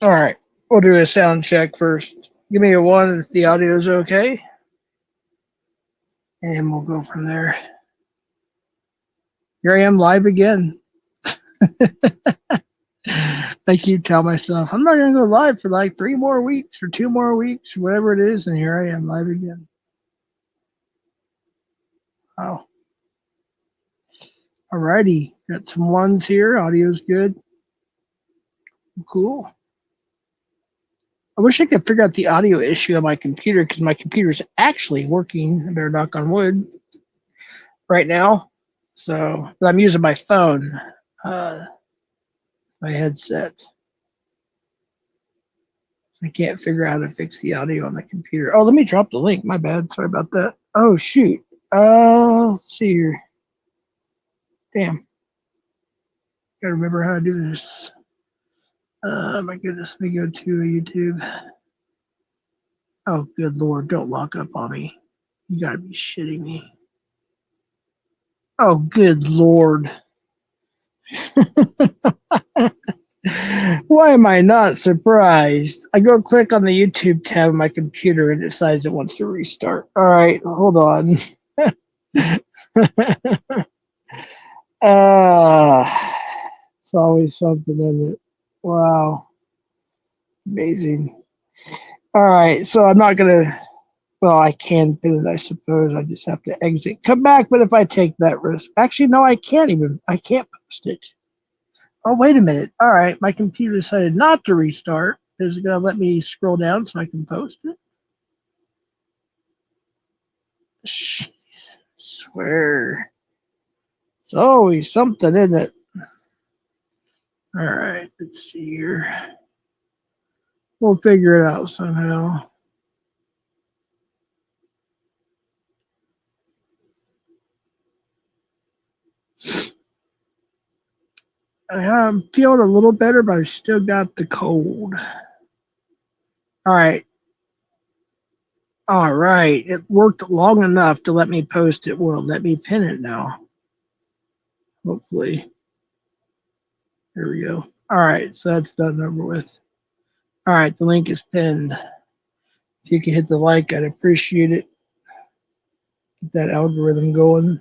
All right, we'll do a sound check first. Give me a one if the audio is okay, and we'll go from there. Here I am live again. I keep telling myself I'm not going to go live for like 3 more weeks or 2 more weeks, or whatever it is, and here I am live again. Wow. Alrighty, got some ones here. Audio's good. Cool. I wish I could figure out the audio issue on my computer because my computer's actually working. I better knock on wood right now. So, but I'm using my phone, uh, my headset. I can't figure out how to fix the audio on the computer. Oh, let me drop the link. My bad. Sorry about that. Oh, shoot. Let's see here. Damn. Gotta remember how to do this. My goodness. Let me go to YouTube. Oh, good Lord. Don't lock up on me. You gotta be shitting me. Oh, good Lord. Why am I not surprised? I go click on the YouTube tab on my computer and it decides it wants to restart. All right, hold on. It's always something in it. Wow. Amazing. All right, so I'm not going to, well, I can do it, I suppose. I just have to exit, come back. But if I take that risk, actually, no, I can't post it. Oh, wait a minute. All right, my computer decided not to restart. Is it going to let me scroll down so I can post it? Jeez, I swear. It's always something, isn't it? All right, let's see here. We'll figure it out somehow. I'm feeling a little better, but I still got the cold. All right. All right. It worked long enough to let me post it. Well, let me pin it now. Hopefully. There we go. All right. So that's done over with. All right. The link is pinned. If you can hit the like, I'd appreciate it. Get that algorithm going.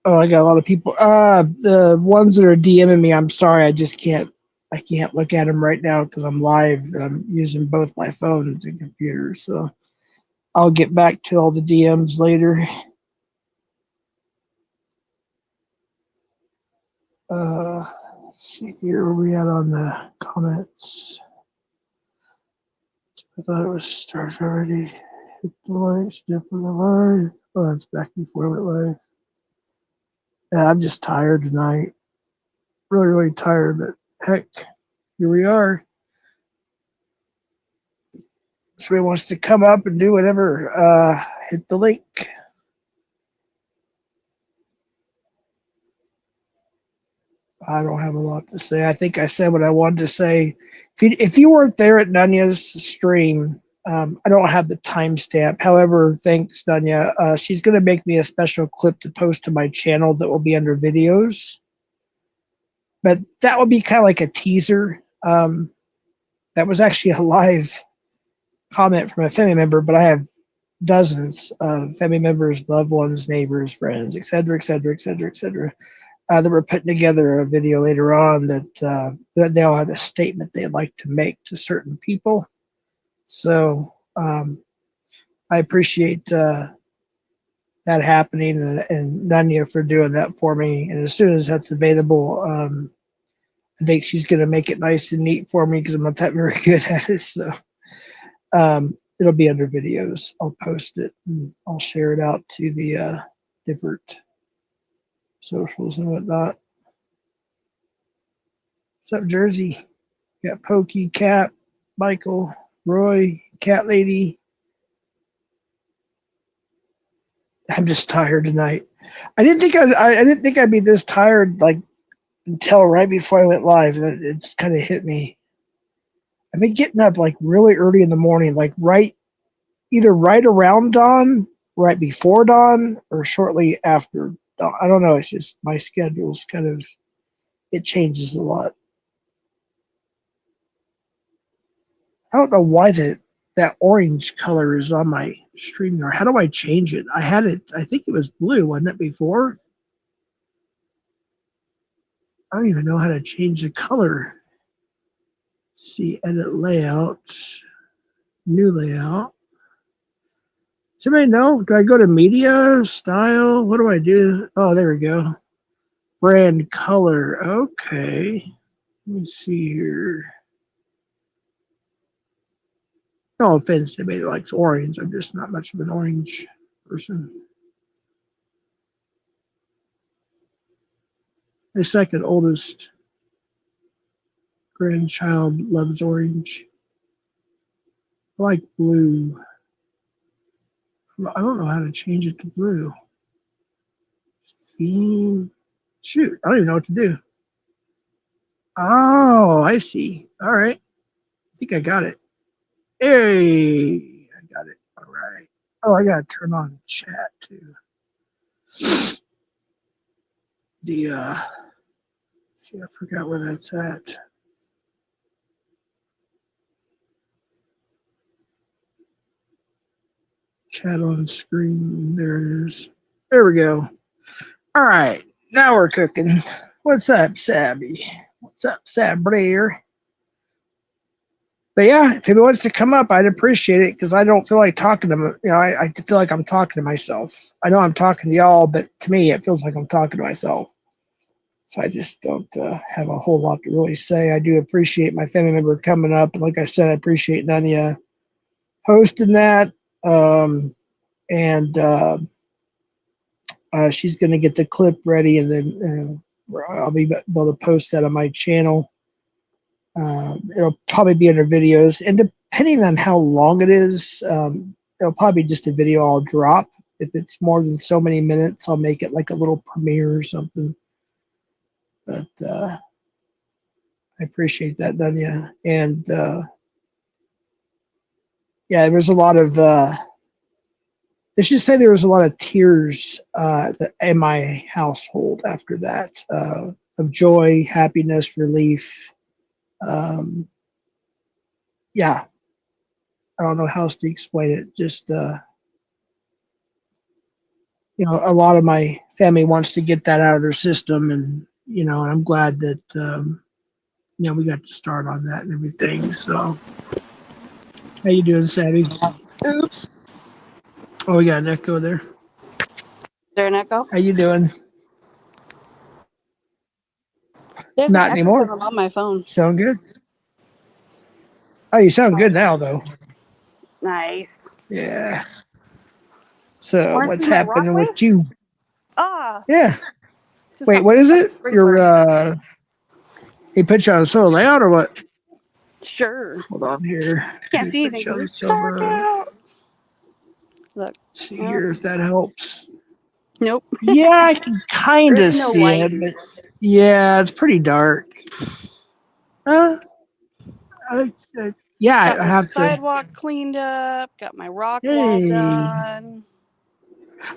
Oh, I got a lot of people. The ones that are DMing me, I'm sorry, I can't look at them right now because I'm live. I'm using both my phones and computers, so I'll get back to all the DMs later. Let's see here where we at on the comments. I thought it was started already. Hit the like, step on the live. Oh, that's back before we went live. Yeah, I'm just tired tonight. Really, really tired, but heck, here we are. Somebody wants to come up and do whatever, hit the link. I don't have a lot to say. I think I said what I wanted to say. If you weren't there at Nanya's stream, I don't have the timestamp. However, thanks, Nanya. She's going to make me a special clip to post to my channel that will be under videos. But that would be kind of like a teaser. That was actually a live comment from a family member, but I have dozens of family members, loved ones, neighbors, friends, etc., etc., etc., etc., that we're putting together a video later on that they all have a statement they'd like to make to certain people. So I appreciate that happening, and Nanya for doing that for me. And as soon as that's available, I think she's going to make it nice and neat for me because I'm not that very good at it. So it'll be under videos. I'll post it and I'll share it out to the different socials and whatnot. What's up, Jersey? Got Pokey, Cat, Michael, Roy, Cat Lady. I'm just tired tonight. I didn't think I'd be this tired like until right before I went live. It's kind of hit me. I've been getting up like really early in the morning, like either right around dawn, right before dawn, or shortly after dawn. I don't know. It's just my schedule's kind of it changes a lot. I don't know why that orange color is on my StreamYard. How do I change it? I had it. I think it was blue, wasn't it before? I don't even know how to change the color. See, edit layout, new layout. Does anybody know? Do I go to media, style? What do I do? Oh, there we go. Brand color. Okay. Let me see here. No offense to anybody that likes orange. I'm just not much of an orange person. My second oldest grandchild loves orange. I like blue. I don't know how to change it to blue. Theme. Shoot, I don't even know what to do. Oh, I see. All right. I think I got it. Hey, I got it. All right. Oh, I got to turn on chat too. See, I forgot where that's at. Chat on screen. There it is. There we go. All right. Now we're cooking. What's up, Sabby? What's up, Sabrier? But yeah, if anybody wants to come up, I'd appreciate it because I don't feel like talking to them. I feel like I'm talking to myself. I know I'm talking to y'all, but to me, it feels like I'm talking to myself. So I just don't have a whole lot to really say. I do appreciate my family member coming up. And like I said, I appreciate Nanya hosting that. And she's going to get the clip ready, and then I'll be able to post that on my channel. It'll probably be in her videos. And depending on how long it is, it'll probably be just a video I'll drop. If it's more than so many minutes, I'll make it like a little premiere or something. But I appreciate that, Dunya. And yeah, there was a lot of, let's just say there was a lot of tears in my household after that, of joy, happiness, relief. Yeah, I don't know how else to explain it. Just, a lot of my family wants to get that out of their system. And, and I'm glad that, we got to start on that and everything. So, how you doing, Savvy? Oops. Oh, we got an echo there. Is there an echo? How you doing? There's an Not echo because anymore. I'm on my phone. Sound good? Oh, you sound good now, though. Nice. Yeah. So, Want to see what's my rock happening wave? with you? Ah. Yeah. Just Wait, got what is it? sprinkler. He put you on a solo layout or what? Sure. Hold on here. Can't He see put anything you because on it's dark solo. out. Look. See Nope. here if that helps. Nope. Yeah, I can kind There's of no see light. it, but yeah, it's pretty dark. Uh, yeah, Got I my have to. sidewalk cleaned up. Got my rock wall Hey, done.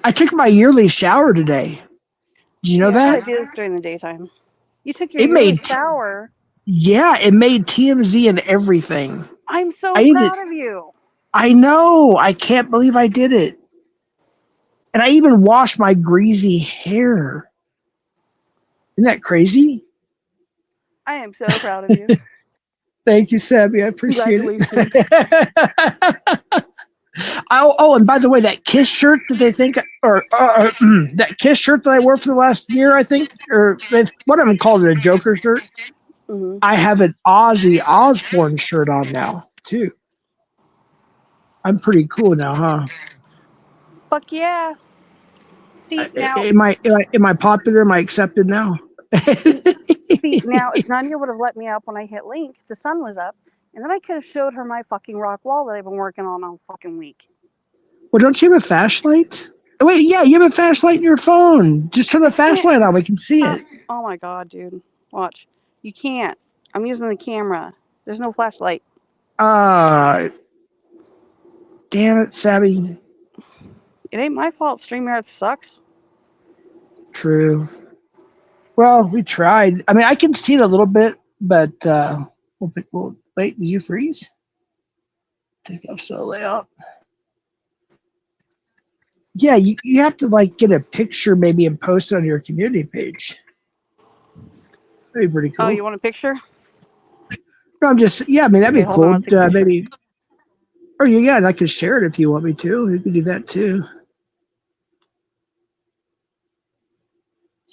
I took my yearly shower today. Did you know Yeah, I that? do this during the daytime. You took your It yearly made, shower. yeah, it made TMZ and everything. I'm so I even, proud of you. I know, I can't believe I did it. And I even washed my greasy hair. Isn't that crazy? I am so proud of you. Thank you, Sabby. I appreciate Congratulations. it. Oh, and by the way, that Kiss shirt that they think, or that Kiss shirt that I wore for the last year, I think, or one of them called it a Joker shirt. Mm-hmm. I have an Ozzy Osbourne shirt on now too. I'm pretty cool now, huh? Fuck yeah. See, now Am I popular? Am I accepted now? See, now if Nanya would have let me up when I hit link, the sun was up, and then I could have showed her my fucking rock wall that I've been working on all fucking week. Well, don't you have a flashlight? Oh, wait, yeah, you have a flashlight in your phone. Just turn the I can't. flashlight on. We can see it. Oh my god, dude. Watch. You can't. I'm using the camera. There's no flashlight. Uh, damn it, Sabby. It ain't my fault StreamYard sucks. True. Well, we tried. I mean, I can see it a little bit, but we'll wait. Did you freeze? Take off so layout. Yeah, you have to like get a picture maybe and post it on your community page. That'd be pretty Oh, you cool. want a picture? No, I'm just yeah. I mean, that'd Okay, be hold on. cool. I'll take a picture. Maybe. Or yeah, and I could share it if you want me to. You could do that too.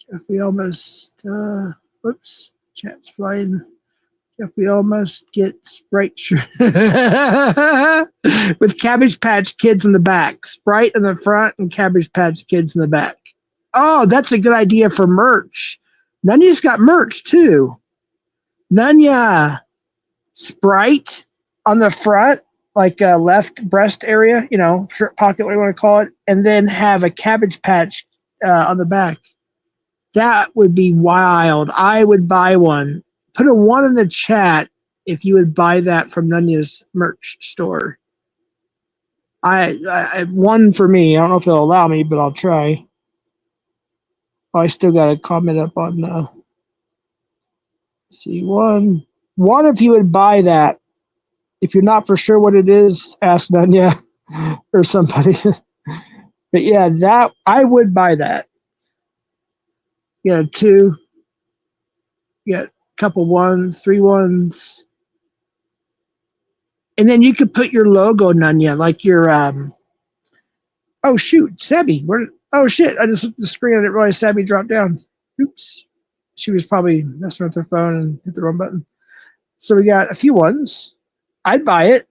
If we almost, whoops, chat's flying. If we almost get Sprite with Cabbage Patch Kids in the back, Sprite in the front, and Cabbage Patch Kids in the back. Oh, that's a good idea for merch. Nunya's got merch too. Nunya Sprite on the front, like a left breast area, shirt pocket, what do you want to call it, and then have a Cabbage Patch on the back. That would be wild. I would buy one. Put a one in the chat if you would buy that from Nunya's merch store. I one for me. I don't know if it'll allow me, but I'll try. Oh, I still got a comment up on. See one if you would buy that. If you're not for sure what it is, ask Nunya or somebody. But yeah, that I would buy that. Two. You got a couple ones, three ones. And then you could put your logo, Nunya, like your oh shoot, Sabby. Oh shit, I just looked at the screen, I didn't realize Sabby dropped down. Oops. She was probably messing with her phone and hit the wrong button. So we got a few ones. I'd buy it.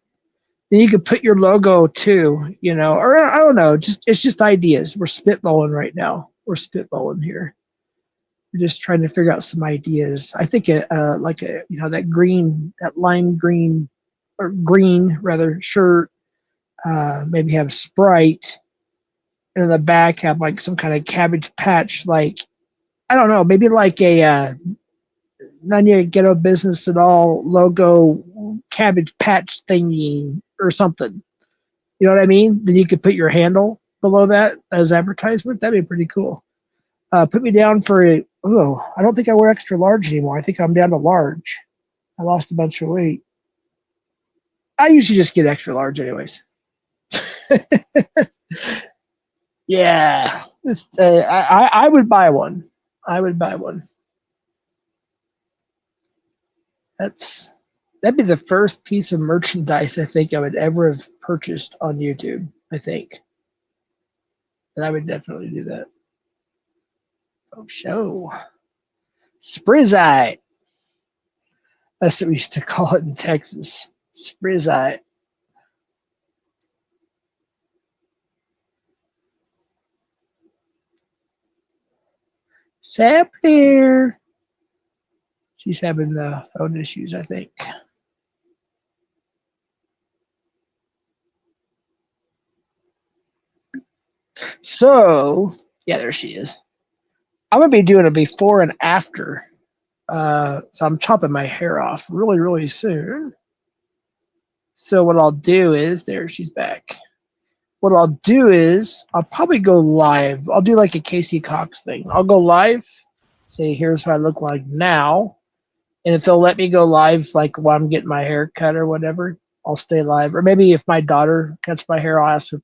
Then you could put your logo too, or I don't know, it's just ideas. We're spitballing right now. We're spitballing here. We're just trying to figure out some ideas. I think that lime green or green rather shirt, maybe have Sprite, and in the back have like some kind of Cabbage Patch, like I don't know, maybe like a Nunya Ghetto Business at All logo Cabbage Patch thingy or something. You know what I mean? Then you could put your handle below that as advertisement. That'd be pretty cool. Put me down for I don't think I wear extra large anymore. I think I'm down to large. I lost a bunch of weight. I usually just get extra large anyways. Yeah, I would buy one. I would buy one. That'd be the first piece of merchandise I think I would ever have purchased on YouTube. I think, and I would definitely do that. Oh, show Sprizite. That's what we used to call it in Texas. Sprizite. Sap here. She's having the phone issues, I think. So, yeah, there she is. I'm going to be doing a before and after. So I'm chopping my hair off really, really soon. So what I'll do is, there she's back. What I'll do is, I'll probably go live. I'll do like a Casey Cox thing. I'll go live, say, here's what I look like now. And if they'll let me go live, like while I'm getting my hair cut or whatever, I'll stay live. Or maybe if my daughter cuts my hair, I'll ask if,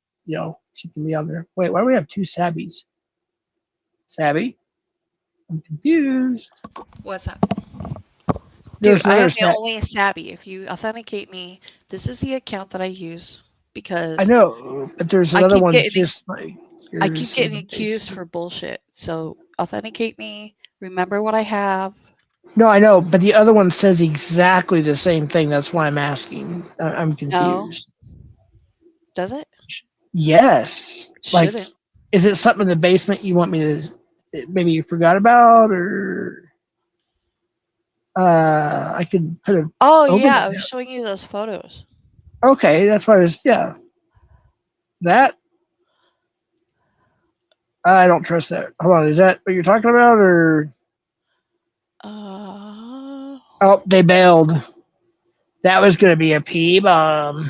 she can be on there. Wait, why do we have two Sabbies? Sabby? I'm confused. What's up? There's Dude, I another am the Sab. only Sabby. If you authenticate me, this is the account that I use I because know, but there's I another keep one getting just like I keep yours in getting the accused basement. for bullshit. So authenticate me. Remember what I have. No, I know, but the other one says exactly the same thing. That's why I'm asking. I'm No, confused. does it? Yes. Like, Shouldn't. is it something in the basement you want me to? Maybe you forgot about, or I could put a Oh open yeah, it I was now. showing you those photos. Okay, that's why I was. Yeah, that I don't trust that. Hold on, is that what you're talking about, or Uh, oh, they bailed. That was going to be a P bomb. I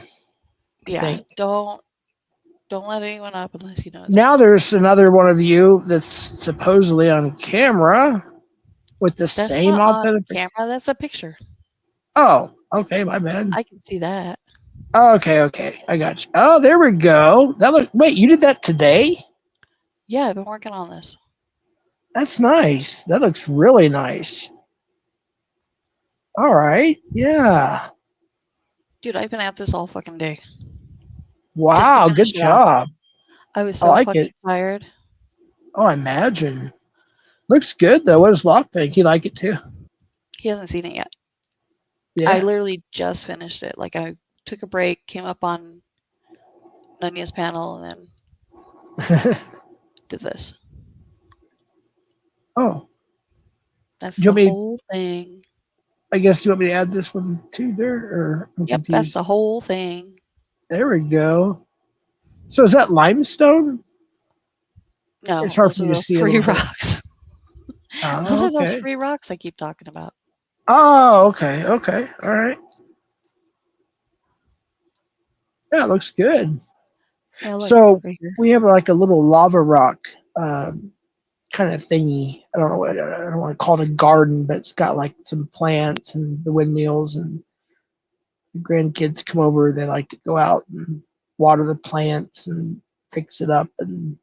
yeah. think. Don't let anyone up unless you know it's Now me. there's another one of you that's supposedly on camera. with the That's same not on authentic. camera. That's a picture. Oh, okay, my bad. I can see that. Okay, I got you. Oh, there we go. Wait, you did that today? Yeah, I've been working on this. That's nice. That looks really nice. All right, yeah. Dude, I've been at this all fucking day. Just to Wow, finish good it off. job. I was I so like fucking it. tired. Oh, I imagine. Looks good though. What does Locke think? He like it too? He hasn't seen it yet. I Yeah. literally just finished it. Like I took a break, came up on Nanya's panel, and then did this. Oh, That's do you the want me? whole thing. I guess you want me to add this one too there, or I'm Yep, that's confused. the whole thing. There we go. So is that limestone? It's No, hard those for are me to those see a free little bit. rocks. Those Oh, are those okay. free rocks I keep talking about. Oh, okay. All right. Yeah, it looks good. Yeah, look, So right here. we have like a little lava rock kind of thingy. I don't know what I don't want to call it a garden, but it's got like some plants and the windmills, and the grandkids come over. They like to go out and water the plants and fix it up and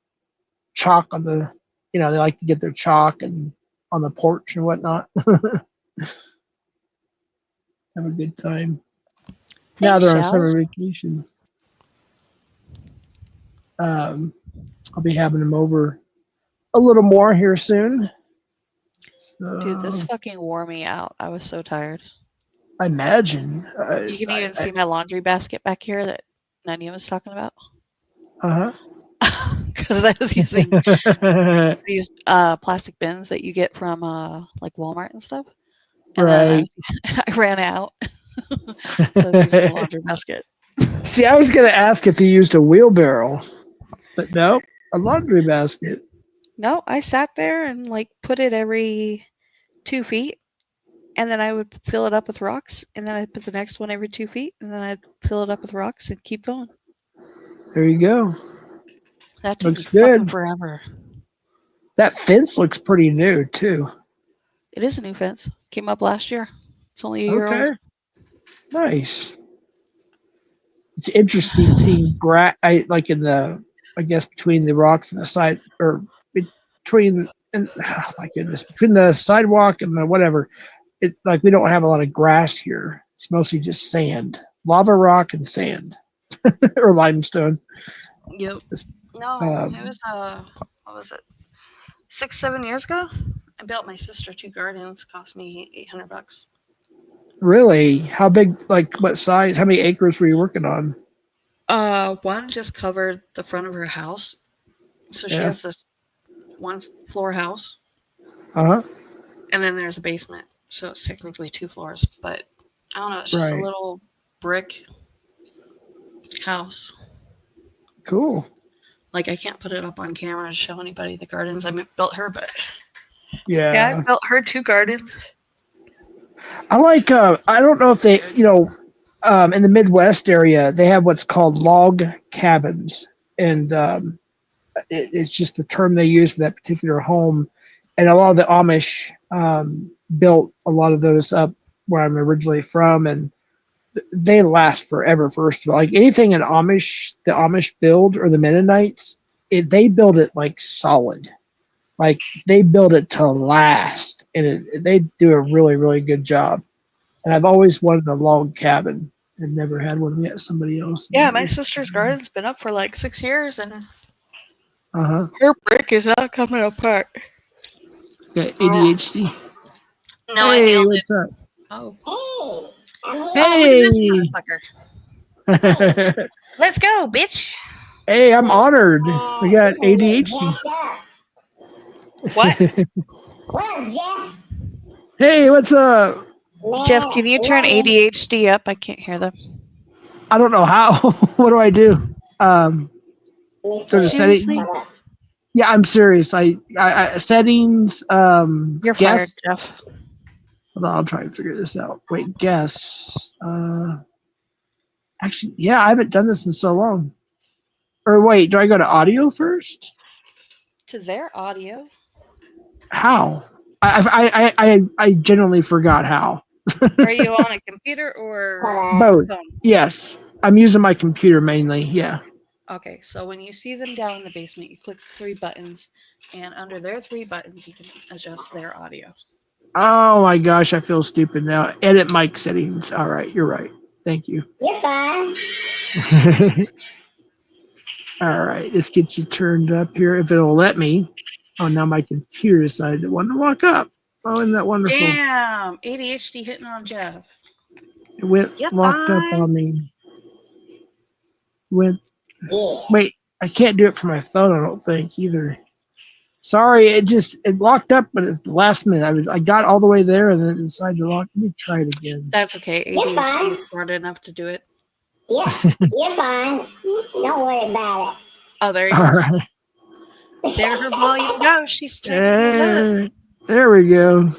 chalk on the. They like to get their chalk and on the porch and whatnot. Have a good time. Now Thanks, they're on summer Shells. vacation. Um, I'll be having them over a little more here soon. Dude, this So fucking wore me out. I was so tired. I imagine. You can even see my laundry basket back here that Nanya was talking about. Uh Because I was using huh. these plastic bins that you get from like Walmart and stuff. And then Right. I ran out. So I was using a laundry basket. See, I was going to ask if you used a wheelbarrow, but no, a laundry basket. No, I sat there and like put it every 2 feet. And then I would fill it up with rocks. And then I'd put the next one every 2 feet. And then I'd fill it up with rocks and keep going. There you go. That took me Looks fucking good. forever. That fence looks pretty new too. It is a new fence. Came up last year. It's only a year Okay, old. nice. It's interesting seeing grass. I like in the, I guess between the rocks and the side, or between and oh my goodness, between the sidewalk and the whatever. It like we don't have a lot of grass here. It's mostly just sand, lava rock, and sand or limestone. Yep. No, it Um, was what was it? 6, 7 years ago. I built my sister 2 gardens. Cost me $800. really, how big? Like what size? How many acres were you working on? One just covered the front of her house. So she Yeah. has this 1 floor house, Uh huh. and then there's a basement. So it's technically 2 floors, but I don't know. It's just a Right. little brick house. Cool. Like I can't put it up on camera to show anybody the gardens I built her, but yeah, I Yeah. built her 2 gardens. I like. I don't know if they. In the Midwest area, they have what's called log cabins, and it's just the term they use for that particular home. And a lot of the Amish built a lot of those up where I'm originally from, and they last forever. First of all, like anything in the Amish build or the Mennonites, they build it like solid. Like they build it to last, and they do a really, really good job. And I've always wanted a log cabin and never had one yet. Somebody else. Yeah, my sister's garden's been up for like 6 years, and Uh huh. her brick is not coming apart. Got ADHD. No, I Hey, nailed it. what's up? Oh. Oh, look at this Hey. motherfucker. Let's go, bitch. Hey, I'm honored. We got ADHD. What? Hey, what's up? Jeff, can you turn ADHD up? I can't hear them. I don't know how. What do I do? Go to Seriously? settings. Yeah, I'm serious. I settings. You're fired, Guess. Jeff. Hold on, I'll try and figure this out. Wait, guess. Actually, yeah, I haven't done this in so long. Or wait, do I go to audio first? To their audio. How? I genuinely forgot how. Are you on a computer or Both. phone? Yes. I'm using my computer mainly. Yeah. Okay, so when you see them down in the basement, you click the 3 buttons, and under their 3 buttons, you can adjust their audio. Oh my gosh, I feel stupid now. Edit mic settings. All right, you're right. Thank you. You're fine. All right, let's get you turned up here if it'll let me. Oh, now my computer decided it wanted to lock up. Oh, isn't that wonderful? Damn, ADHD hitting on Jeff. It went Yep, locked up fine. on me. Went. Yeah. Wait, I can't do it from my phone. I don't think either. Sorry, it locked up, but at the last minute, I got all the way there and then it decided to lock. Let me try it again. That's okay. You're ADHD fine. is smart enough to do it. Yeah, you're fine. Don't worry about it. Oh, there you All go. right. There her volume goes. She's turning it up. There we go.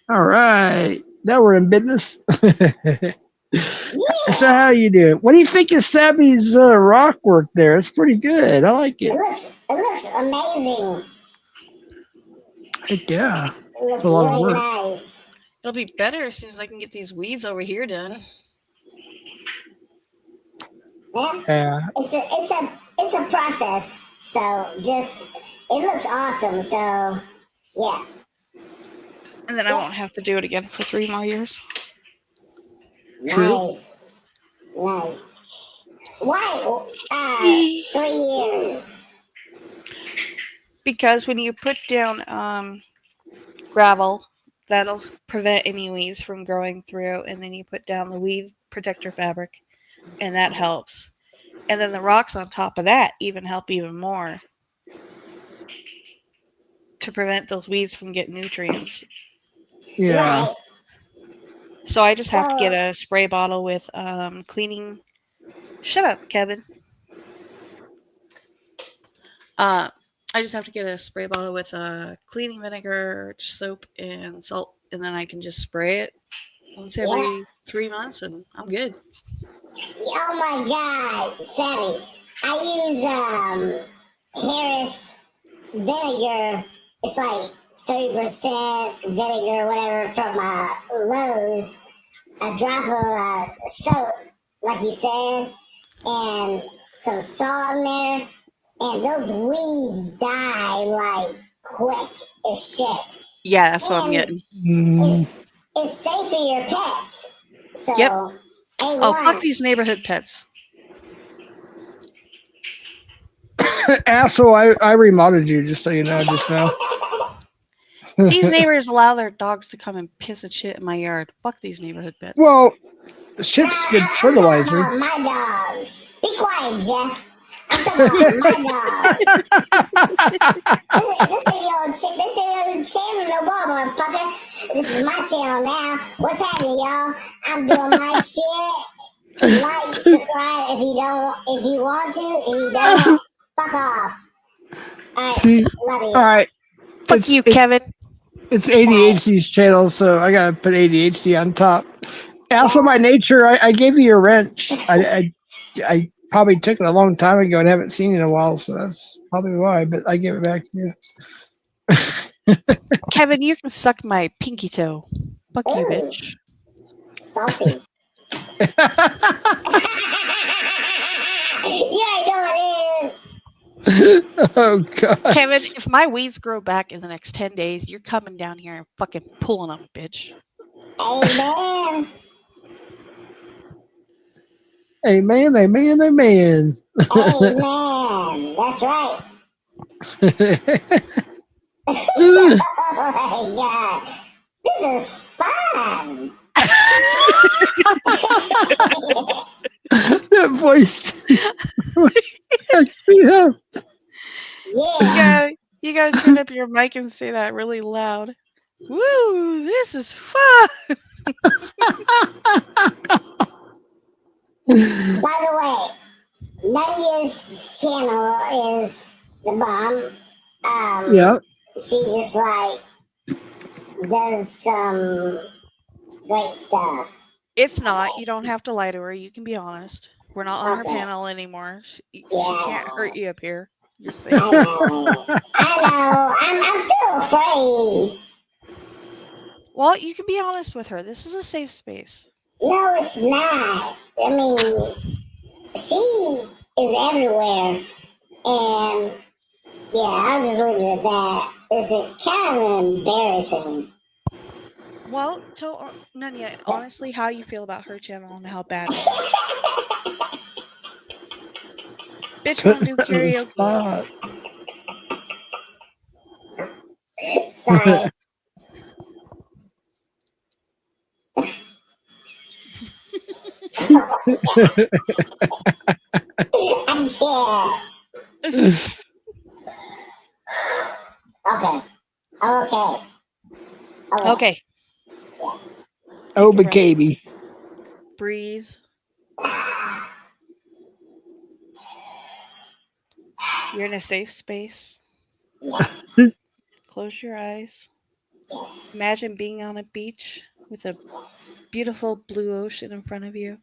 All right. Now we're in business. So how you doing? What do you think of Sabby's rock work there? It's pretty good. I like It it. looks amazing. Heck yeah. It looks It's a lot of really work. nice. It'll be better as soon as I can get these weeds over here done. Yeah. Yeah. It's a process. So just it looks awesome. So yeah. And then I won't have to do it again for 3 more years. True. Nice. Nice. Why 3 years? Because when you put down gravel, that'll prevent any weeds from growing through, and then you put down the weed protector fabric, and that helps. And then the rocks on top of that even help even more to prevent those weeds from getting nutrients. Yeah. Right. So I just have to get a spray bottle with cleaning. Shut up, Kevin. I just have to get a spray bottle with cleaning vinegar, soap, and salt, and then I can just spray it once every 3 months, and I'm good. Oh my God, Savvy. I use Harris vinegar. It's like 30% vinegar, whatever, from Lowe's. A drop of soap, like you said, and some salt in there. And those weeds die like quick as shit. Yeah, that's what I'm And getting. it's safe for your pets. So, Yep. A1. Oh, fuck these neighborhood pets. Asshole, I remodded you, just so you know, just now. These neighbors allow their dogs to come and piss and shit in my yard. Fuck these neighborhood pets. Well, shit's good I'm talking fertilizer. about my dogs. Be quiet, Jeff. I'm talking about my dogs. This ain't your channel no more, motherfucker. This is my channel now. What's happening, y'all? I'm doing my shit. Like, subscribe if you want to. If you don't, fuck off. Alright, See? love you. All right. Fuck you, Kevin. It's ADHD's channel, so I gotta put ADHD on top. Also, by nature, I gave you a wrench. I probably took it a long time ago and haven't seen it in a while, so that's probably why. But I give it back to you. Kevin, you can suck my pinky toe. Fuck you, bitch. Salty. You already know what it is. Oh God. Kevin, if my weeds grow back in the next 10 days, you're coming down here and fucking pulling them, bitch. Amen. Amen, amen, amen. Amen. That's right. Oh my God. This is fun. That voice cracks me up. Yeah. You gotta turn up your mic and say that really loud. Woo, this is fun. By the way, Nadia's channel is the bomb. Yeah. She just like does some great stuff. It's not. You don't have to lie to her. You can be honest. We're not on her Okay. panel anymore. She Yeah. can't hurt you up here. You're safe. I know. I'm still afraid. Well, you can be honest with her. This is a safe space. No, it's not. I mean, she is everywhere, and yeah, I'll just leave it at that. It's kind of embarrassing. Well, tell Nunya honestly how you feel about her channel and how bad it is. Bitch won't do Put her on the karaoke. spot. Sorry. I can't. Okay. I'm okay. Okay. Oh, Take a breath. baby. Breathe. You're in a safe space. Yes. Close your eyes. Yes. Imagine being on a beach with a beautiful blue ocean in front of you.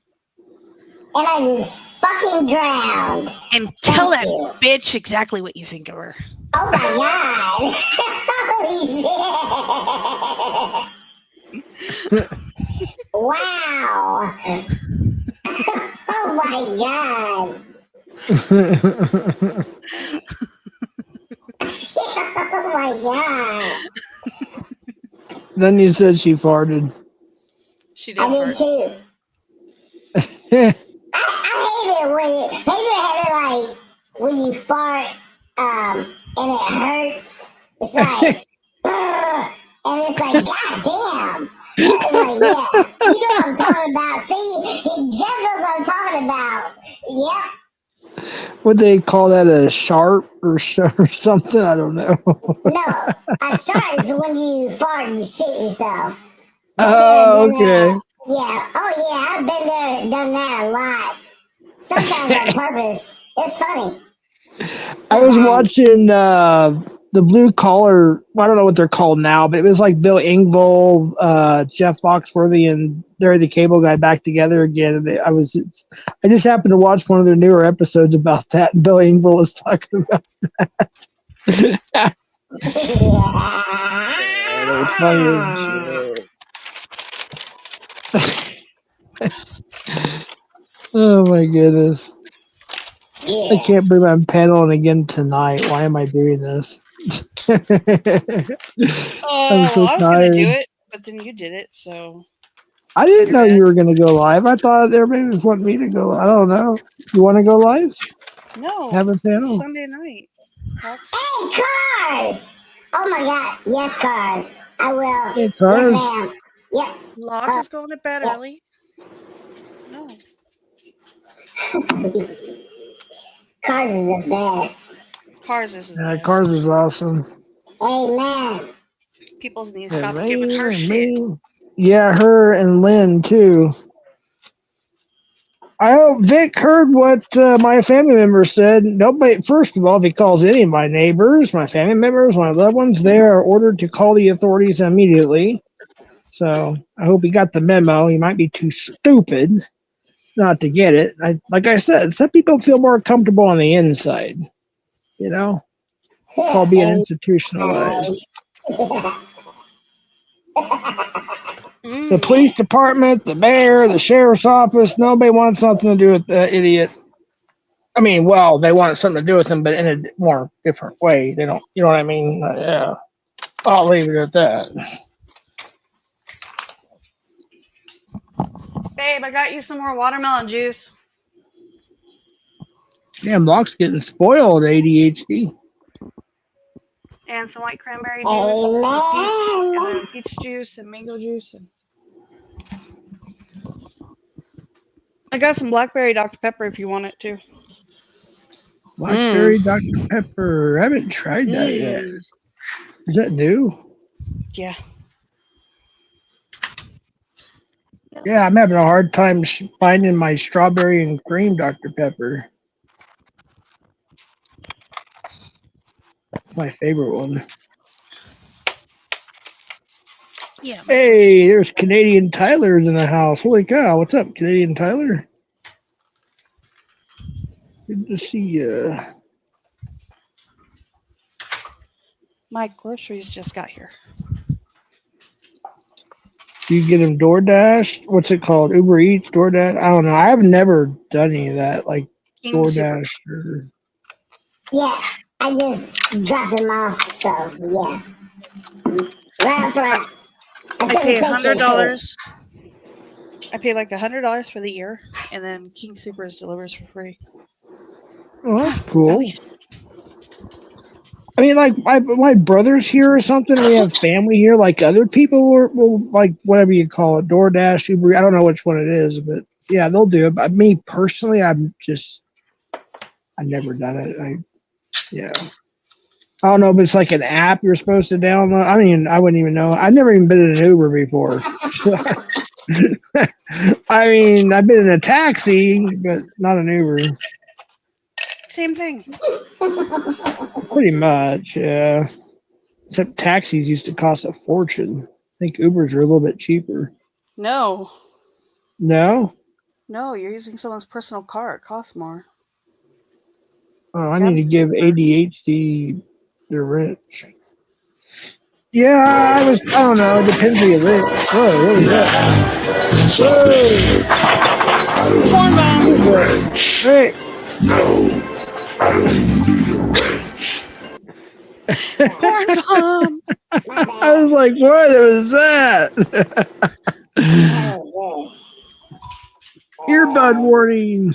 And I just fucking drowned. And tell Thank that you. bitch exactly what you think of her. Oh my god. Holy shit. Wow. Oh my god. Oh my god. Then you said she farted. She did I did fart. too. I hate it when have you ever had it like when you fart and it hurts. It's like "Brr," and it's like god damn. It's like yeah, you know what I'm talking about. See, Jeff knows what I'm talking about. Yep. What they call that, a sharp or something? I don't know. No, a shart is when you fart and you shit yourself. Been there, Oh, done okay. that. Yeah. Oh yeah, I've been there, done that a lot. Sometimes on purpose. It's funny. I was watching the Blue Collar. I don't know what they're called now, but it was like Bill Engvall, Jeff Foxworthy, and Larry the Cable Guy back together again. And I just happened to watch one of their newer episodes about that. And Bill Engvall was talking about that. They're funny as shit. Oh my goodness. I Yeah. can't believe I'm paneling again tonight. Why am I doing this? I'm so Well, I was gonna do tired. it, but then you did it, so I didn't you're know good. you were going to go live. I thought everybody was wanting me to go. I don't know. You want to go live? No, Have a it's panel? Sunday night. That's Hey, cars! Oh my god. Yes, cars. I will. Hey, Yes, Cars. ma'am. Yep. Locke is going to bed yeah. early. No. Cars is the best. Cars is the best. Cars is awesome. Amen. People need to Yeah, stop giving her shit. Yeah, her and Lynn, too. I hope Vic heard what my family members said. Nobody, first of all, if he calls any of my neighbors, my family members, my loved ones, they are ordered to call the authorities immediately. So I hope he got the memo. He might be too stupid not to get it. Like I said, some people feel more comfortable on the inside. You know, it's called being institutionalized. The police department, the mayor, the sheriff's office, nobody wants something to do with the idiot. I mean, well, they want something to do with him, but in a more different way. They don't, you know what I mean? Yeah. I'll leave it at that. Babe, I got you some more watermelon juice. Damn, Locke's getting spoiled, ADHD. And some white cranberry juice. And Amen. peach juice and mango juice. And I got some blackberry Dr. Pepper if you want it too. Blackberry Dr. Pepper. I haven't tried that yet. Is that new? Yeah. Yeah, I'm having a hard time finding my strawberry and cream Dr. Pepper. It's my favorite one. Yeah. Hey, there's Canadian Tyler's in the house. Holy cow. What's up, Canadian Tyler? Good to see you. My groceries just got here. You get them DoorDash. What's it called? Uber Eats, DoorDash. I don't know. I have never done any of that, like King Super. DoorDash. Or... Yeah, I just dropped them off. So yeah, right up front. I I took pay a picture too. $100. I pay like $100 for the year, and then King Supers delivers for free. Oh, that's cool. I mean, like my brother's here or something. We have family here. Like other people will like whatever you call it, DoorDash, Uber. I don't know which one it is, but yeah, they'll do it. But me personally, I've never done it. Yeah. I don't know if it's like an app you're supposed to download. I mean, I wouldn't even know. I've never even been in an Uber before. I mean, I've been in a taxi, but not an Uber. Same thing. Pretty much, yeah. Except taxis used to cost a fortune. I think Ubers are a little bit cheaper. No. No? No, you're using someone's personal car. It costs more. Oh, I need to Cab's give cheaper. ADHD the rich. Yeah, I don't know. It depends where you live. Whoa, what was that? Whoa! Corn bomb. Hey! No, I don't need a wrench. Corn bomb. I was like, what was that? What is this? Earbud warning.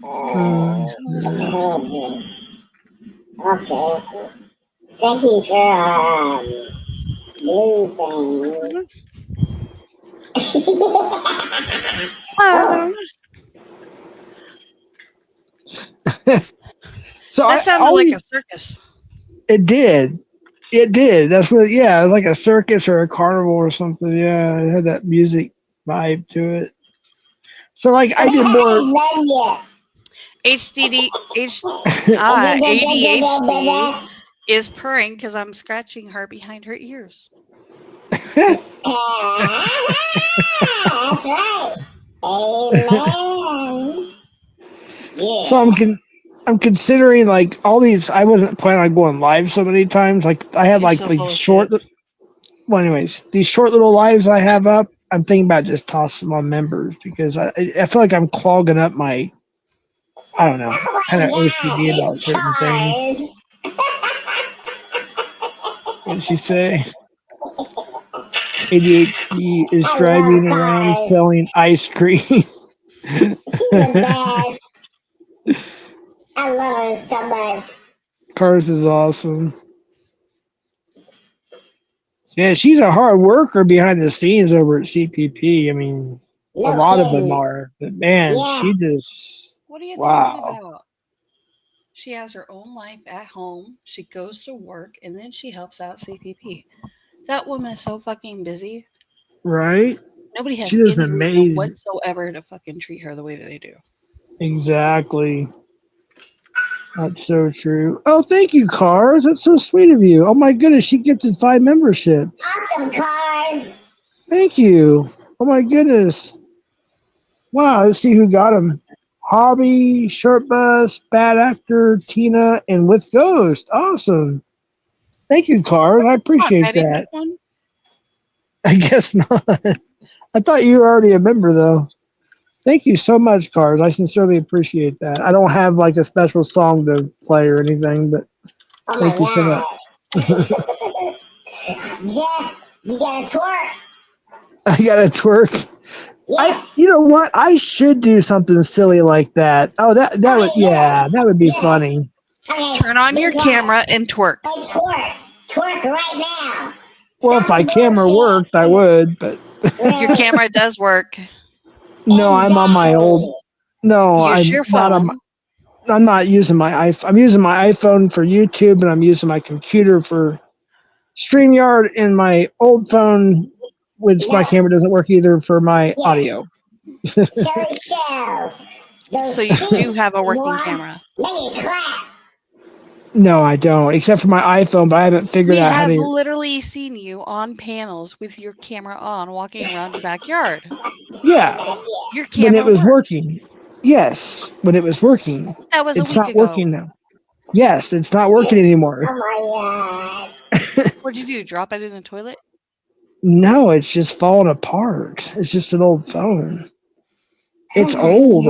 What is this? Okay. Thank you for blue thing. Oh, So that sounded like a circus. It did. It did. That's what. Yeah, it was like a circus or a carnival or something. Yeah, it had that music vibe to it. So like I did more. ADHD is purring because I'm scratching her behind her ears. That's right. Amen. Yeah. So I'm considering like all these. I wasn't planning on going live so many times. Like I had You're like so these full of short. shit. Well, anyways, these short little lives I have up. I'm thinking about just tossing them on members because I feel like I'm clogging up my. I don't know, kind of OCD about certain things. What did she say? ADHD is I driving love around cars. selling ice cream. She's the best. I love her so much. Cars is awesome. Yeah, she's a hard worker behind the scenes over at CPP. I mean, a No lot of them kidding. are, but man, Yeah. she just What are you wow. talking about? She has her own life at home. She goes to work and then she helps out CPP. That woman is so fucking busy. Right? Nobody has She does any reason amazing. whatsoever to fucking treat her the way that they do. Exactly. That's so true. Oh, thank you, Cars. That's so sweet of you. Oh my goodness, she gifted 5 memberships. Awesome cars. Thank you. Oh my goodness. Wow, let's see who got them. Hobby, Short Bus, Bad Actor, Tina, and With Ghost. Awesome. Thank you, Cars. I appreciate Betty that. one? I guess not. I thought you were already a member, though. Thank you so much, Cars. I sincerely appreciate that. I don't have like a special song to play or anything, but Oh thank you so my much. god. Jeff, you got to twerk. I gotta twerk. Yes. You know what? I should do something silly like that. Oh, that would that would be funny. Okay. Turn on your camera and twerk. Hey, twerk. Twerk right now. Well, if my camera worked, I would, but Your camera does work. no, I'm on my old. No, Use I'm your not on. phone. I'm not using my iPhone. I'm using my iPhone for YouTube, and I'm using my computer for StreamYard, and my old phone, which my camera doesn't work either, for my audio. Shelly Shells. So you do have a working camera. Make it clap. No, I don't, except for my iPhone, but I haven't figured We out how have to. literally seen you on panels with your camera on walking around your backyard. Yeah, Your when camera it was works. working. Yes, when it was working. That was It's a week not ago. working now. Yes, it's not working anymore. Oh my god. What'd you do? Drop it in the toilet? No, it's just falling apart. It's just an old phone. It's old.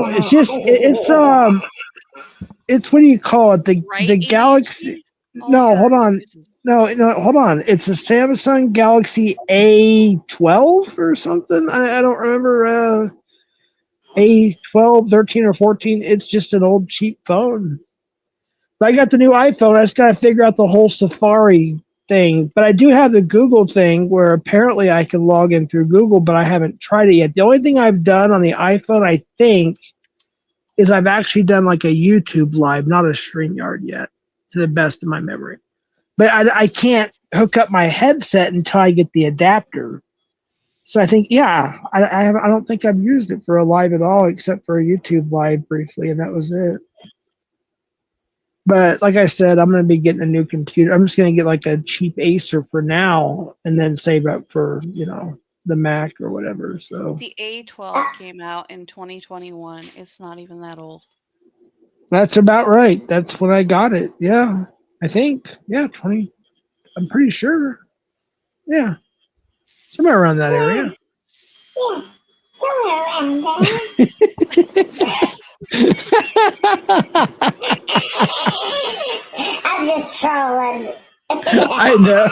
It's what do you call it? Right, The Galaxy. ADHD? All No, your hold on. excuses. No, hold on. It's a Samsung Galaxy A12 or something. I don't remember. A12, 13, or 14. It's just an old cheap phone. I got the new iPhone. I just got to figure out the whole Safari thing. But I do have the Google thing where apparently I can log in through Google, but I haven't tried it yet. The only thing I've done on the iPhone, I think, is I've actually done like a YouTube live, not a StreamYard yet, to the best of my memory. But I can't hook up my headset until I get the adapter. So I think, yeah, I don't think I've used it for a live at all, except for a YouTube live briefly, and that was it. But like I said, I'm going to be getting a new computer. I'm just going to get like a cheap Acer for now, and then save up for the Mac or whatever. So The A12 came out in 2021. It's not even that old. that's about right. That's when I got it. Yeah, I think. Yeah, 20. I'm pretty sure. Yeah, somewhere around that area. Yeah, somewhere around there. I'm just trolling. I know.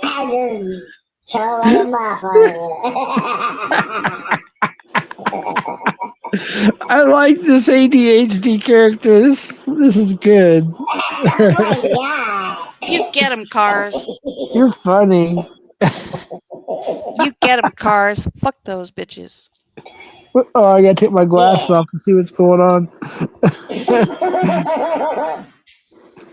I'm just trolling my motherfucker. I like this ADHD character. This is good. Oh my god. You get 'em, Cars. You're funny. You get 'em, Cars. Fuck those bitches. Oh, I gotta take my glasses off to see what's going on.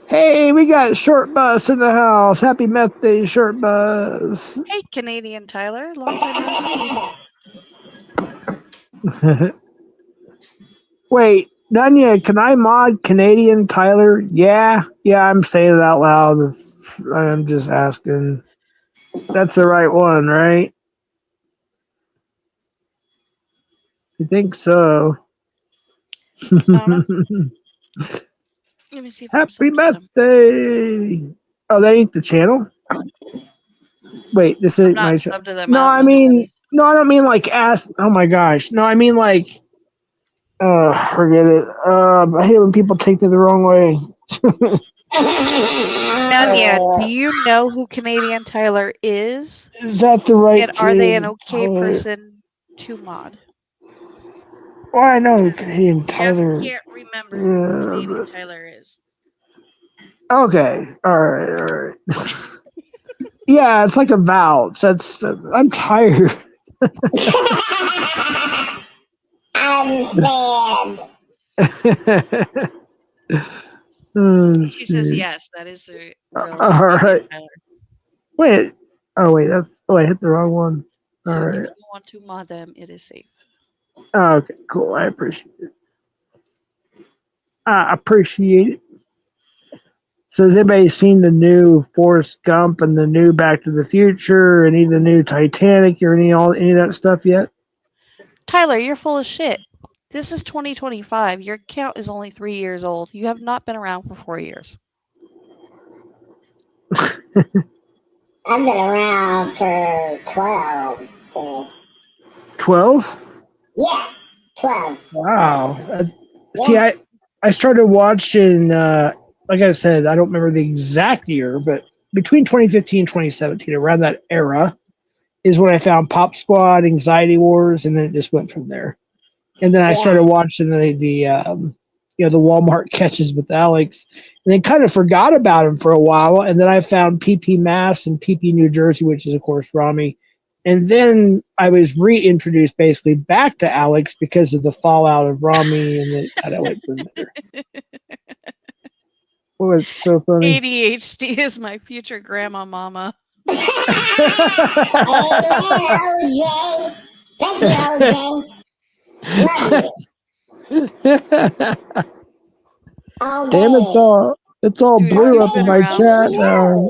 Hey, we got Short Bus in the house. Happy Meth Day, Short Bus. Hey, Canadian Tyler. Long time no see. Wait, Dunya, can I mod Canadian Tyler? Yeah, I'm saying it out loud. I'm just asking. That's the right one, right? I think so. Let me see if I'm Happy subbed to them. birthday! Oh, that ain't the channel? Wait, this I'm ain't not my channel. subbed to them. No, I I don't know who that mean, is. no, I don't mean like ask. Oh my gosh. No, I mean like, forget it. I hate when people take me the wrong way. Nanya, do you know who Canadian Tyler is? Is that the right And are they an Canadian okay Tyler? person to mod? Well, I know who Because Canadian Jeff Tyler. can't remember who Canadian Tyler is. Okay, all right. Yeah, it's like a vouch. I'm tired. I understand. Oh, She says shoot. yes, that is the real All Canadian right. Tyler. Wait. Oh, wait. I hit the wrong one. All So right. if you want to mod them, it is safe. Oh, okay, cool. I appreciate it. I appreciate it. So has anybody seen the new Forrest Gump and the new Back to the Future, any of the new Titanic or any of that stuff yet? Tyler, you're full of shit. This is 2025. Your account is only 3 years old. You have not been around for 4 years. I've been around for 12, so. 12? Yeah, 12. Wow. See, Yeah. I started watching, like I said, I don't remember the exact year, but between 2015 and 2017, around that era, is when I found Pop Squad, Anxiety Wars, and then it just went from there. And then I started watching the Walmart catches with Alex, and then kind of forgot about him for a while. And then I found PP Mass and PP New Jersey, which is of course Rami. And then I was reintroduced basically back to Alex because of the fallout of Rami, and then it kind of went from there. Oh, it's so funny. ADHD is my future grandma mama. Amen, OJ. Thank you, OJ. Love you. All Damn, day. it's all Dude, blue you've up in been my around chat now.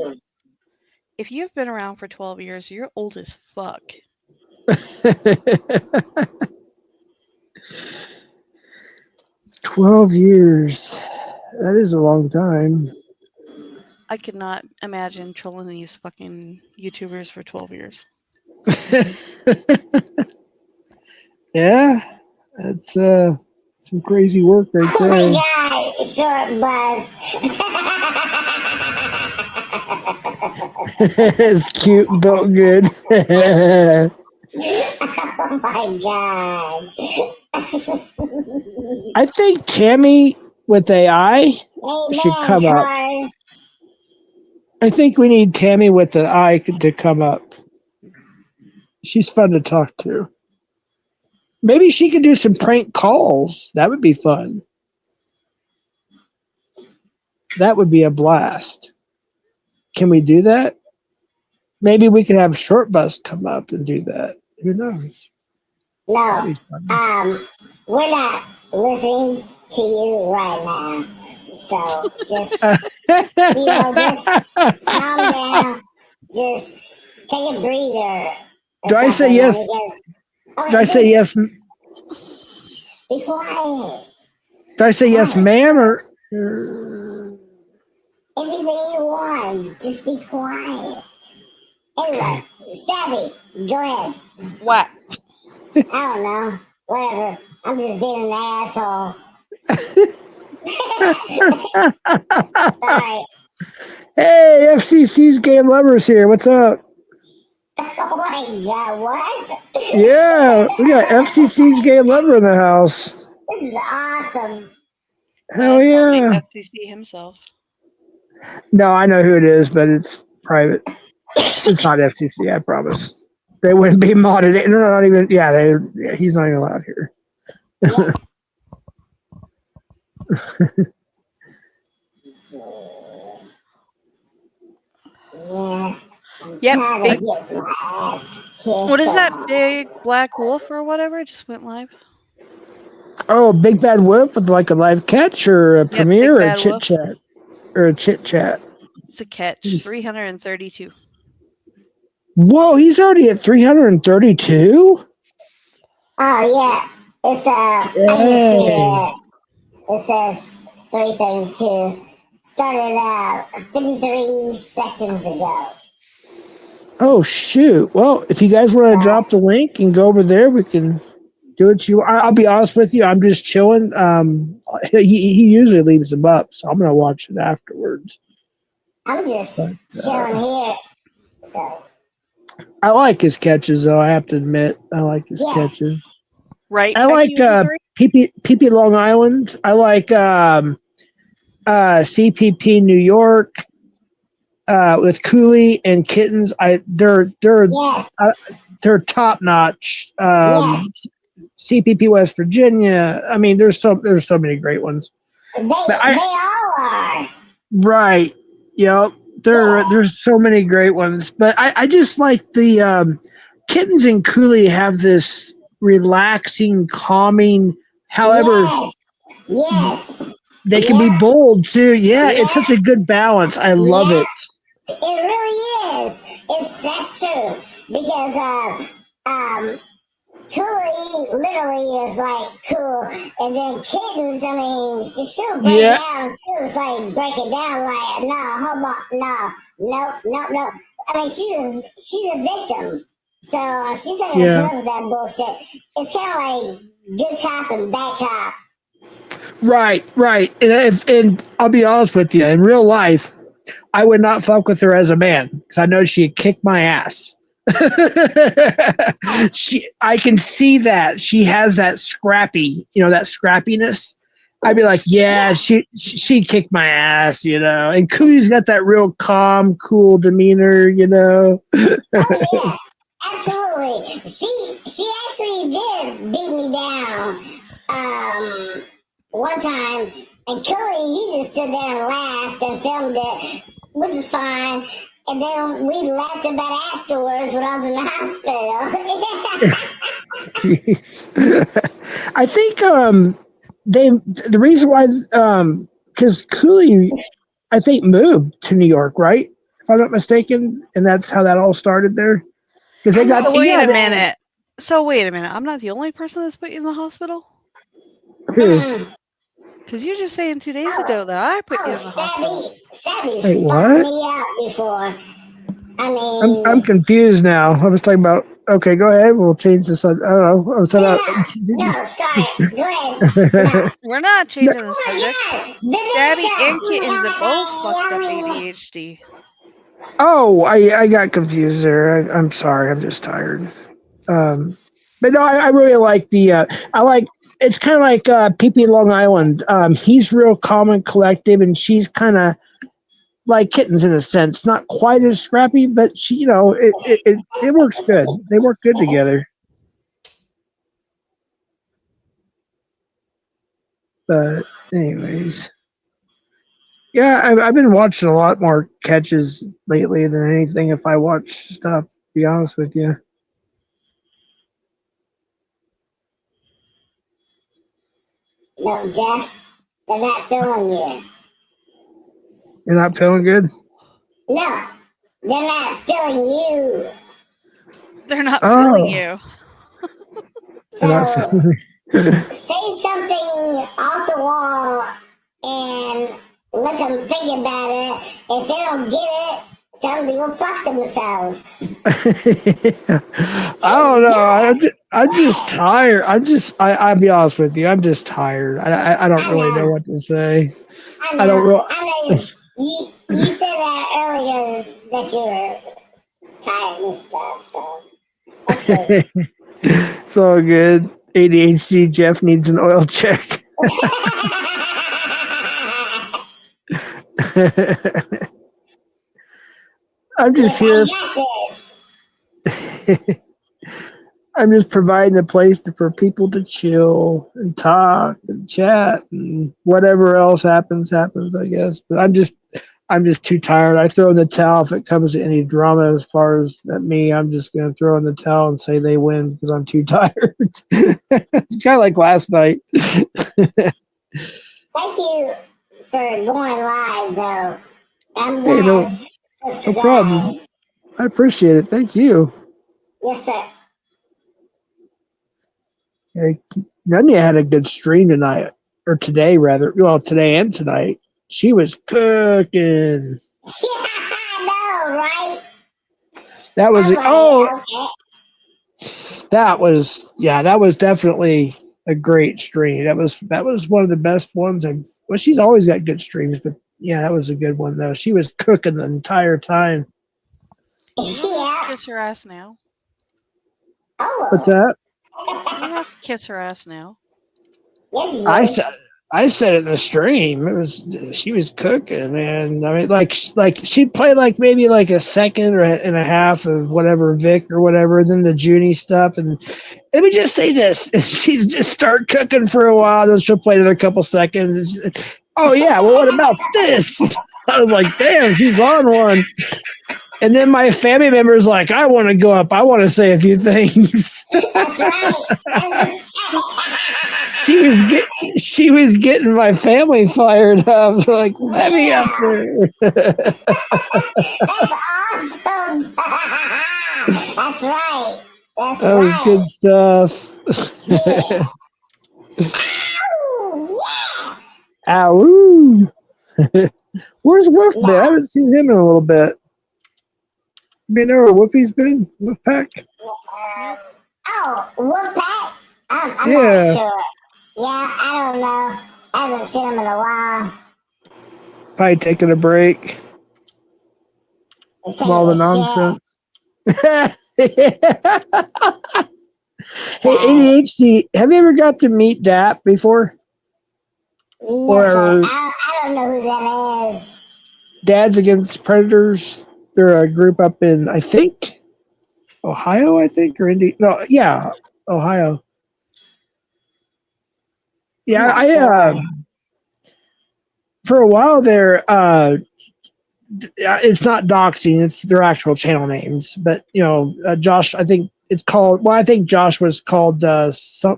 If you've been around for 12 years, you're old as fuck. 12 years. That is a long time. I could not imagine trolling these fucking YouTubers for 12 years. Yeah, that's some crazy work right Oh there. my god, short buzz. It's cute, built good. Oh my god. I think Tammy with AI should Amen, come up. cars. I think we need Tammy with the eye to come up. She's fun to talk to. Maybe she could do some prank calls. That would be fun. That would be a blast. Can we do that? Maybe we could have Short Bus come up and do that. Who knows? No, That'd be fun. we're not listening to you right now. So just just calm down. Just take a breather. Or Do I say something, yes? Because, Do I say yes? Shh, be quiet. Do I say yes, Quiet. ma'am, or Anything you want, just be quiet. Anyway, Stabby, go ahead. What? I don't know. Whatever. I'm just being an asshole. Sorry. Hey, FCC's gay lovers here. What's up? Oh my god, what? Yeah, we got FCC's gay lover in the house. This is awesome. Hell That's probably yeah. FCC himself. No, I know who it is, but it's private. It's not FCC, I promise. They wouldn't be modded. They're not even. Yeah, he's not even allowed here. Yeah. I'm Yep, tired big- of getting my ass kicked. What is that off. big black wolf or whatever? It just went live. Oh, Big Bad Wolf with like a live catch or a premiere or a Bad chit Wolf. chat or a chit chat. It's a catch. He's- 332. Whoa, he's already at 332. Oh yeah. It's I can see it. It says 332. Started 53 seconds ago. Oh shoot! Well, if you guys want to drop the link and go over there, we can do it. I'll be honest with you. I'm just chilling. He usually leaves them up, so I'm gonna watch it afterwards. I'm just chilling here. So I like his catches, though. I have to admit, I like his Yes. catches. Right? I like PP Long Island. I like CPP New York with Cooley and Kittens. They're yes. they're top notch. Yes. CPP West Virginia. I mean, there's so many great ones. They all are. Right. Yep. There's so many great ones, but I just like the Kittens and Cooley have this relaxing, calming. However, Yes. they can be bold too. Yeah, Yeah. it's such a good balance. I love it. It really is. That's true because Cooley literally is like cool, and then Kittens. I mean, she'll break Yeah. down. She'll just like break it down like no, hold on, no. I mean, she's a victim, so she's not gonna Yeah. put up with that bullshit. It's kind of like good cop and bad cop. Right. And I'll be honest with you. In real life, I would not fuck with her as a man because I know she'd kick my ass. I can see that she has that scrappy, that scrappiness. I'd be like, yeah, she'd kick my ass, And Cooley's got that real calm, cool demeanor, Oh yeah, absolutely. She actually did beat me down one time, and Cooley he just stood there and laughed and filmed it, which is fine. And then we laughed about it afterwards when I was in the hospital. Jeez. I think the reason why because Cooley I think moved to New York, right? If I'm not mistaken, and that's how that all started there. Because they got Wait a minute. So wait a minute. I'm not the only person that's put you in the hospital? Who? Because you were just saying 2 days ago that I put you in the hospital. Savvy's Wait, fucked what? me up before. I I'm mean, confused now. I was talking about. Okay, go ahead. We'll change the subject. I don't know. I was no, sorry. Go ahead. We're not No. changing the Oh subject. my God, Savvy and Kittens have both fucked up Vanessa! ADHD. Oh, I got confused there. I'm sorry. I'm just tired. But no, I really like the. I like. It's kind of like Pee Long Island. He's real calm and collective, and she's kind of like Kittens in a sense. Not quite as scrappy, but she, it works good. They work good together. But anyways, yeah, I've been watching a lot more catches lately than anything. If I watch stuff, to be honest with you. No, Jeff, they're not feeling you. You're not feeling good. No, they're not feeling you. They're not feeling Oh, you. they're not So feeling. say something off the wall and let them think about it. If they don't get it, tell them to go fuck themselves. I don't Just know. do it. I'm Go just ahead. tired. I'll be honest with you. I'm just tired. I don't I really know know. what to say. I I don't know. really. I know. You said that earlier that you were tired and stuff. So that's good. It's all good. ADHD Jeff needs an oil check. I'm just Yes, here. I got this. I'm just providing a place for people to chill and talk and chat and whatever else happens, I guess. But I'm just too tired. I throw in the towel if it comes to any drama as far as me. I'm just going to throw in the towel and say they win because I'm too tired. It's kind of like last night. Thank you for going live, though. I'm Hey, gonna no problem. subscribe. I appreciate it. Thank you. Yes, sir. Hey, Nunya had a good stream tonight, or today rather. Well, today and tonight. She was cooking. I know, right? That I was was like, okay. that was definitely a great stream. That was one of the best ones. Well, she's always got good streams, but yeah, that was a good one though. She was cooking the entire time. You don't have to Yeah. kiss her ass now. What's Oh. that? You don't have to kiss her ass now. Yes, you I do. said I said it in the stream. It was she was cooking, man. I mean, like she played like maybe like a second or and a half of whatever Vic or whatever, then the Junie stuff, and let me just say this: she's just start cooking for a while, then she'll play another couple seconds. And oh yeah, well what about this? I was like, damn, she's on one. And then my family member's like, I want to go up. I want to say a few things. That's right. That's She was getting my family fired up. Like, let me up yeah. there. That's awesome. That's right. That's That was good right. stuff. Yeah. Ow, yeah. Ow. Where's Wolf been? I No. haven't seen him in a little bit. You know where Wolfie's been? Wolfpack? Oh, Wolfpack? I'm not Yeah. sure. Yeah, I don't know. I haven't seen him in a while. Probably taking a break I'm from all taking the a shit. nonsense. Hey, Sorry. ADHD, have you ever got to meet DAP before? No, sir. Or I don't know who that is. Dads Against Predators? They're a group up in, I think, Ohio, I think, or Indy. No, yeah, Ohio. I'm Yeah, not sure. for a while there, it's not doxing; it's their actual channel names. But Josh, I think it's called. Well, I think Josh was called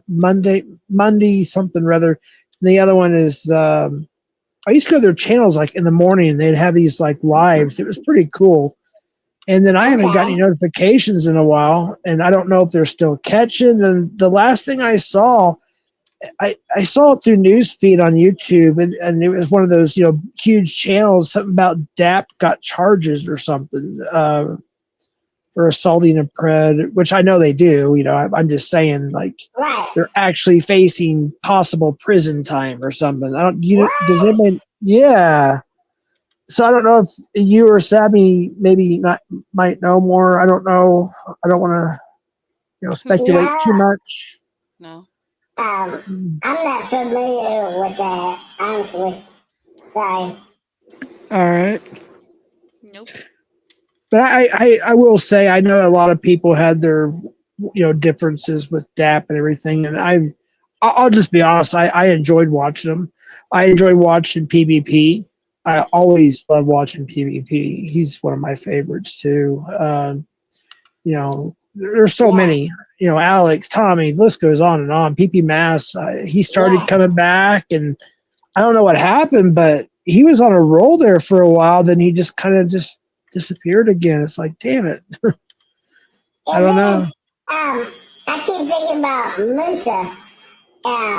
Monday something rather. And the other one is. I used to go to their channels like in the morning, and they'd have these like lives. It was pretty cool. And then I haven't got any Okay. notifications in a while, and I don't know if they're still catching. And the last thing I saw, I saw it through newsfeed on YouTube, and it was one of those huge channels. Something about DAP got charges or something for assaulting a pred, which I know they do. I'm just saying, like, Right. they're actually facing possible prison time or something. I don't. What? Does anybody? Yeah. So I don't know if you or Sammy maybe not might know more. I don't know. I don't want to speculate No. too much. No. I'm not familiar with that, honestly. Sorry. All right. Nope. But I will say I know a lot of people had their differences with DAP and everything, and I'll just be honest. I enjoyed watching them. I enjoyed watching PvP. I always love watching PvP. He's one of my favorites too. There's so Yeah. many. Alex, Tommy, the list goes on and on. PP Mass, he started Yes. coming back, and I don't know what happened, but he was on a roll there for a while. Then he just kind of just disappeared again. It's like, damn it. I don't know. I keep thinking about Musa.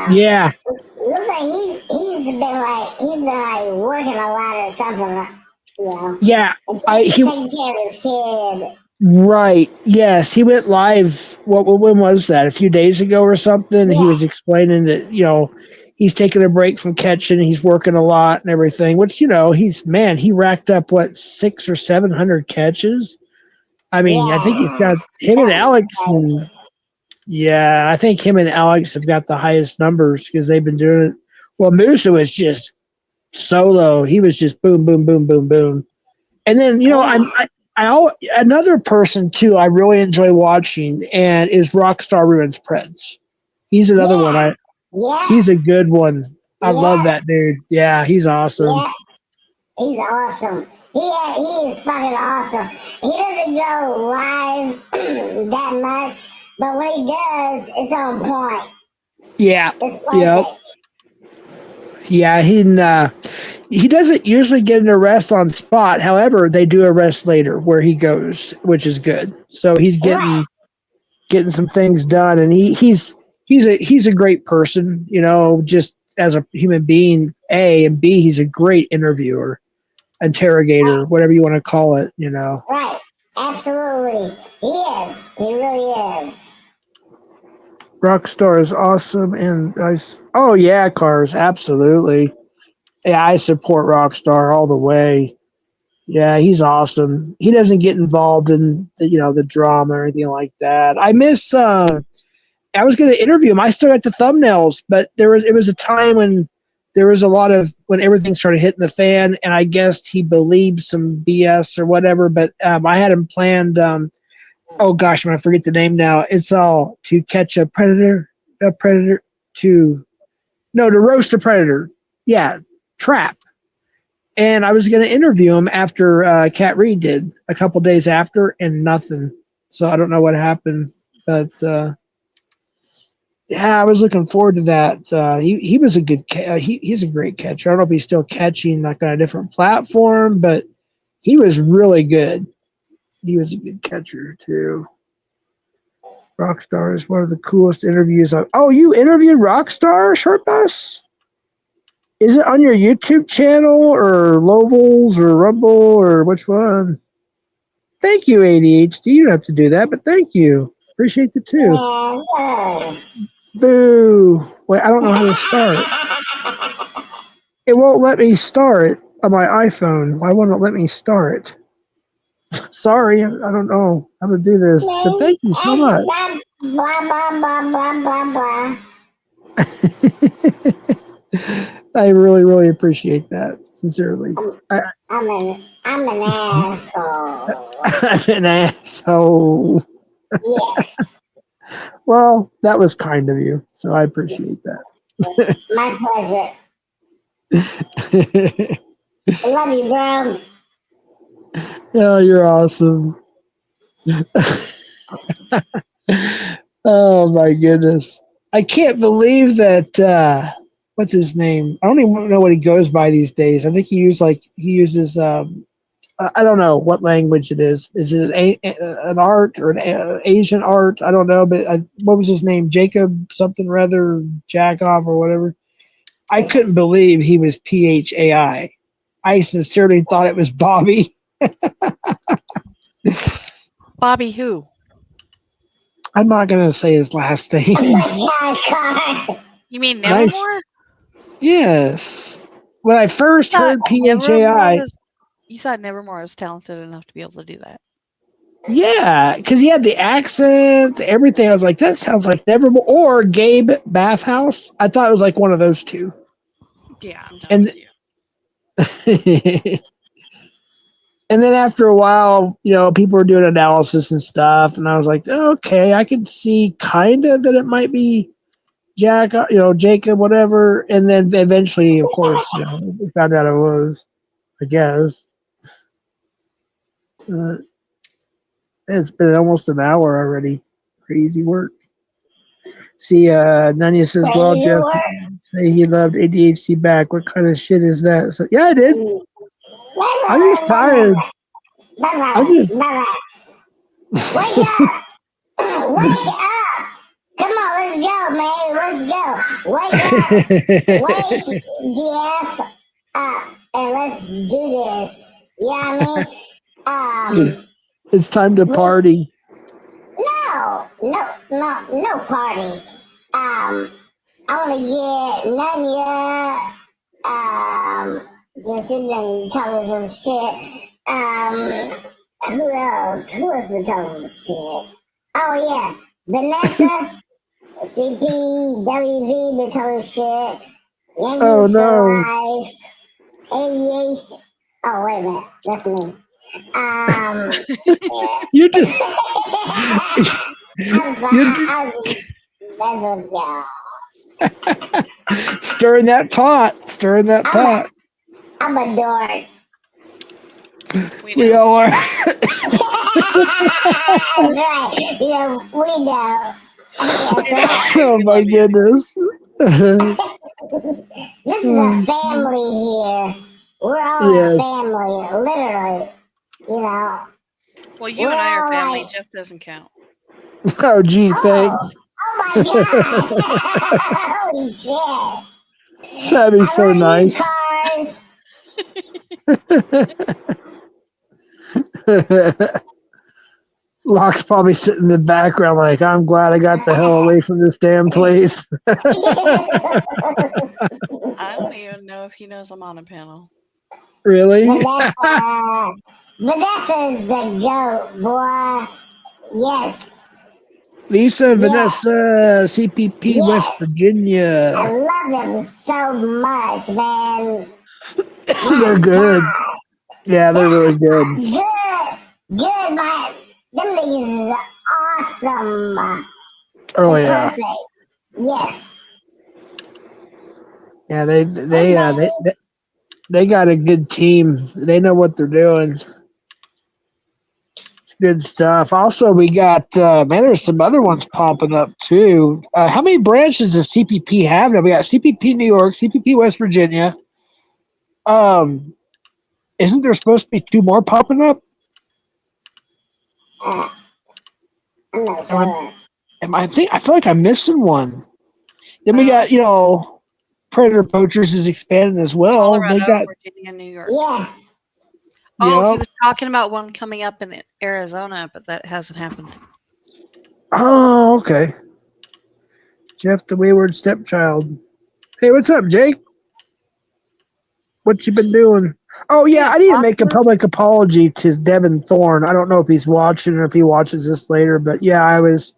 Yeah, Looks like he's been like working a lot or something, yeah. and He taking care of his kid. Right. Yes, he went live. When was that? A few days ago or something. He Yeah. was explaining that he's taking a break from catching. He's working a lot and everything. Which he racked up 600 or 700 catches. I mean, I think he's Yeah. got him and Something Alex, crazy. and yeah, I think him and Alex have got the highest numbers because they've been doing it. Well, Musa was just solo. He was just boom, boom, boom, boom, boom. And then another person too I really enjoy watching and is Rockstar Ruins Preds. He's another one. Yeah. He's a good one. I love Yeah. that dude. Yeah, he's awesome. Yeah. He's awesome. He is fucking awesome. He doesn't go live that much, but when he does, it's on point. Yeah, It's yeah, perfect. yeah. He doesn't usually get an arrest on spot. However, they do arrest later where he goes, which is good. So he's Right. getting some things done, and he's a great person. Just as a human being, and B, he's a great interviewer, interrogator, whatever you want to call it. Right. Absolutely. He is. He really is. Rockstar is awesome, and oh yeah, Cars, absolutely. Yeah, I support Rockstar all the way. Yeah, he's awesome. He doesn't get involved in the drama or anything like that. I miss. I was going to interview him. I still got the thumbnails, but it was a time when there was a lot of when everything started hitting the fan, and I guess he believed some BS or whatever. But I had him planned. Oh gosh, I'm gonna forget the name now. It's all to catch a predator to to roast a predator. Yeah, trap. And I was going to interview him after Cat Reed did a couple days after, and nothing. So I don't know what happened, but yeah, I was looking forward to that. He was a good he's a great catcher. I don't know if he's still catching like on a different platform, but he was really good. He was a good catcher too. Rockstar is one of the coolest interviews. Oh, you interviewed Rockstar, Short Bus? Is it on your YouTube channel or Levels or Rumble or which one? Thank you, ADHD. You don't have to do that, but thank you. Appreciate the two. Yeah. Boo. Wait, I don't know how to start. It won't let me start on my iPhone. Why won't it let me start? Sorry, I don't know how to do this, but thank you so much. Blah, blah, blah, blah, blah, blah. I really, really appreciate that. Sincerely. I'm an asshole. I'm an asshole. Yes. Well, that was kind of you, so I appreciate that. My pleasure. I love you, bro. Oh, you're awesome. Oh my goodness. I can't believe that what's his name? I don't even know what he goes by these days. I think he uses I don't know what language it is. Is it an art or an Asian art? I don't know, but what was his name? Jacob something rather, Jackoff or whatever. I couldn't believe he was PHAI. I sincerely thought it was Bobby. Bobby who? I'm not going to say his last name. You mean Nice. Nevermore? Yes. When I first heard PHAI, You thought Nevermore was talented enough to be able to do that. yeah, because he had the accent, everything. I was like, that sounds like Nevermore. Or Gabe Bathhouse. I thought it was like one of those two. Yeah, I'm done And with you. and then after a while, people were doing analysis and stuff, and I was like, okay, I can see kind of that it might be Jacob, whatever. And then eventually, of course, we found out it was, I guess. It's been almost an hour already. Crazy work. See, Nanya says, well, Jeff, say he loved ADHD back. What kind of shit is that? So, yeah, I did. I'm just tired. I'm just. Wake up! Wake up! Come on, let's go, man. Let's go. Wake up. Wake DF up and let's do this. You know what I mean? It's time to party. No party. I want to get Nanya, just been telling some shit. Who else? Who else been telling shit? Oh, yeah. Vanessa, CPWV been telling shit. Yankees for life. 88. Oh, wait a minute. That's me. You just. I'm sorry. That's what y'all. Stirring that pot. I'm a dork. We all are. That's right. Yeah, we know. That's right. Oh my goodness. This is a family here. We're all a family, literally. Well, you and I are family. Jeff doesn't count. Oh, gee, thanks. Oh my god! Holy shit! That'd be so nice. Locke's probably sitting in the background like, I'm glad I got the hell away from this damn place. I don't even know if he knows I'm on a panel. Really? Vanessa's the goat, boy. Yes. Lisa and Vanessa, CPP, West Virginia. I love them so much, man. They're good. God. Yeah, they're really good. Good, man. Them niggas is awesome. Oh, yeah. Perfect. Yes. Yeah, they got a good team. They know what they're doing. It's good stuff. Also, we got there's some other ones popping up too. How many branches does CPP have now? We got CPP New York, CPP West Virginia. Isn't there supposed to be 2 more popping up? I'm not sure. I feel like I'm missing one. Then we got Predator Poachers is expanding as well. Colorado, They got Virginia, New York. Yeah. Oh, he was talking about one coming up in Arizona, but that hasn't happened. Oh, okay. Jeff the Wayward Stepchild. Hey, what's up, Jake? What you been doing? Oh, yeah, I need to make a public apology to Devin Thorne. I don't know if he's watching or if he watches this later, but yeah, I was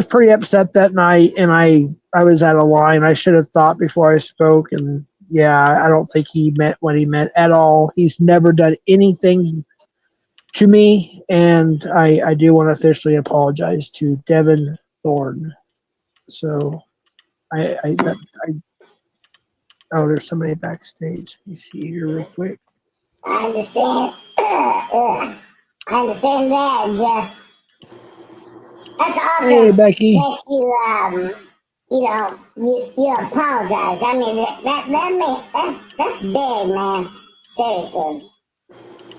pretty upset that night, and I was out of line. I should have thought before I spoke, and yeah, I don't think he meant what he meant at all. He's never done anything to me, and I do want to officially apologize to Devin Thorne. So, oh, there's somebody backstage. Let me see here real quick. I understand. I understand that, Jeff. That's awesome. Hey, Becky. That you apologize. I mean, that's big, man. Seriously.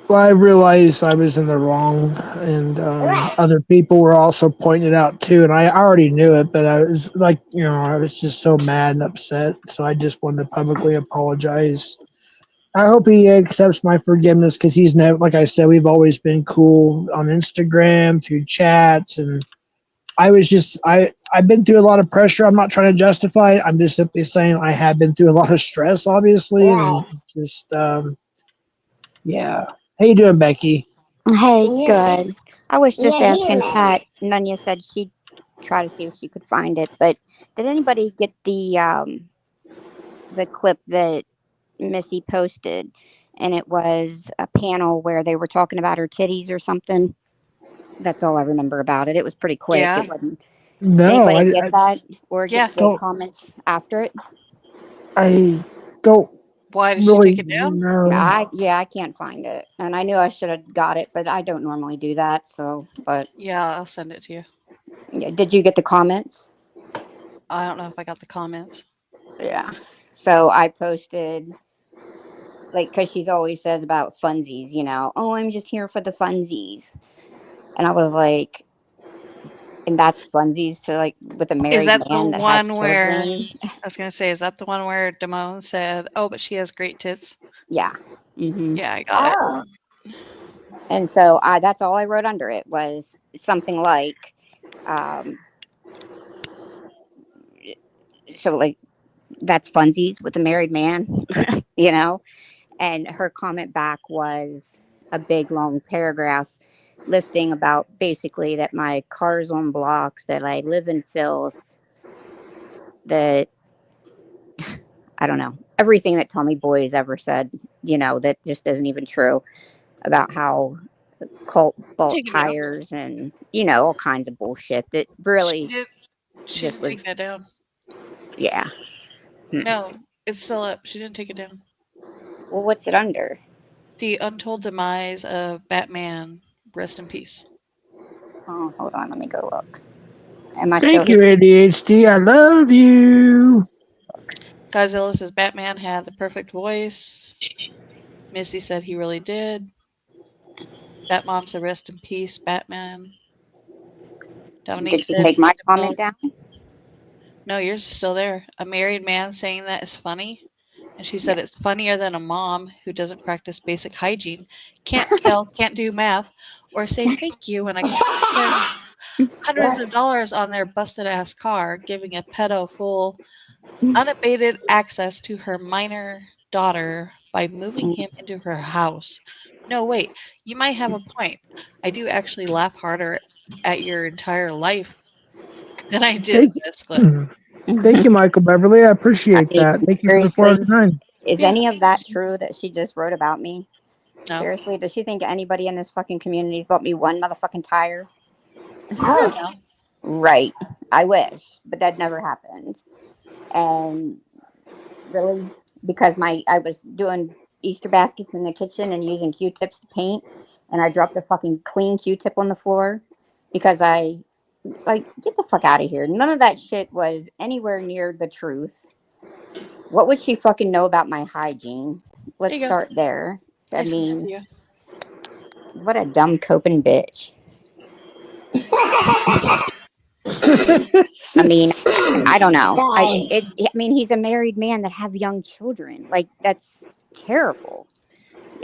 Well, I realized I was in the wrong, and Right. other people were also pointing it out too. And I already knew it, but I was like, I was just so mad and upset. So I just wanted to publicly apologize. I hope he accepts my forgiveness because he's never, like I said, we've always been cool on Instagram through chats, and I've been through a lot of pressure. I'm not trying to justify it. I'm just simply saying I have been through a lot of stress, obviously, Right. and just yeah. How you doing, Becky? Hey, Yes. good. I was just Yes, asking human. Pat. Nunya said she'd try to see if she could find it, but did anybody get the clip that Missy posted? And it was a panel where they were talking about her titties or something. That's all I remember about it. It was pretty quick. Yeah. It wasn't. Did No, anybody get that or Yeah. get the don't. comments after it? I don't Why did she really take it down? know. I can't find it, and I knew I should have got it, but I don't normally do that. So, but Yeah, I'll send it to you. yeah, did you get the comments? I don't know if I got the comments. Yeah. So I posted, like, because she's always says about funsies, oh, I'm just here for the funsies. And I was like, and that's funsies to like with a Is married that the man that has one where children. I was gonna say, is that the one where Damone said, "Oh, but she has great tits"? Yeah. Yeah, I got it. Oh. And so that's all I wrote under it was something like, um, so like, that's funsies with a married man, you know? And her comment back was a big long paragraph listing about basically that my car's on blocks, that I live in filth, that I don't know, everything that Tommy Boy has ever said, that just isn't even true about how Colt bought Take it down. tires and, all kinds of bullshit that She really did. She just didn't take was, that down. yeah. No, it's still up. She didn't take it down. Well, what's it under? The untold demise of Batman. Rest in peace. Oh, hold on, let me go look. Am I still Thank here? you, ADHD. I love you. Godzilla says Batman had the perfect voice. Missy said he really did. Batmom said rest in peace, Batman. Dominique Did you said take my Damone. comment down? No, yours is still there. A married man saying that is funny. And she said Yeah. it's funnier than a mom who doesn't practice basic hygiene, can't spell, can't do math, or say thank you when a kid spends hundreds of Yes. dollars on their busted ass car, giving a pedo full unabated access to her minor daughter by moving him into her house. No, wait, you might have a point. I do actually laugh harder at your entire life than I did Thank at this clip. you. Thank you, Michael Beverly. I I appreciate mean, that. Thank you for the seriously, 409. is Yeah. any of that true that she just wrote about me? No. Seriously, does she think anybody in this fucking community's bought me one motherfucking tire? Oh. No. Right. I wish, but that never happened. And really, because I was doing Easter baskets in the kitchen and using Q-tips to paint, and I dropped a fucking clean Q-tip on the floor because I like get the fuck out of here. None of that shit was anywhere near the truth. What would she fucking know about my hygiene? There Let's you go. start there. I I sent it to mean, you. what a dumb coping bitch. I mean, I don't know. Sorry. I mean, he's a married man that have young children. Like that's terrible.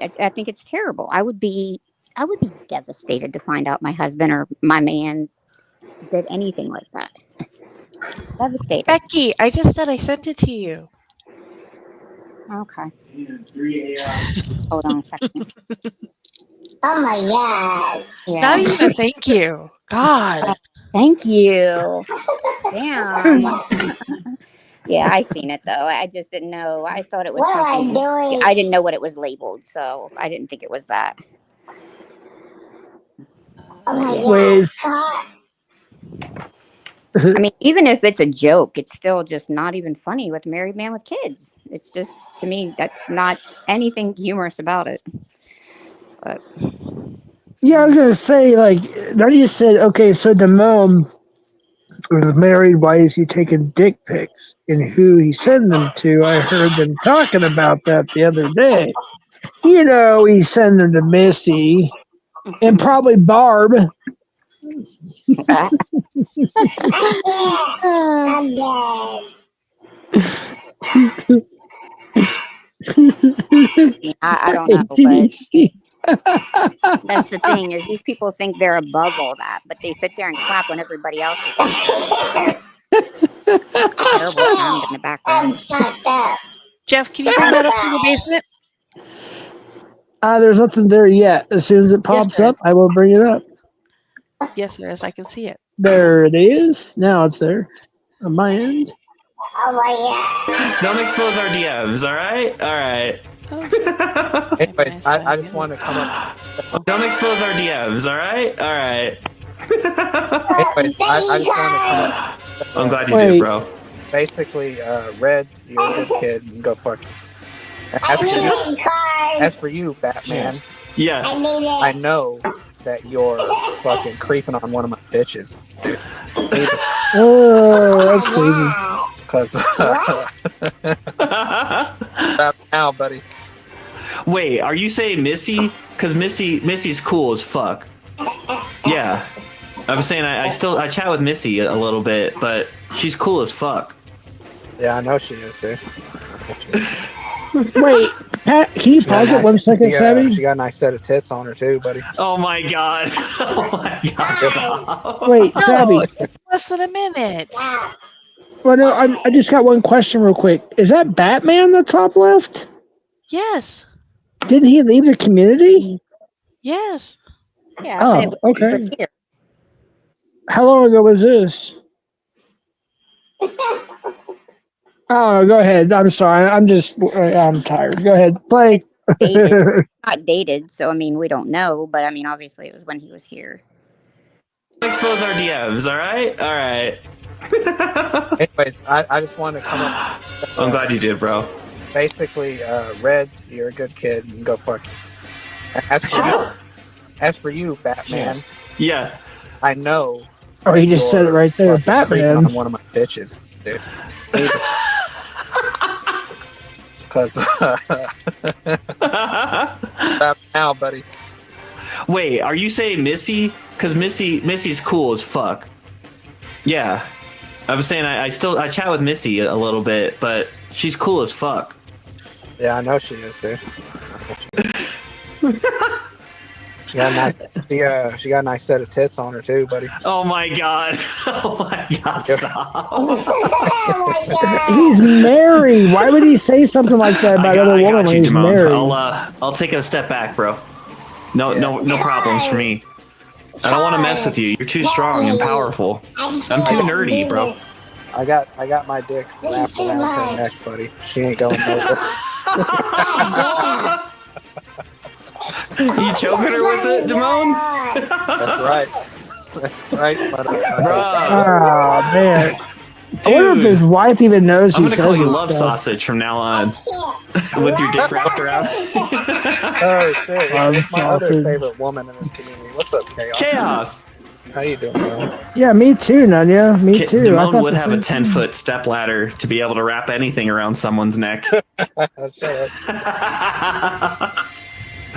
I think it's terrible. I would be devastated to find out my husband or my man did anything like that. Devastated. Becky, I just said I sent it to you. Okay. Hold on a second. Oh my god. Not Yeah. even a thank you. God. Thank you. Damn. Yeah, I seen it though. I just didn't know. I thought it was What am I something. doing? I didn't know what it was labeled, so I didn't think it was that. Oh my Yeah. god. Was I mean, even if it's a joke, it's still just not even funny with a married man with kids. It's just to me that's not anything humorous about it. But yeah, I was gonna say like Nadia said. Okay, so the mom was married. Why is he taking dick pics and who he sent them to? I heard them talking about that the other day. You know, he sent them to Missy and probably Barb. I can't. I'm dead. Yeah, I don't know, but that's the thing is these people think they're above all that, but they sit there and clap when everybody else is terrible sound in the I'm background. fucked up. Jeff, can you bring that up from the basement? There's nothing there yet. As soon as it pops there up, I will bring it up. Yes, there is. I can see it. There it is. Now it's there on my end. Oh my god. Don't expose our DMs, all right? All right. Anyways, I just want to come up. Don't expose our DMs, all right? All right. Anyways, I just want to come up. I'm glad you Wait. did, bro. Basically, Red, you're a good kid. You can go fuck yourself. I need cars. As for you, Batman, Yeah. I need it. I know that you're fucking creeping on one of my bitches, dude. Oh, that's crazy. Because now, buddy. Wait, are you saying Missy? Because Missy's cool as fuck. Yeah. I'm saying I chat with Missy a little bit, but she's cool as fuck. Yeah, I know she is, dude. Wait, Pat, can you pause it 1 second, Sammy? She got a nice set of tits on her too, buddy. Oh my god. Oh my god. Stop. Wait, Sammy. It's less than a minute. Well, no, I just got one question real quick. Is that Batman the top left? Yes. Didn't he leave the community? Yes. Yeah, Oh, but it was okay. for here. How long ago was this? Oh, go ahead. I'm sorry. I'm tired. Go ahead. Play. Dated. Not dated, so I mean we don't know, but I mean obviously it was when he was here. Don't expose our DMs, all right? All right. Anyways, I just want to come up. I'm glad you did, bro. Basically, Red, you're a good kid. You can go fuck yourself. As for you, Batman, Yeah. I know. Oh, he just said it right there. fucking creeping Batman. on one of my bitches, dude. Because now, buddy. Wait, are you saying Missy? Because Missy's cool as fuck. Yeah. I was saying I chat with Missy a little bit, but she's cool as fuck. Yeah, I know she is, dude. She got a nice, she got a nice set of tits on her too, buddy. Oh my god. Oh my god, stop. Oh my god. He's married. Why would he say something like that about other women when he's Jamon. married? I'll take it a step back, bro. No problems for me. I don't want to mess with you. You're too strong and powerful. I'm too nerdy, bro. I got my dick wrapped around her neck, buddy. She ain't going nowhere. You choking her with it, Damone? That's right. That's right, motherfucker. Bro. Oh, man. I wonder if Dude. his wife even knows I'm he gonna call says you this love stuff. sausage from now on. With your dick wrapped around. Oh shit! Love It's my other sausage. favorite woman in this community. What's up, Chaos? Chaos. How you doing, bro? Yeah, me too, Nanya. Me too. I Damone thought would the have a same thing. 10-foot step ladder to be able to wrap anything around someone's neck. Shut up.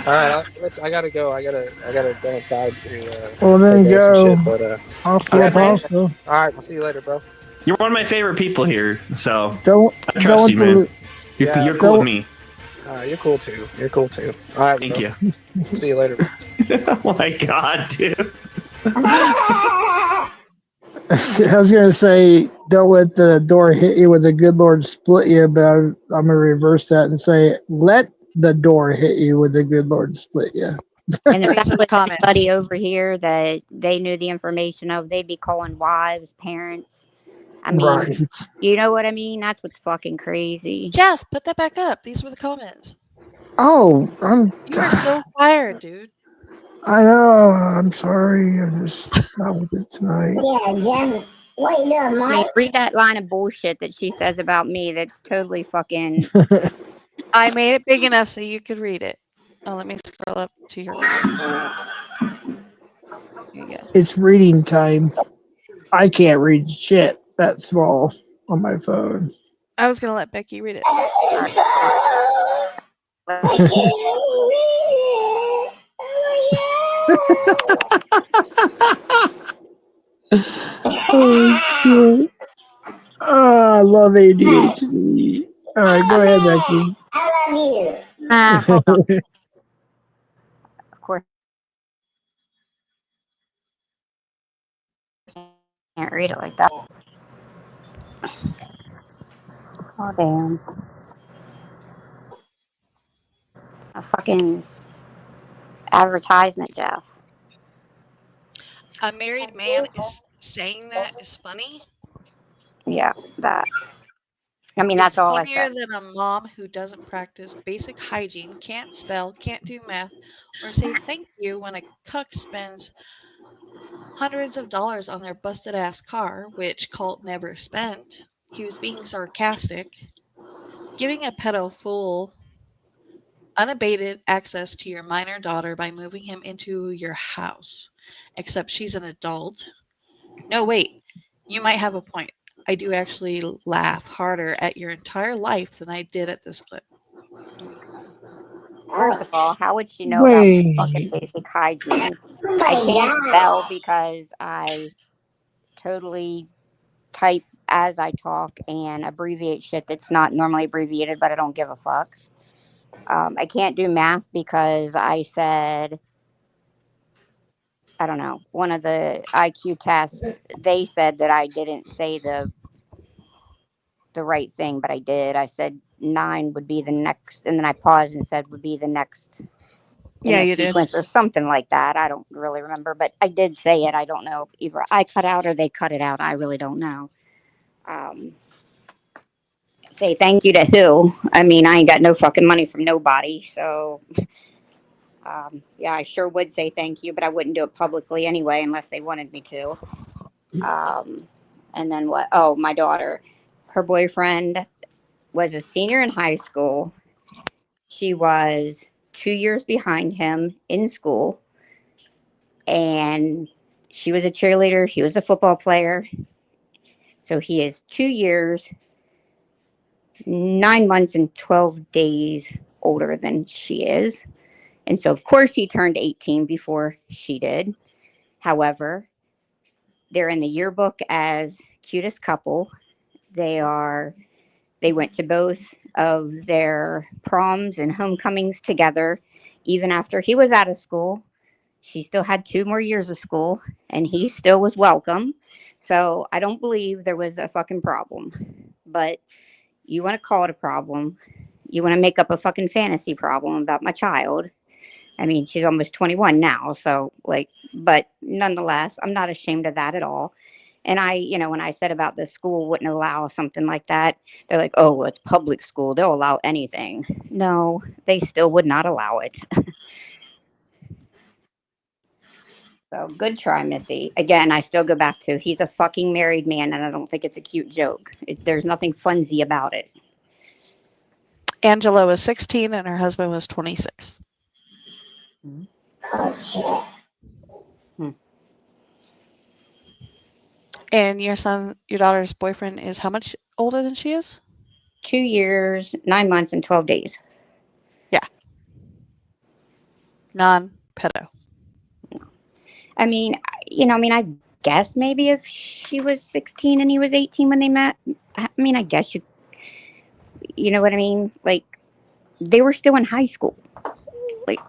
All right, I gotta go. I gotta go inside to. Well, then take care go. of some shit, but Hostile, Okay, man. hostile. all right, I'll see you later, bro. You're one of my favorite people here, so Don't I trust you, man. delete. You're cool with me. You're cool too. You're cool too. All right, Thank bro. you. See you later. Oh my god, dude. I was gonna say, don't let the door hit you with the good Lord split you, but I'm gonna reverse that and say, let the door hit you with the good Lord split you. And if Thanks that for the was comments. anybody over here that they knew the information of, they'd be calling wives, parents. I mean, Right. you know what I mean? That's what's fucking crazy. Jeff, put that back up. These were the comments. Oh, You are so fired, dude. I know. I'm sorry. I'm just not with it tonight. Yeah, Jeff. What you doing, I mean, Mike? read that line of bullshit that she says about me. That's totally fucking. I made it big enough so you could read it. Oh, let me scroll up to your. Here you go. It's reading time. I can't read shit that small on my phone. I was gonna let Becky read it. I can't read it. Oh, shit. Oh, I love ADHD. All right, go ahead, Becky. I love you. Hold on. Of course, I can't read it like that. Oh, damn. A fucking advertisement, Jeff. A married man is saying that is funny. Yeah, that. I mean, It's that's all I funnier said. than a mom who doesn't practice basic hygiene, can't spell, can't do math, or say thank you when a cuck spends hundreds of dollars on their busted ass car, which Colt never spent. He was being sarcastic. Giving a pedo full, unabated access to your minor daughter by moving him into your house. Except she's an adult. No, wait. You might have a point. I do actually laugh harder at your entire life than I did at this clip. First of all, how would she know about fucking Wait. basic hygiene? I Somebody can't died. spell because I totally type as I talk and abbreviate shit that's not normally abbreviated, but I don't give a fuck. I can't do math because I said, I don't know, one of the IQ tests, they said that I didn't say the right thing, but I did. I said 9 would be the next, and then I paused and said would be the next in Yeah, the you did. sequence or something like that. I don't really remember, but I did say it. I don't know if either I cut out or they cut it out. I really don't know. Say thank you to who? I mean, I ain't got no fucking money from nobody, so yeah, I sure would say thank you, but I wouldn't do it publicly anyway unless they wanted me to. Um, and then what? Oh, my daughter, her boyfriend was a senior in high school. She was 2 years behind him in school, and she was a cheerleader. He was a football player. So he is 2 years, 9 months, and 12 days older than she is. And so, of course, he turned 18 before she did. However, they're in the yearbook as cutest couple. They went to both of their proms and homecomings together. Even after he was out of school, she still had 2 more years of school, and he still was welcome. So I don't believe there was a fucking problem. But you want to call it a problem? You want to make up a fucking fantasy problem about my child? I mean, she's almost 21 now, so like, but nonetheless, I'm not ashamed of that at all. And when I said about the school wouldn't allow something like that, they're like, oh, well, it's public school. They'll allow anything. No, they still would not allow it. So good try, Missy. Again, I still go back to he's a fucking married man, and I don't think it's a cute joke. There's nothing funsy about it. Angela was 16 and her husband was 26. Oh shit. And your daughter's boyfriend is how much older than she is? 2 years, 9 months, and 12 days. Yeah. Non-pedo. I mean, I guess maybe if she was 16 and he was 18 when they met, I mean, I guess you know what I mean? Like, they were still in high school. Like,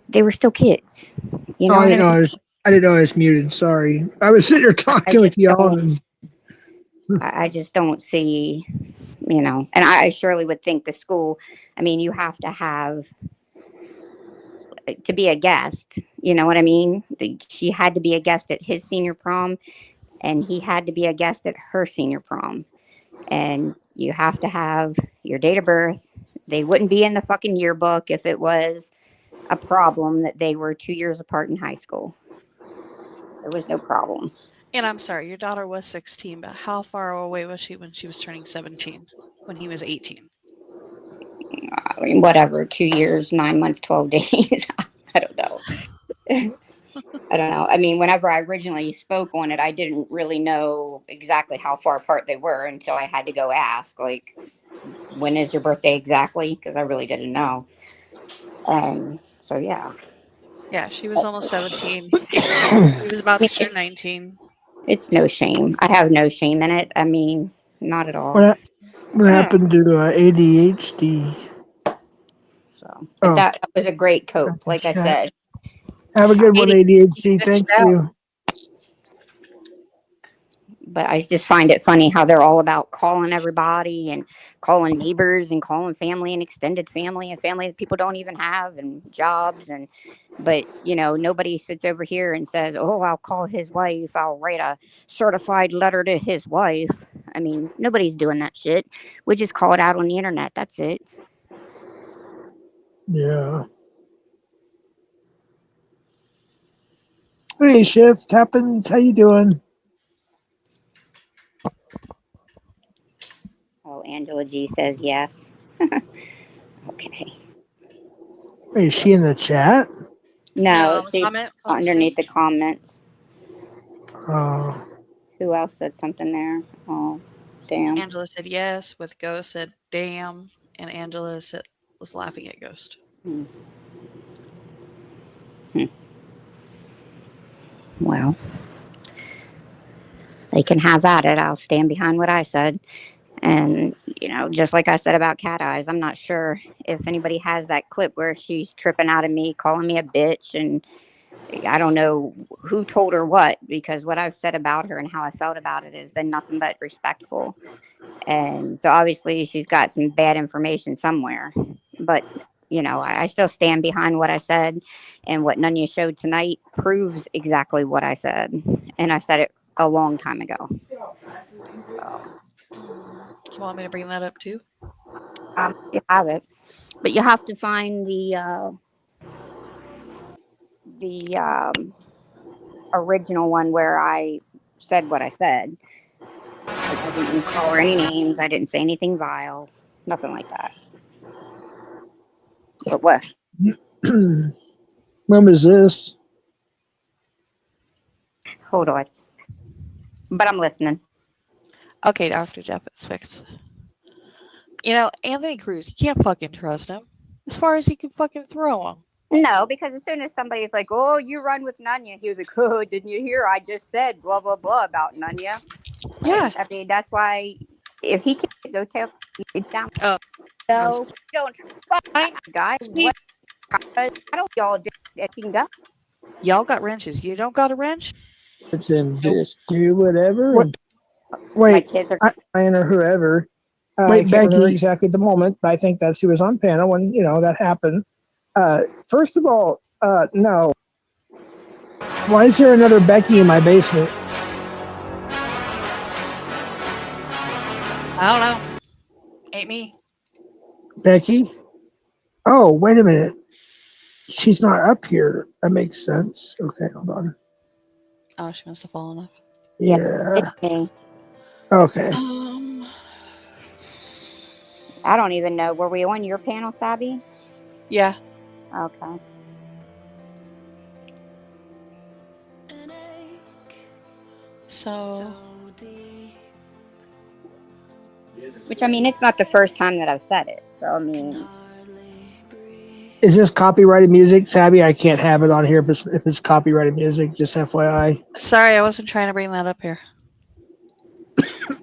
they were still kids. You know Oh, what I mean? I didn't know I was muted. Sorry. I was sitting here talking with y'all. I just don't see, and I surely would think the school, I mean, you have to have to be a guest, you know what I mean? She had to be a guest at his senior prom, and he had to be a guest at her senior prom. And you have to have your date of birth. They wouldn't be in the fucking yearbook if it was a problem that they were 2 years apart in high school. There was no problem. And I'm sorry, your daughter was 16, but how far away was she when she was turning 17? When he was 18? I mean, whatever, 2 years, 9 months, 12 days. I don't know. I don't know. I mean, whenever I originally spoke on it, I didn't really know exactly how far apart they were until I had to go ask, like, when is your birthday exactly? Because I really didn't know. And so, yeah. Yeah, she was almost 17. He was about to turn 19. It's no shame. I have no shame in it. I mean, not at all. What happened to ADHD? So, but Oh, that was a great got cope. the Like I chat. said, Have a good one, ADHD. Thank you. but I just find it funny how they're all about calling everybody and calling neighbors and calling family and extended family and family that people don't even have and jobs. And but nobody sits over here and says, oh, I'll call his wife, I'll write a certified letter to his wife. I mean, nobody's doing that shit. We just call it out on the internet. That's it. Yeah. Hey, Shift happens. How you doing? Oh, Angela G says yes. Okay. Wait, is she in the chat? No, on the see comment underneath the comments. Oh. Who else said something there? Oh, damn. Angela said yes, with Ghost said damn, and Angela was laughing at Ghost. Well, they can have at it. I'll stand behind what I said. And, just like I said about Cat Eyes, I'm not sure if anybody has that clip where she's tripping out of me, calling me a bitch. And I don't know who told her what, because what I've said about her and how I felt about it has been nothing but respectful. And so obviously she's got some bad information somewhere. But, I still stand behind what I said. And what Nunya showed tonight proves exactly what I said. And I said it a long time ago. So, Do you want me to bring that up too? you have it. But you have to find the original one where I said what I said. Like, I didn't call her any names. I didn't say anything vile. Nothing like that. But what? When was this? Hold on. But I'm listening. Okay, Dr. Jeff, it's fixed. Anthony Cruz, you can't fucking trust him. As far as you can fucking throw him. No, because as soon as somebody's like, oh, you run with Nunya, he was like, oh, didn't you hear? I just said blah, blah, blah about Nunya. Yeah. I mean, that's why if he can go tell it down. Oh. No, don't Fine. guys. What? I don't y'all do it can go. Y'all got wrenches. You don't got a wrench? Let them just do whatever. What? Wait, My kids are Ryan or whoever. Wait, I can't remember Becky. exactly at the moment, but I think that she was on panel when that happened. First of all, no. Why is there another Becky in my basement? I don't know. Ain't me. Becky? Oh, wait a minute. She's not up here. That makes sense. Okay, hold on. Oh, she must have fallen off. Yeah. it's me. Okay. I don't even know. Were we on your panel, Sabby? Yeah. Okay. So. Which, I mean, it's not the first time that I've said it. So, I mean. Is this copyrighted music, Sabby? I can't have it on here if it's copyrighted music, just FYI. Sorry, I wasn't trying to bring that up here.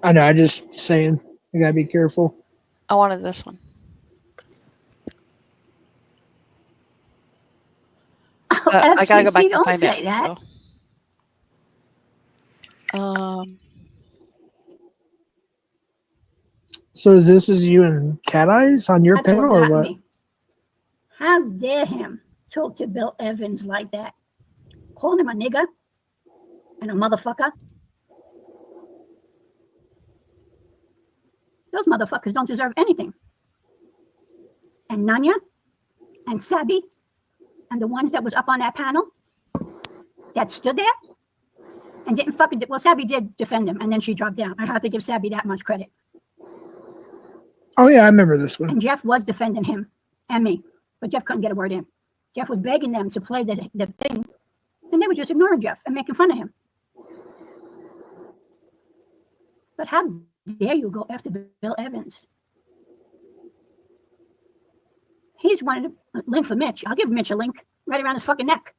I know, I'm just saying. You gotta be careful. I wanted this one. I gotta go back and find it. That. So this is you and Cat Eyes on your That's panel what or got what? me. How dare him talk to Bill Evans like that? Calling him a nigger and a motherfucker. Those motherfuckers don't deserve anything. And Nanya and Sabby and the ones that was up on that panel that stood there and didn't fucking, well, Sabby did defend him and then she dropped down. I have to give Sabby that much credit. Oh yeah, I remember this one. And Jeff was defending him and me, but Jeff couldn't get a word in. Jeff was begging them to play the thing, and they were just ignoring Jeff and making fun of him. But how dare you go after Bill Evans? He just wanted a link for Mitch. I'll give Mitch a link right around his fucking neck.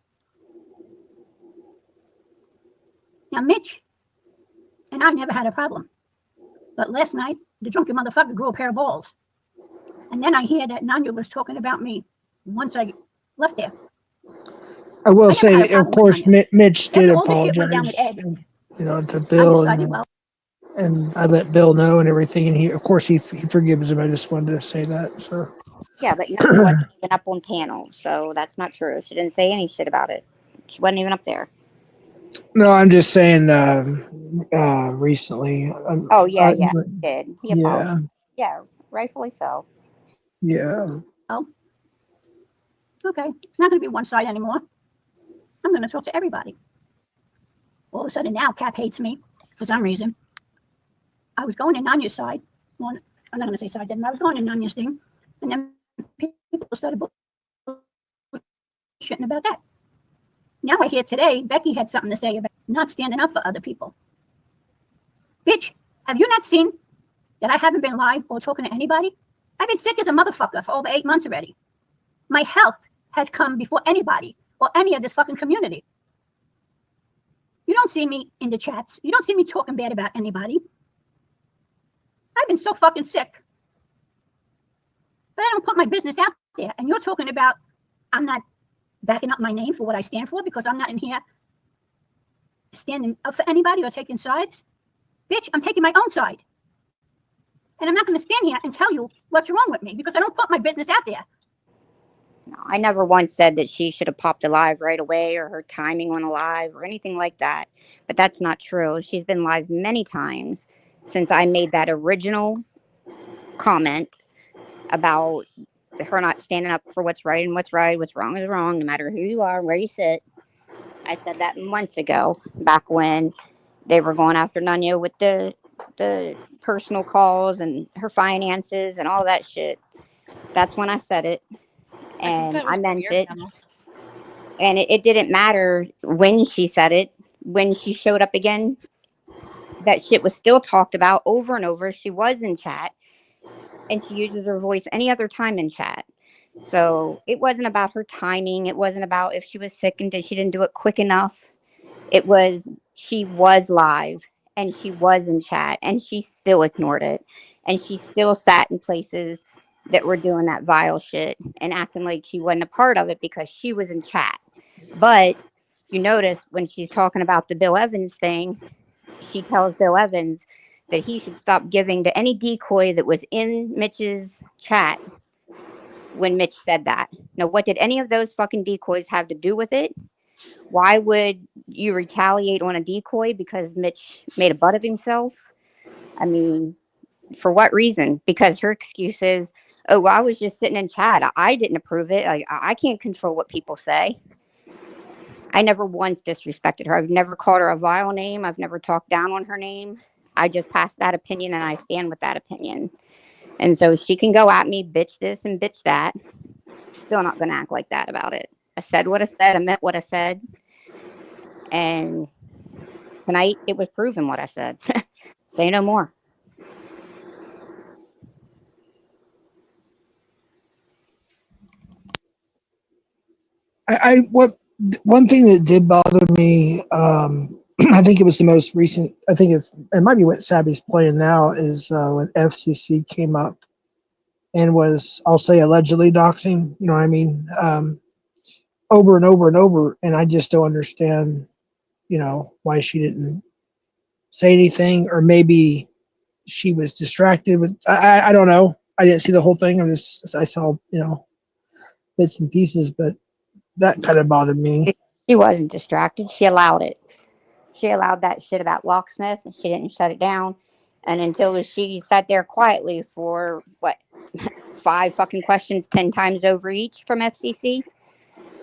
Now, Mitch and I never had a problem. But last night, the drunken motherfucker grew a pair of balls. And then I hear that Nanya was talking about me once I left there. I will I say never had a that, of problem with course, Nanya. Mitch did After all this shit went down with apologize, Ed, you know, to I Bill, decided, well, and I let Bill know and everything, and he, of course, he forgives him. I just wanted to say that. So, Yeah, but Nanya wasn't even up on panel, so that's not true. She didn't say any shit about it. She wasn't even up there. no, I'm just saying. Recently, Oh, yeah, yeah, he did. He yeah, apologized. Yeah, rightfully so. yeah. oh, okay, it's not going to be one side anymore. I'm going to talk to everybody. All of a sudden now, Cap hates me for some reason. I was going to Nanya's side. Well, I'm not going to say side, I was going to Nanya's thing. And then people started shitting about that. Now I hear today, Becky had something to say about not standing up for other people. Bitch, have you not seen that I haven't been live or talking to anybody? I've been sick as a motherfucker for over 8 months already. My health has come before anybody or any of this fucking community. You don't see me in the chats. You don't see me talking bad about anybody. I've been so fucking sick. But I don't put my business out there. And you're talking about I'm not backing up my name for what I stand for because I'm not in here standing up for anybody or taking sides. Bitch, I'm taking my own side. And I'm not going to stand here and tell you what's wrong with me because I don't put my business out there. No, I never once said that she should have popped a live right away or her timing on a live or anything like that. But that's not true. She's been live many times since I made that original comment about her not standing up for what's right and what's right, what's wrong is wrong, no matter who you are, where you sit. I said that months ago, back when they were going after Nanya with the personal calls and her finances and all that shit. That's when I said it. And I meant it. And it didn't matter when she said it. When she showed up again, that shit was still talked about over and over. She was in chat. And she uses her voice any other time in chat. So it wasn't about her timing. It wasn't about if she was sick and she didn't do it quick enough. It was she was live and she was in chat and she still ignored it. And she still sat in places that were doing that vile shit and acting like she wasn't a part of it because she was in chat. But you notice when she's talking about the Bill Evans thing, she tells Bill Evans that he should stop giving to any decoy that was in Mitch's chat when Mitch said that. Now, what did any of those fucking decoys have to do with it? Why would you retaliate on a decoy because Mitch made a butt of himself? I mean, for what reason? Because her excuse is, oh, well, I was just sitting in chat. I didn't approve it. I can't control what people say. I never once disrespected her. I've never called her a vile name. I've never talked down on her name. I just passed that opinion and I stand with that opinion. And so she can go at me, bitch this and bitch that. Still not going to act like that about it. I said what I said. I meant what I said. And tonight it was proven what I said. Say no more. One thing that did bother me, I think it was the most recent. I think it might be what Sabby's playing now is when FCC came up and was, I'll say, allegedly doxing. You know what I mean? Over and over and over, and I just don't understand. You know why she didn't say anything, or maybe she was distracted. With I don't know. I didn't see the whole thing. I saw bits and pieces, but that kind of bothered me. She wasn't distracted. She allowed it. She allowed that shit about Locksmith and she didn't shut it down. And until she sat there quietly for 5 fucking questions 10 times over each from FCC,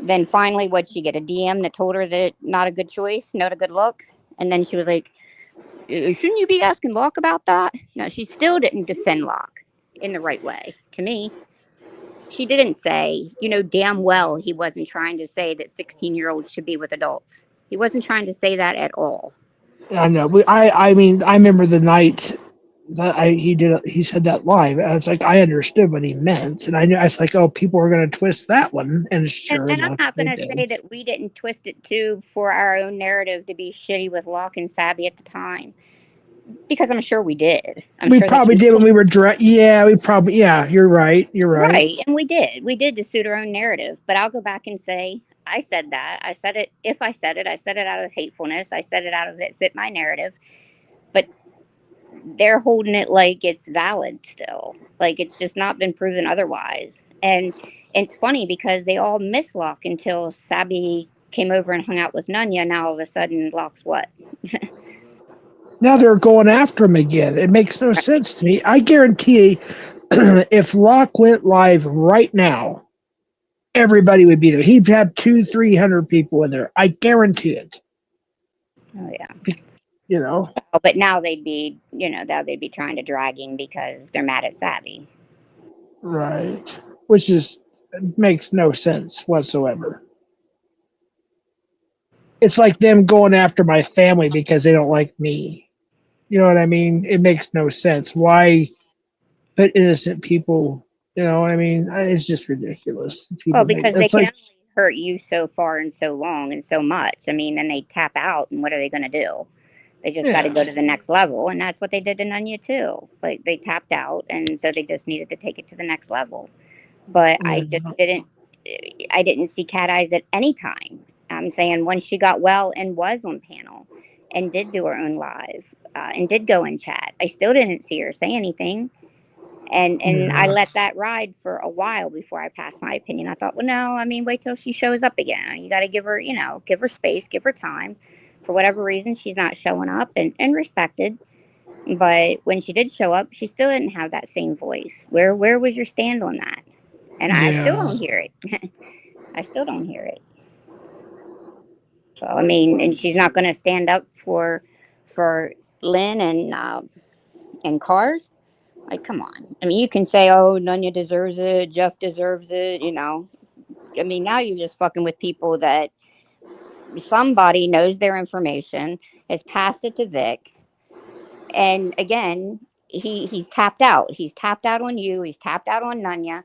then finally what'd she get? A DM that told her that not a good choice, not a good look. And then she was like, shouldn't you be asking Locke about that? No, she still didn't defend Locke in the right way to me. She didn't say, damn well he wasn't trying to say that 16-year-olds should be with adults. He wasn't trying to say that at all. I know. I mean, I remember the night He said that live. I was like, I understood what he meant, and I was like, oh, people are going to twist that one, and sure And I'm enough, not they going to say did. that we didn't twist it too for our own narrative to be shitty with Locke and Sabby at the time, because I'm sure we did. I'm We sure they probably did. did when we were Yeah, we probably. Yeah, you're right. You're right. Right, and we did. We did to suit our own narrative. But I'll go back and say I said that. I said it. If I said it, I said it out of hatefulness. I said it out of it fit my narrative. But they're holding it like it's valid still. Like it's just not been proven otherwise. And it's funny because they all miss Locke until Sabby came over and hung out with Nunya. Now all of a sudden, Locke's what? Now they're going after him again. It makes no sense to me. I guarantee if Locke went live right now, everybody would be there. He'd have 200-300 people in there. I guarantee it. Oh yeah. You know. Oh, but now they'd be, now they'd be trying to drag him because they're mad at Sabby. Right. Which makes no sense whatsoever. It's like them going after my family because they don't like me. You know what I mean? It makes no sense. Why put innocent people? You know what I mean? It's just ridiculous. Well, because they It's can like, only hurt you so far and so long and so much. I mean, then they tap out, and what are they going to do? They just got to go to the next level, and that's what they did to Nunya too. Like they tapped out, and so they just needed to take it to the next level. But I just didn't. I didn't see Cat Eyes at any time. I'm saying once she got well and was on panel, and did do her own live, and did go in chat, I still didn't see her say anything. And I let that ride for a while before I passed my opinion. I thought, well, no, I mean, wait till she shows up again. You got to give her, give her space, give her time. For whatever reason, she's not showing up and respected. But when she did show up, she still didn't have that same voice. Where was your stand on that? And I still don't hear it. I still don't hear it. So I mean, and she's not going to stand up for Lynn and Cars. Like, come on. I mean, you can say, oh, Nunya deserves it, Jeff deserves it, I mean, now you're just fucking with people that somebody knows their information, has passed it to Vic. And again, he's tapped out. He's tapped out on you. He's tapped out on Nunya.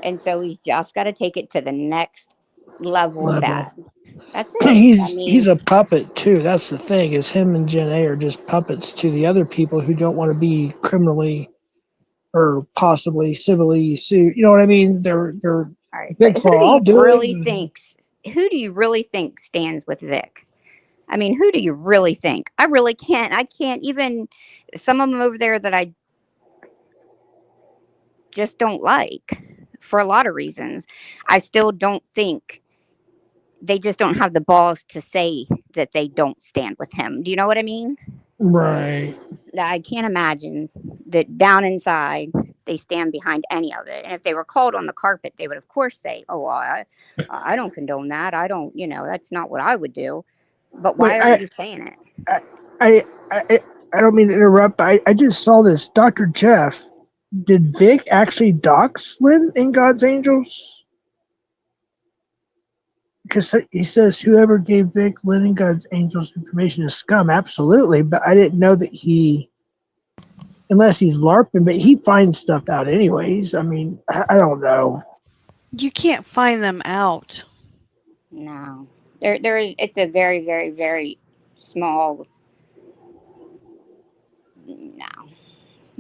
And so he's just got to take it to the next level of bad. That's it. He's a puppet too. That's the thing. Is him and Jen A are just puppets to the other people who don't want to be criminally or possibly civilly sued. You know what I mean? They're right. Big Claw. I'll do it. Who do you really think stands with Vic? I mean, who do you really think? I really can't. I can't even. Some of them over there that I just don't like for a lot of reasons. I still don't think they just don't have the balls to say that they don't stand with him. Do you know what I mean? Right. I can't imagine that down inside they stand behind any of it. And if they were called on the carpet, they would of course say, "Oh, I don't condone that. I don't. That's not what I would do." But why are you saying it? I don't mean to interrupt, but I just saw this. Dr. Jeff, did Vic actually dox Lynn in God's Angels? Because he says whoever gave Vic, Lynn, and God's Angels information is scum. Absolutely, but I didn't know that unless he's LARPing, but he finds stuff out anyways. I mean, I don't know. You can't find them out. No. It's a very, very, very small. No.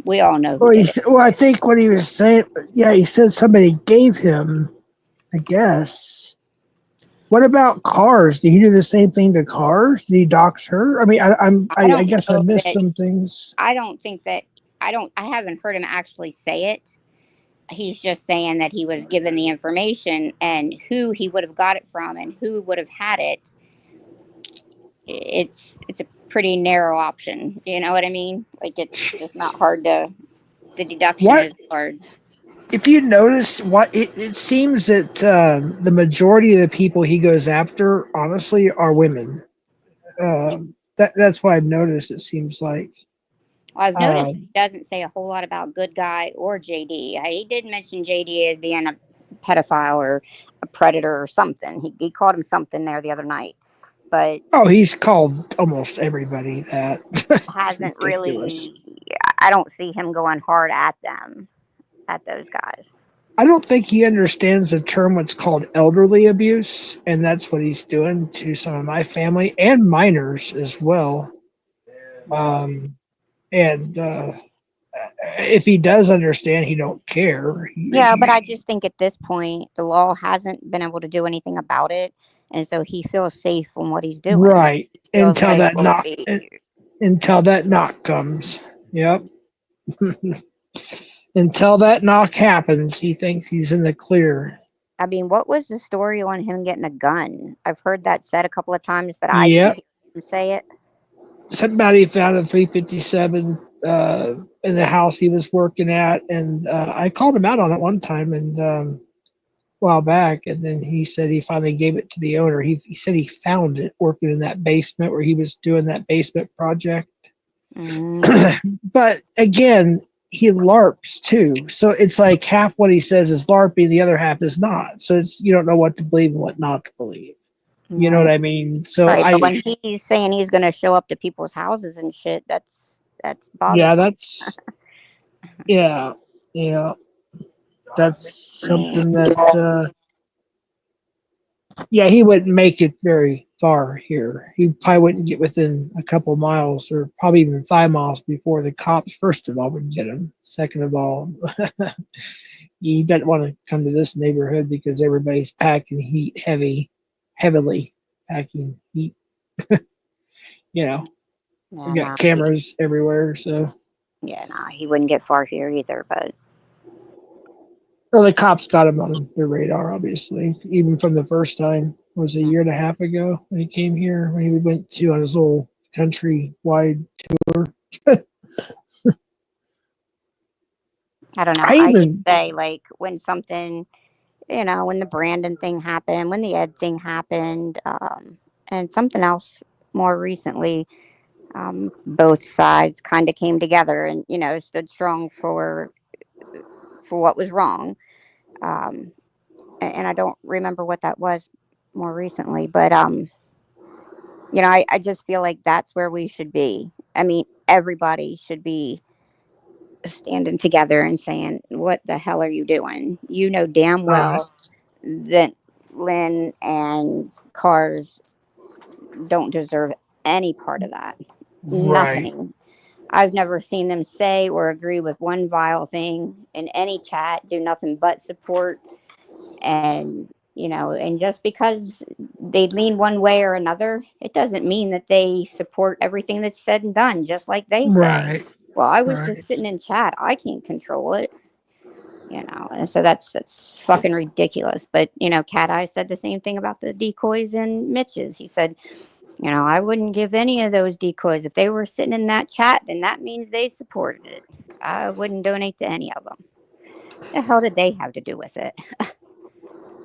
We all know. Well, I think what he was saying, he said somebody gave him, I guess. What about Cars? Did he do the same thing to Cars? Did he dox her? I mean, I guess I missed some things. I don't think that, I haven't heard him actually say it. He's just saying that he was given the information and who he would have got it from and who would have had it. It's a pretty narrow option. You know what I mean? Like it's just not hard the deduction is hard. If you notice, it seems that the majority of the people he goes after, honestly, are women. That's what I've noticed. It seems like. Well, I've noticed he doesn't say a whole lot about Good Guy or JD. He did mention JD as being a pedophile or a predator or something. He called him something there the other night. But he's called almost everybody that. Hasn't really. I don't see him going hard at them, at those guys. I don't think he understands the term what's called elderly abuse, and that's what he's doing to some of my family and minors as well. And if he does understand, he don't care. Yeah, but I just think at this point, the law hasn't been able to do anything about it, and so he feels safe in what he's doing. Right He feels until like, that well, knock until that knock comes. Yep. Until that knock happens, he thinks he's in the clear. I mean, what was the story on him getting a gun? I've heard that said a couple of times, but I Yep. didn't hear him say it. Somebody found a 357 in the house he was working at, and I called him out on it one time and a while back, and then he said he finally gave it to the owner. He said he found it working in that basement where he was doing that basement project. But again, he LARPs too, so it's like half what he says is LARPing, the other half is not. So it's you don't know what to believe and what not to believe. You know what I mean? So right, but when he's saying he's going to show up to people's houses and shit, that's bothersome. Yeah, that's yeah, that's something that yeah, he wouldn't make it very far here. He probably wouldn't get within a couple miles or probably even 5 miles before the cops, first of all, would get him. Second of all, he doesn't want to come to this neighborhood because everybody's packing heat heavily packing heat. We got cameras everywhere, so. Yeah, he wouldn't get far here either, but. Well, the cops got him on their radar, obviously, even from the first time. It was a year and a half ago when he came here, when he went to on his little country-wide tour. I don't know. I can say, like, when something, when the Brandon thing happened, when the Ed thing happened, and something else more recently, both sides kind of came together and, stood strong for what was wrong. And I don't remember what that was more recently, but, I just feel like that's where we should be. I mean, everybody should be standing together and saying, what the hell are you doing? You know damn well that Lynn and Cars don't deserve any part of that. Right. Nothing. I've never seen them say or agree with one vile thing in any chat, do nothing but support. And, and just because they lean one way or another, it doesn't mean that they support everything that's said and done, just like they say. Well, I was just sitting in chat. I can't control it. And so that's fucking ridiculous. But, Cat Eye said the same thing about the decoys and Mitch's. He said, I wouldn't give any of those decoys. If they were sitting in that chat, then that means they supported it. I wouldn't donate to any of them. The hell did they have to do with it?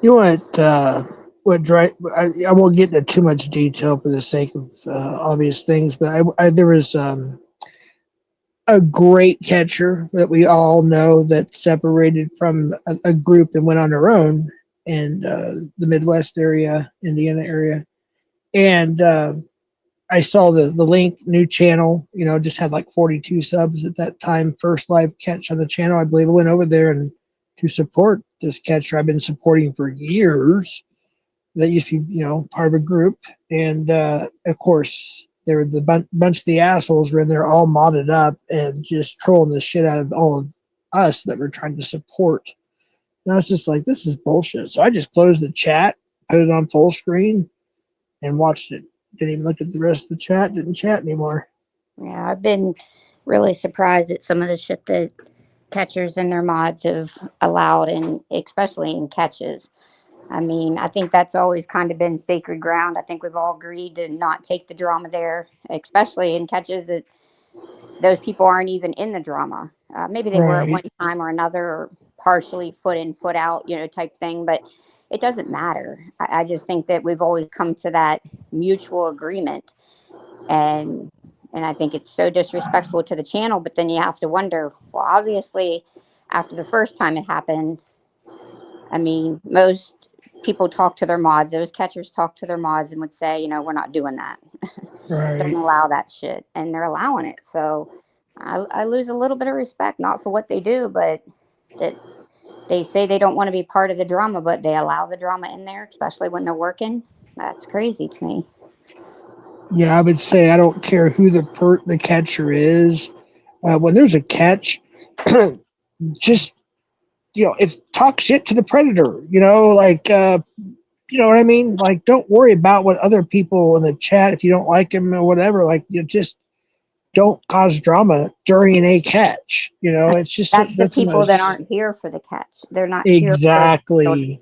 You know what drive? I won't get into too much detail for the sake of obvious things, but there was a great catcher that we all know that separated from a group and went on their own in the Midwest area, Indiana area. And I saw the link, new channel, just had like 42 subs at that time. First live catch on the channel. I believe I went over there and to support this catcher I've been supporting for years. That used to be, part of a group. And of course, they were the bunch of the assholes were in there all modded up and just trolling the shit out of all of us that were trying to support. And I was just like, this is bullshit. So I just closed the chat, put it on full screen, and watched it. Didn't even look at the rest of the chat, didn't chat anymore. Yeah, I've been really surprised at some of the shit that catchers and their mods have allowed, and especially in catches. I mean, I think that's always kind of been sacred ground. I think we've all agreed to not take the drama there, especially in catches that those people aren't even in the drama. Maybe they were at one time or another, or partially foot in, foot out, type thing, but it doesn't matter. I just think that we've always come to that mutual agreement. And I think it's so disrespectful to the channel, but then you have to wonder, well, obviously, after the first time it happened, I mean, most people talk to their mods. Those catchers talk to their mods and would say, we're not doing that. Don't allow that shit. And they're allowing it. So I lose a little bit of respect, not for what they do, but that they say they don't want to be part of the drama, but they allow the drama in there, especially when they're working. That's crazy to me. Yeah, I would say I don't care who the catcher is. When there's a catch, just if talk shit to the predator. You know what I mean? Like, don't worry about what other people in the chat if you don't like him or whatever. Like, you just don't cause drama during a catch. It's just That's the that's the people that most aren't here for the catch. They're not here for. exactly.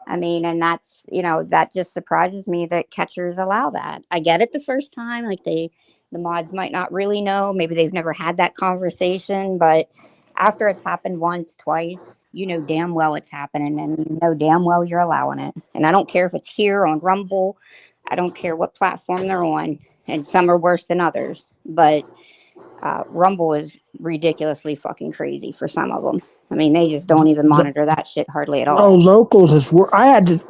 I mean, and that's, that just surprises me that catchers allow that. I get it the first time, like the mods might not really know. Maybe they've never had that conversation, but after it's happened once, twice, you know damn well it's happening and you know damn well you're allowing it. And I don't care if it's here on Rumble. I don't care what platform they're on. And some are worse than others. But Rumble is ridiculously fucking crazy for some of them. I mean, they just don't even monitor that shit hardly at all. Locals is I had to.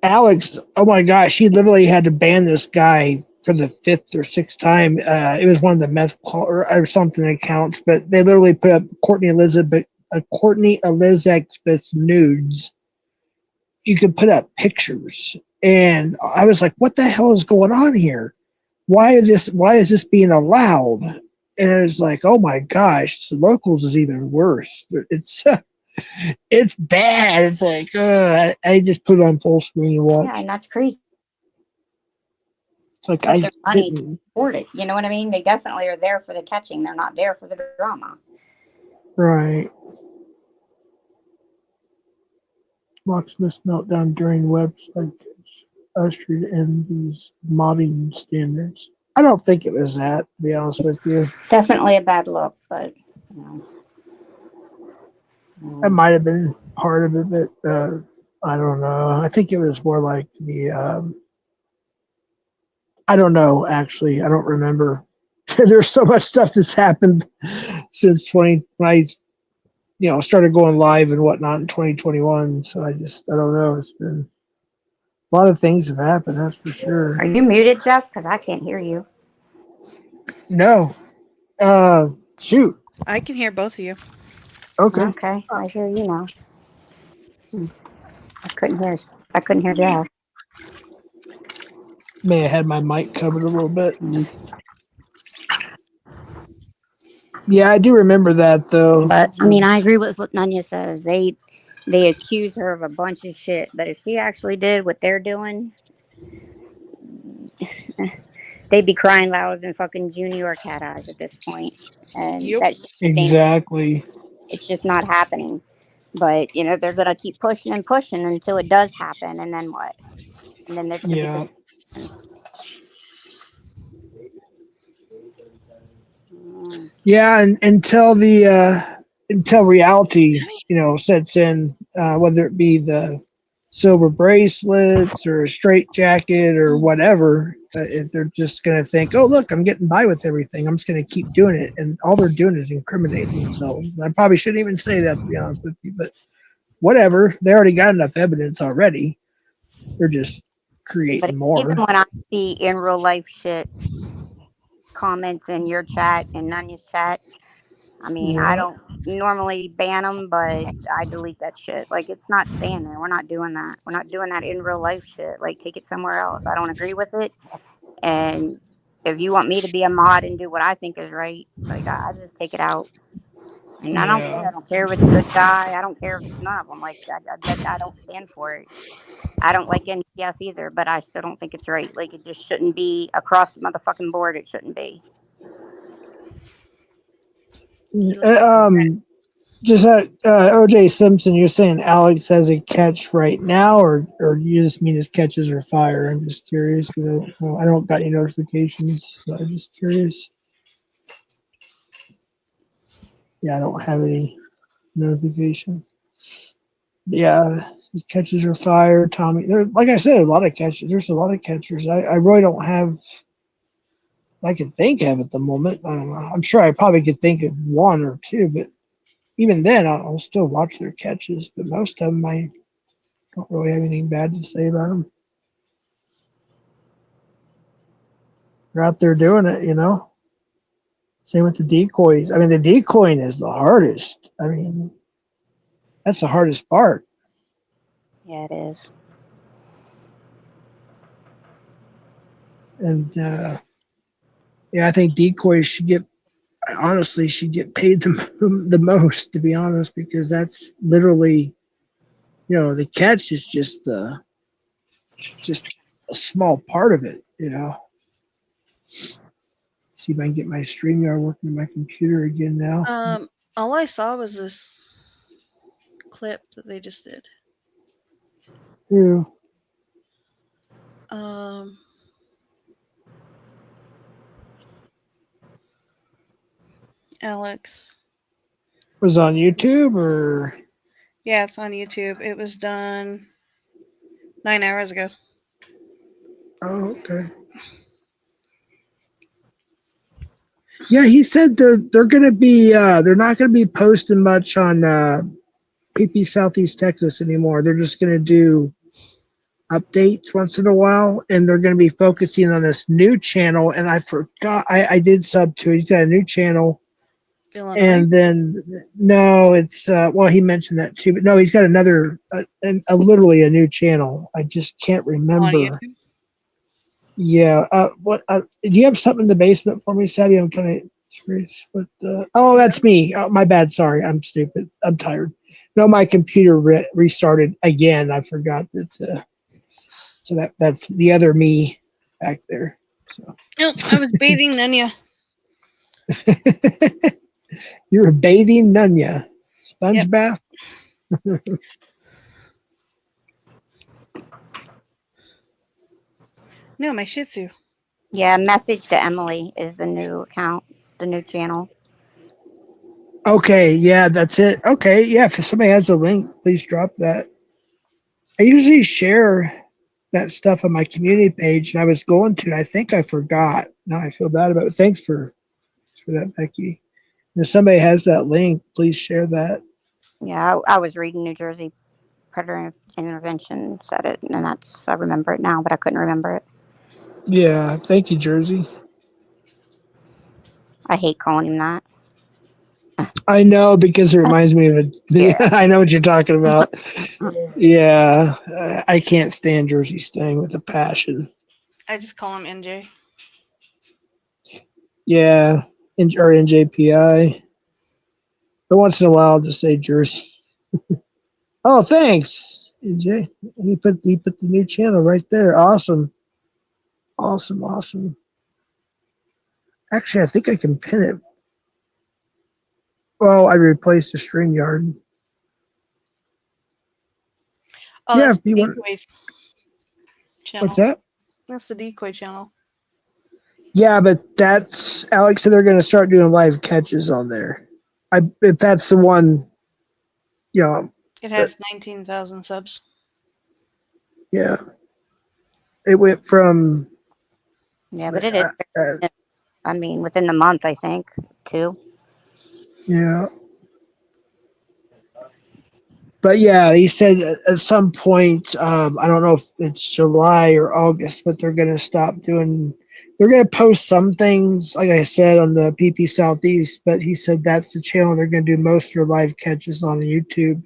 Alex, oh my gosh, she literally had to ban this guy for the 5th or 6th time. It was one of the meth or something accounts, but they literally put up Courtney Elizabeth's nudes. You could put up pictures, and I was like, "What the hell is going on here? Why is this being allowed?" And it was like, "Oh my gosh, the locals is even worse. It's bad. It's like I just put it on full screen and watch." Yeah, and that's crazy. It's like But I their money didn't. to afford it. You know what I mean? They definitely are there for the catching. They're not there for the drama. Right. Locksmith's meltdown during website ushered in these modding standards. I don't think it was that, to be honest with you. Definitely a bad look, but That might have been part of it, but I don't know. I think it was more like the. I don't know. Actually, I don't remember. There's so much stuff that's happened since 20. When I started going live and whatnot in 2021. So I don't know. It's been a lot of things have happened. That's for sure. Are you muted, Jeff? Because I can't hear you. No. Shoot. I can hear both of you. Okay. Okay, I hear you now. I couldn't hear Jeff. May have had my mic covered a little bit. Yeah, I do remember that though. But I mean, I agree with what Nanya says. They accuse her of a bunch of shit, but if she actually did what they're doing, they'd be crying louder than fucking Junior Cat Eyes at this point. And that's exactly. It's just not happening. But they're gonna keep pushing and pushing until it does happen, and then what? And then there's gonna be the. Yeah, and until reality, sets in, whether it be the silver bracelets or a straight jacket or whatever, they're just going to think, "Oh, look, I'm getting by with everything. I'm just going to keep doing it," and all they're doing is incriminating themselves. And I probably shouldn't even say that, to be honest with you, but whatever. They already got enough evidence already. They're just creating more. Even when I see in real life shit comments in your chat and Nanya's chat, I mean, I don't normally ban them, but I delete that shit. Like, it's not staying there. We're not doing that. We're not doing that in real life shit. Like, take it somewhere else. I don't agree with it. And if you want me to be a mod and do what I think is right, like, I just take it out. And I don't care. I don't care if it's a good guy. I don't care if it's none of them. Like, I don't stand for it. I don't like NTF either, but I still don't think it's right. Like, it just shouldn't be across the motherfucking board. It shouldn't be. Just OJ Simpson, you're saying Alex has a catch right now, or you just mean his catches are fire? I'm just curious because I don't got any notifications, so I'm just curious. Yeah, I don't have any notification. Yeah, his catches are fire. Tommy, like I said, a lot of catches. There's a lot of catchers. I really don't have. I can think of at the moment. I'm sure I probably could think of one or two, but even then, I'll still watch their catches. But most of them, I don't really have anything bad to say about them. They're out there doing it, Same with the decoys. I mean, the decoying is the hardest. I mean, that's the hardest part. Yeah, it is. And yeah, I think decoys should get paid the most, to be honest, because that's literally, the catch is just a small part of it. See if I can get my StreamYard working on my computer again now. All I saw was this clip that they just did. Yeah. Alex. Was it on YouTube or? Yeah, it's on YouTube. It was done 9 hours ago. Oh, okay. Yeah, he said they're gonna be they're not gonna be posting much on PP Southeast Texas anymore. They're just gonna do updates once in a while, and they're gonna be focusing on this new channel. And I forgot I did sub to it. He's got a new channel. Illinois? And then no, it's well, he mentioned that too, but no, he's got another literally a new channel. I just can't remember. On YouTube? Yeah. What? Do you have something in the basement for me, Savvy? I'm kind of curious. What? Oh, that's me. Oh, my bad. Sorry, I'm stupid. I'm tired. No, my computer restarted again. I forgot that. So that's the other me back there. So. Nope, I was bathing Nunya. You were bathing Nunya. Sponge bath. No, my Shih Tzu. Yeah, Message to Emily is the new account, the new channel. Okay, yeah, that's it. Okay, yeah, if somebody has a link, please drop that. I usually share that stuff on my community page, and I was going to, and I think I forgot. Now I feel bad about it. Thanks for that, Becky. And if somebody has that link, please share that. Yeah, I was reading New Jersey Predator Intervention said it, and I remember it now, but I couldn't remember it. Yeah, thank you, Jersey. I hate calling him that. I know, because it reminds me of it. Yeah. I know what you're talking about. Yeah, I can't stand Jersey Sting with a passion. I just call him NJ. Yeah, or NJPI. But once in a while, I'll just say Jersey. Oh, thanks, NJ. He put the new channel right there. Awesome. Awesome. Actually, I think I can pin it. Well, I replaced the StreamYard. Oh, Yeah, that's if you the want. decoy channel. What's that? That's the decoy channel. Yeah, but that's Alex said they're going to start doing live catches on there. If that's the one, It has 19,000 subs. Yeah, it went from. Yeah, but it is. I mean, within the month, I think, too. Yeah. But yeah, he said at some point, I don't know if it's July or August, but they're going to stop doing. They're going to post some things, like I said, on the PP Southeast. But he said that's the channel they're going to do most of their live catches on YouTube.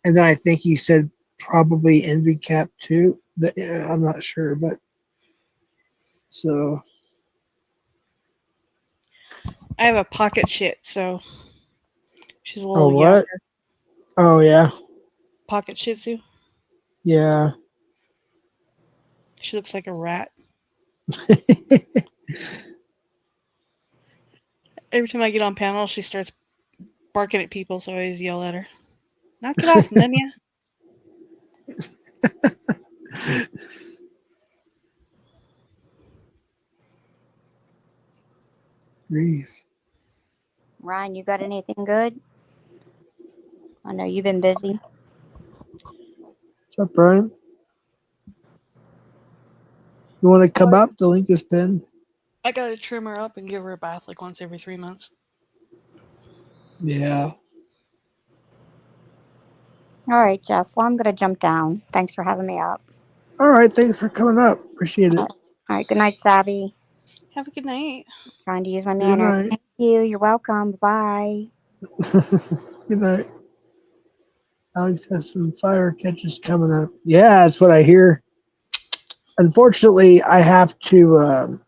And then I think he said probably EnvyCap too. I'm not sure, but so. I have a pocket shit, so she's a Oh, little what? younger. Oh, yeah. Pocket Shih Tzu. Yeah. She looks like a rat. Every time I get on panel, she starts barking at people, so I always yell at her. Knock it off, Nunya. Grief. Ryan, you got anything good? I know you've been busy. What's up, Brian? You want to come up? The link is pinned. I gotta trim her up and give her a bath like once every 3 months. Yeah. All right, Jeff. Well, I'm going to jump down. Thanks for having me up. All right. Thanks for coming up. Appreciate it. All right. Good night, Savvy. Have a good night. Trying to use my Good manner. night. Thank you. You're welcome. Bye. Good night. Alex has some fire catches coming up. Yeah, that's what I hear. Unfortunately, I have to.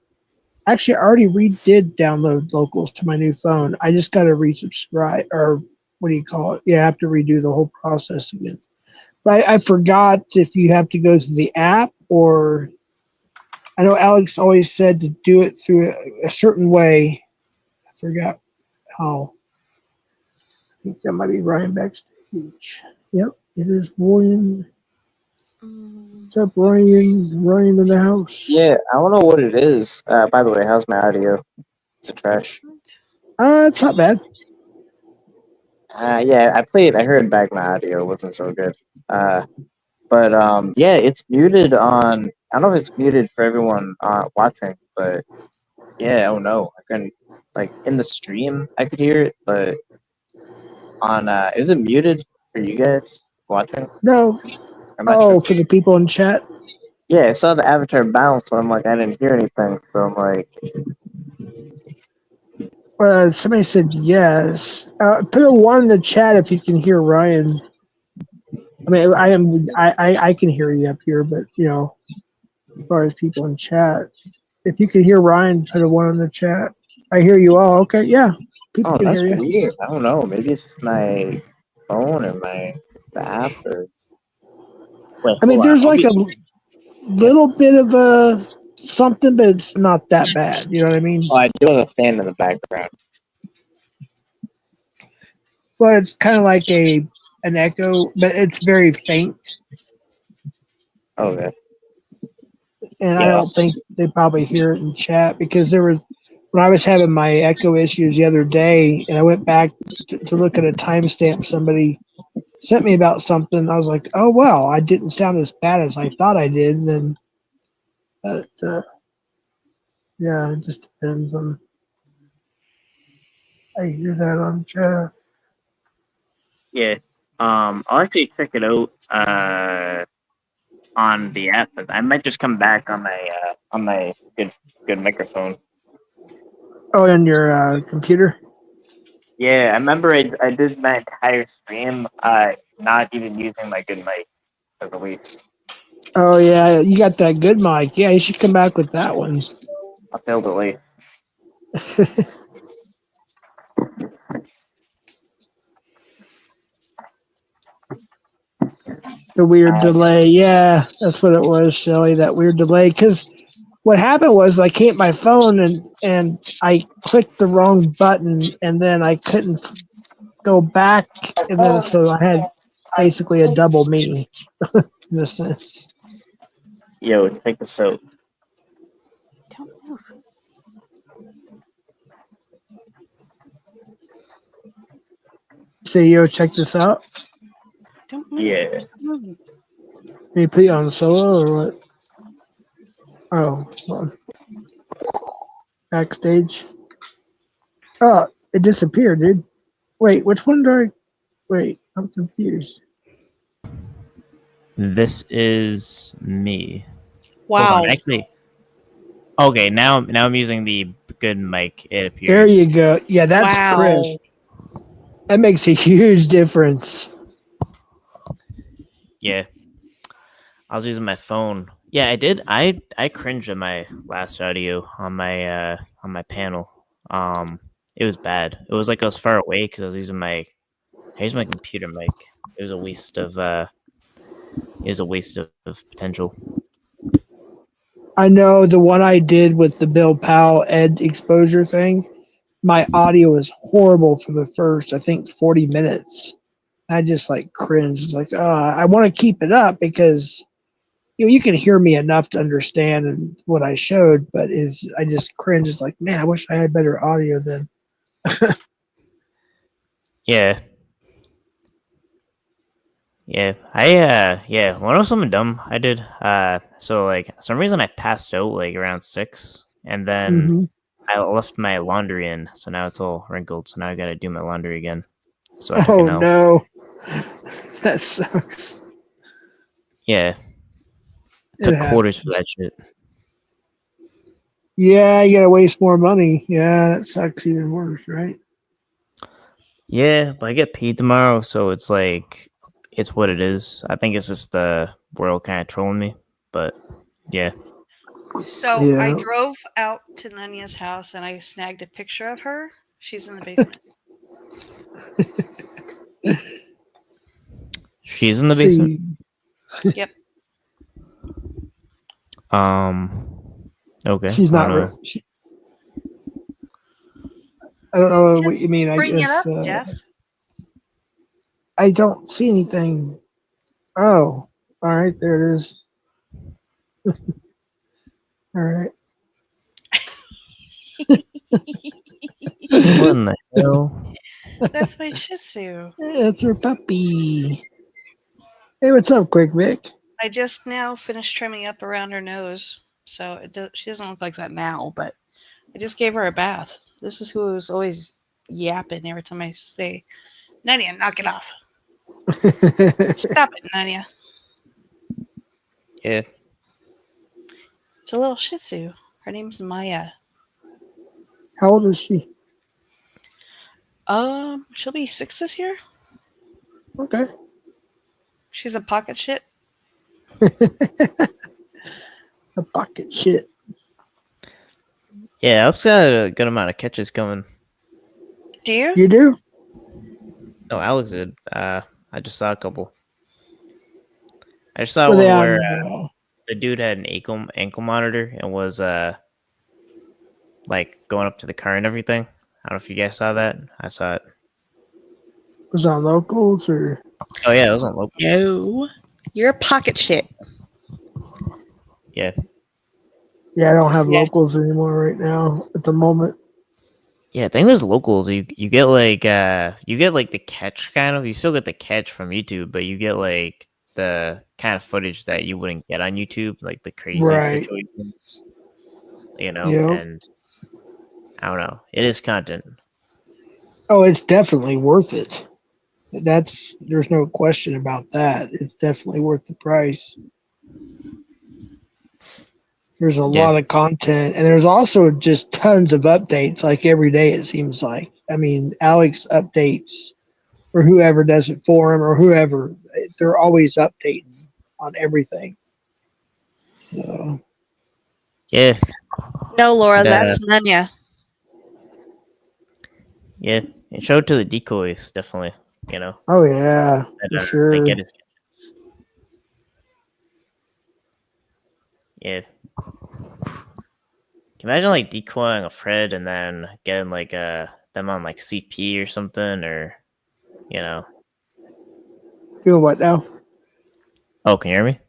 Actually, I already redid download locals to my new phone. I just got to resubscribe, or what do you call it? Yeah, I have to redo the whole process again. But I forgot if you have to go through the app or. I know Alex always said to do it through a certain way. I forgot how. I think that might be Ryan backstage. Yep, it is Ryan. What's up, Ryan? Ryan in the house. Yeah, I don't know what it is. By the way, how's my audio? Is it trash? It's not bad. Yeah, I heard back my audio wasn't so good. But yeah, it's muted on. I don't know if it's muted for everyone watching, but yeah, oh no, I couldn't. Like in the stream, I could hear it, but on is it muted for you guys watching? No. I'm not Oh, sure. for the people in chat. Yeah, I saw the avatar bounce, and I'm like, I didn't hear anything, so I'm like, Somebody said yes. Put a one in the chat if you can hear Ryan. I mean, I can hear you up here, but you know, as far as people in chat, if you can hear Ryan, put a one in the chat. I hear you all. Okay, yeah, people oh, can that's hear you. weird. I don't know. Maybe it's just my phone or the app or. Wait, I mean, hold on. there's like a little bit of a something, but it's not that bad. You know what I mean? Oh, I do have a fan in the background. Well, it's kind of like an echo, but it's very faint. Okay. And I Yeah. don't think they probably hear it in chat because there was when I was having my echo issues the other day, and I went back to look at a timestamp somebody sent me about something. I was like, oh wow, I didn't sound as bad as I thought I did. And then, but yeah, it just depends on. I hear that on Jeff. Yeah. I'll actually check it out on the app. But I might just come back on my good microphone. Oh, on your computer? Yeah, I remember I did my entire stream not even using my good mic for the least. Oh yeah, you got that good mic. Yeah, you should come back with that one. I failed it late. The weird delay. Yeah, that's what it was, Shelly. That weird delay. Because what happened was I came my phone and I clicked the wrong button, and then I couldn't go back, and then so I had basically a double me in a sense. Yo, check this out. Don't move. Say, yo, check this out. Don't move. Yeah. Stop moving. Can you put you on solo or what? Oh, well. Backstage. Oh, it disappeared, dude. Wait, which one do I? Wait, I'm confused. This is me. Wow. Hold on, actually. Okay, now I'm using the good mic. It appears. There you go. Yeah, that's crisp. That makes a huge difference. Yeah. I was using my phone. Yeah, I did. I cringed at my last audio on my panel. It was bad. It was like I was far away because I used my computer mic. It was a waste of potential. I know the one I did with the Bill Powell Ed exposure thing. My audio was horrible for the first, I think, 40 minutes. I just like cringed. It's like, I want to keep it up because you can hear me enough to understand what I showed, but I just cringe. It's like, man, I wish I had better audio then. Yeah. Yeah. When I was something dumb, I did. So like some reason I passed out like around 6, and then I left my laundry in, so now it's all wrinkled. So now I gotta do my laundry again. So I took an L. No, that sucks. Yeah. I took quarters for that shit. Yeah, you gotta waste more money. Yeah, that sucks even worse, right? Yeah, but I get paid tomorrow, so it's like it's what it is. I think it's just the world kind of trolling me, but yeah. So I Yeah. drove out to Nanya's house and I snagged a picture of her. She's in the basement. She's in the basement. See, Yep. Okay. she's I don't not know. real. I don't know what Just you mean. I bring it guess up, Jeff. I don't see anything. Oh, all right, there it is. All right. What in the hell? That's my Shih Tzu. That's her puppy. Hey, what's up, Quick Vic? I just now finished trimming up around her nose, so she doesn't look like that now. But I just gave her a bath. This is who was always yapping every time I say, "Nanya, knock it off! Stop it, Nanya." Yeah. It's a little Shih Tzu. Her name's Maya. How old is she? She'll be 6 this year. Okay. She's a pocket shit. A pocket shit. Yeah, Alex got a good amount of catches coming. Do you? You do? No, Alex did. I just saw a couple. I just saw Were they one where on? the dude had an ankle monitor and was like going up to the car and everything. I don't know if you guys saw that. I saw it. Was it on locals or? Oh yeah, it was on local. No. You're a pocket shit. Yeah. Yeah, I don't have Yeah. locals anymore right now at the moment. Yeah, I think there's locals. You get like the catch kind of. You still get the catch from YouTube, but you get like the kind of footage that you wouldn't get on YouTube, like the crazy Right. situations. Yep. And I don't know. It is content. Oh, it's definitely worth it. There's no question about that. It's definitely worth the price. There's a lot of content, and there's also just tons of updates. Like every day, it seems like. I mean, Alex updates, or whoever does it for him, or whoever. They're always updating on everything. So Yeah. No, Laura, And, that's Nanya. Yeah, and show it to the decoys, definitely. Oh yeah, And, for sure. They get his catches. Yeah. Can you imagine like decoying a Fred and then getting like them on like CP or something, or Doing what now? Oh, can you hear me?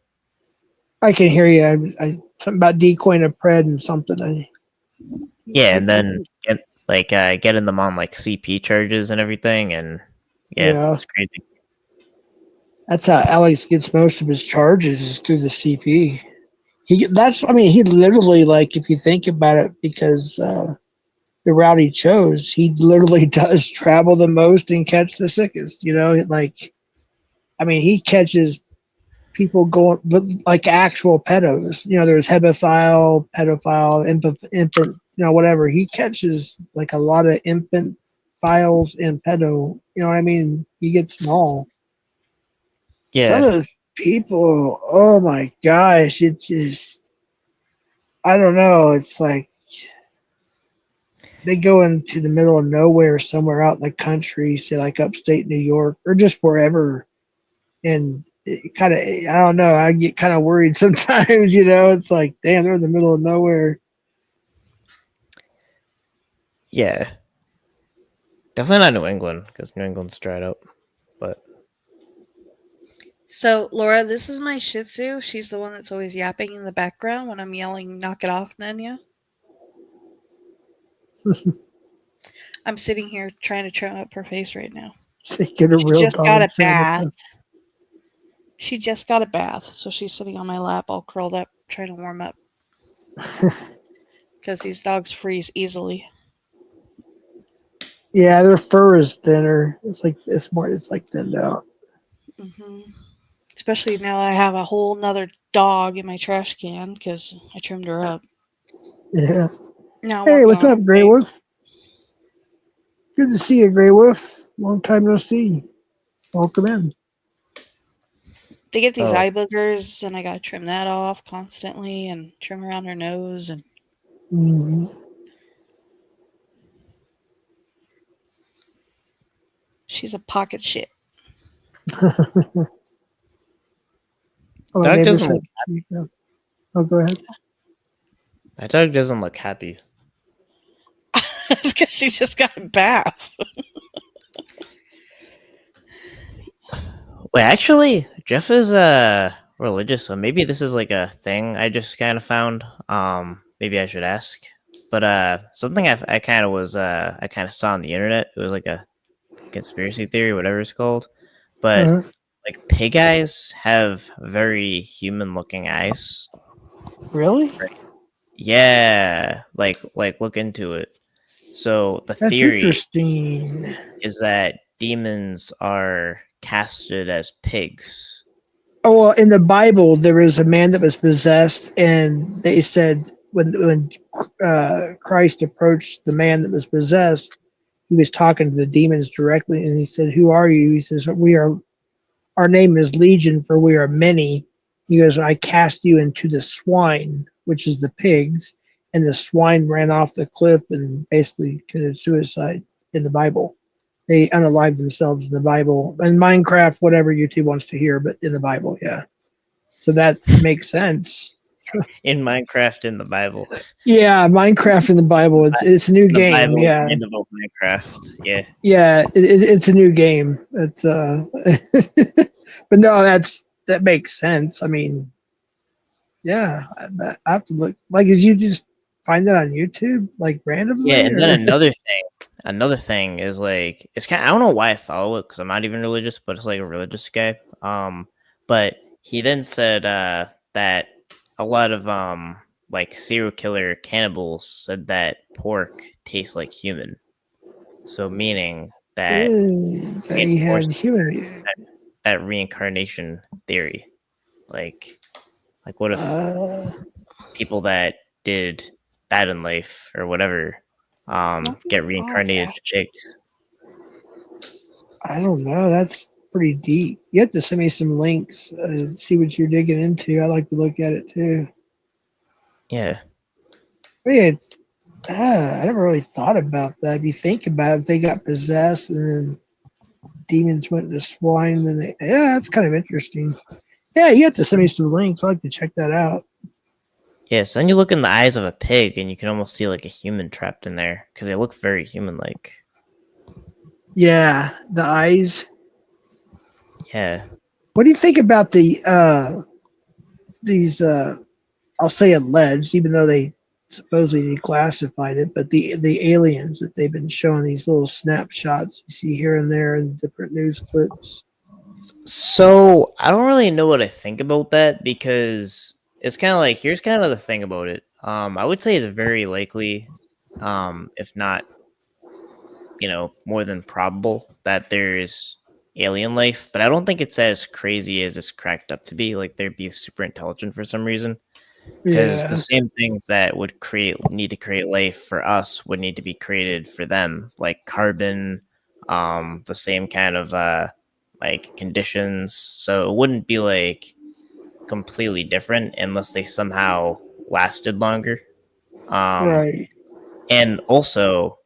I can hear you. I something about decoying a pred and something. Yeah, and then getting them on like CP charges and everything, and Yeah. it's crazy. That's how Alex gets most of his charges is through the CP. He literally, like, if you think about it, because the route he chose, he literally does travel the most and catch the sickest. He catches people going like actual pedos. There's pedophile, infant, whatever. He catches like a lot of infant files and pedo. You know what I mean? He gets them all. Yeah. Some of those people, oh my gosh, it just, I don't know. It's like they go into the middle of nowhere somewhere out in the country, say like upstate New York or just wherever. And it kind of, I don't know, I get kind of worried sometimes, it's like, damn, they're in the middle of nowhere. Yeah. Definitely not New England, because New England's dried up. But So, Laura, this is my Shih Tzu. She's the one that's always yapping in the background when I'm yelling, "Knock it off, Nanya." I'm sitting here trying to trim up her face right now. Get a She real just got dog a bath. sound. She just got a bath, so she's sitting on my lap all curled up, trying to warm up. Because these dogs freeze easily. Yeah, their fur is thinner. It's like thinned out. Hmm. Especially now I have a whole nother dog in my trash can because I trimmed her up. Yeah. No, I'm Hey, working what's on up, it. Grey Wolf? Good to see you, Grey Wolf. Long time no see. Welcome in. They get these Oh. eye boogers, and I gotta trim that off constantly, and trim around her nose, and she's a pocket shit. Oh, my Dog neighbor doesn't said. look Oh, go ahead. My dog doesn't look happy. It's because she just got a bath. Wait, actually, Jeff is religious, so maybe this is like a thing I just kind of found. Maybe I should ask. But something I kind of was I kind of saw on the internet. It was like a conspiracy theory, whatever it's called. But Uh-huh. like pig eyes have very human looking eyes. Really? Yeah, like look into it. So the That's theory interesting. is that demons are casted as pigs. Oh, well, in the Bible, there was a man that was possessed, and they said when Christ approached the man that was possessed, he was talking to the demons directly, and he said, "Who are you?" He says, "We are. Our name is Legion, for we are many." He goes, "I cast you into the swine, which is the pigs," and the swine ran off the cliff and basically committed suicide in the Bible. They unalived themselves in the Bible and Minecraft, whatever YouTube wants to hear, but in the Bible, yeah. So that makes sense. In Minecraft in the Bible. Yeah, Minecraft in the Bible. It's a new The game. Bible Yeah, and about Minecraft. Yeah. yeah. It's a new game. It's but no, that makes sense. I mean, yeah, I have to look. Like, did you just find that on YouTube, like Yeah, randomly, and then or? another thing is like it's kind. I don't know why I follow it because I'm not even religious, but it's like a religious guy. But he then said that a lot of like serial killer cannibals said that pork tastes like human. So meaning that That he had reinforced human. that reincarnation theory. Like what if people that did bad in life or whatever get reincarnated to pigs? I don't know. That's pretty deep. You have to send me some links. See what you're digging into. I like to look at it too. Yeah. But yeah, I never really thought about that. If you think about it, if they got possessed and then demons went into swine, then yeah, that's kind of interesting. Yeah, you have to send me some links. I like to check that out. Yeah, so then you look in the eyes of a pig and you can almost see like a human trapped in there because they look very human like. Yeah, the eyes. Yeah. What do you think about these I'll say alleged, even though they supposedly declassified it, but the aliens that they've been showing these little snapshots you see here and there in different news clips. So I don't really know what I think about that because it's kind of like here's kind of the thing about it. I would say it's very likely, if not, more than probable that there's alien life, but I don't think it's as crazy as it's cracked up to be. Like they'd be super intelligent for some reason. Because the Yeah, same things that would need to create life for us would need to be created for them, like carbon, the same kind of like conditions. So it wouldn't be like completely different unless they somehow lasted longer. Um, right. and also,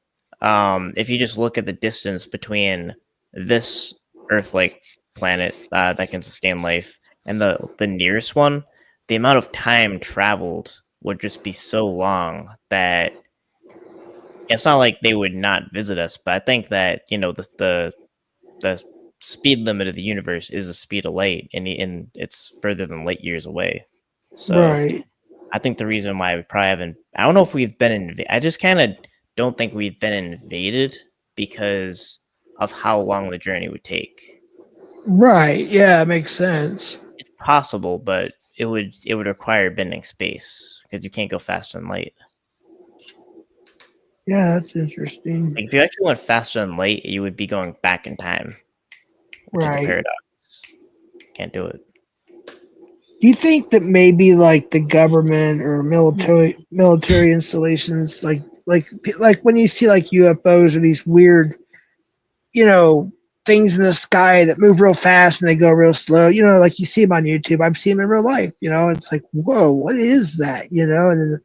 if you just look at the distance between this Earth-like planet that can sustain life and the nearest one, the amount of time traveled would just be so long that it's not like they would not visit us. But I think that the speed limit of the universe is the speed of light, and it's further than light years away. So Right. I think the reason why we probably haven't, I don't know if we've been invaded. I just kind of don't think we've been invaded because of how long the journey would take. Right. Yeah, it makes sense. It's possible, but it would require bending space because you can't go faster than light. Yeah, that's interesting. Like if you actually went faster than light, you would be going back in time, which is a Right. paradox. Can't do it. Do you think that maybe like the government or military installations, like when you see like UFOs or these weird, you know, things in the sky that move real fast and they go real slow, you know, like you see them on YouTube. I've seen them in real life, you know, it's like, whoa, what is that? You know, and then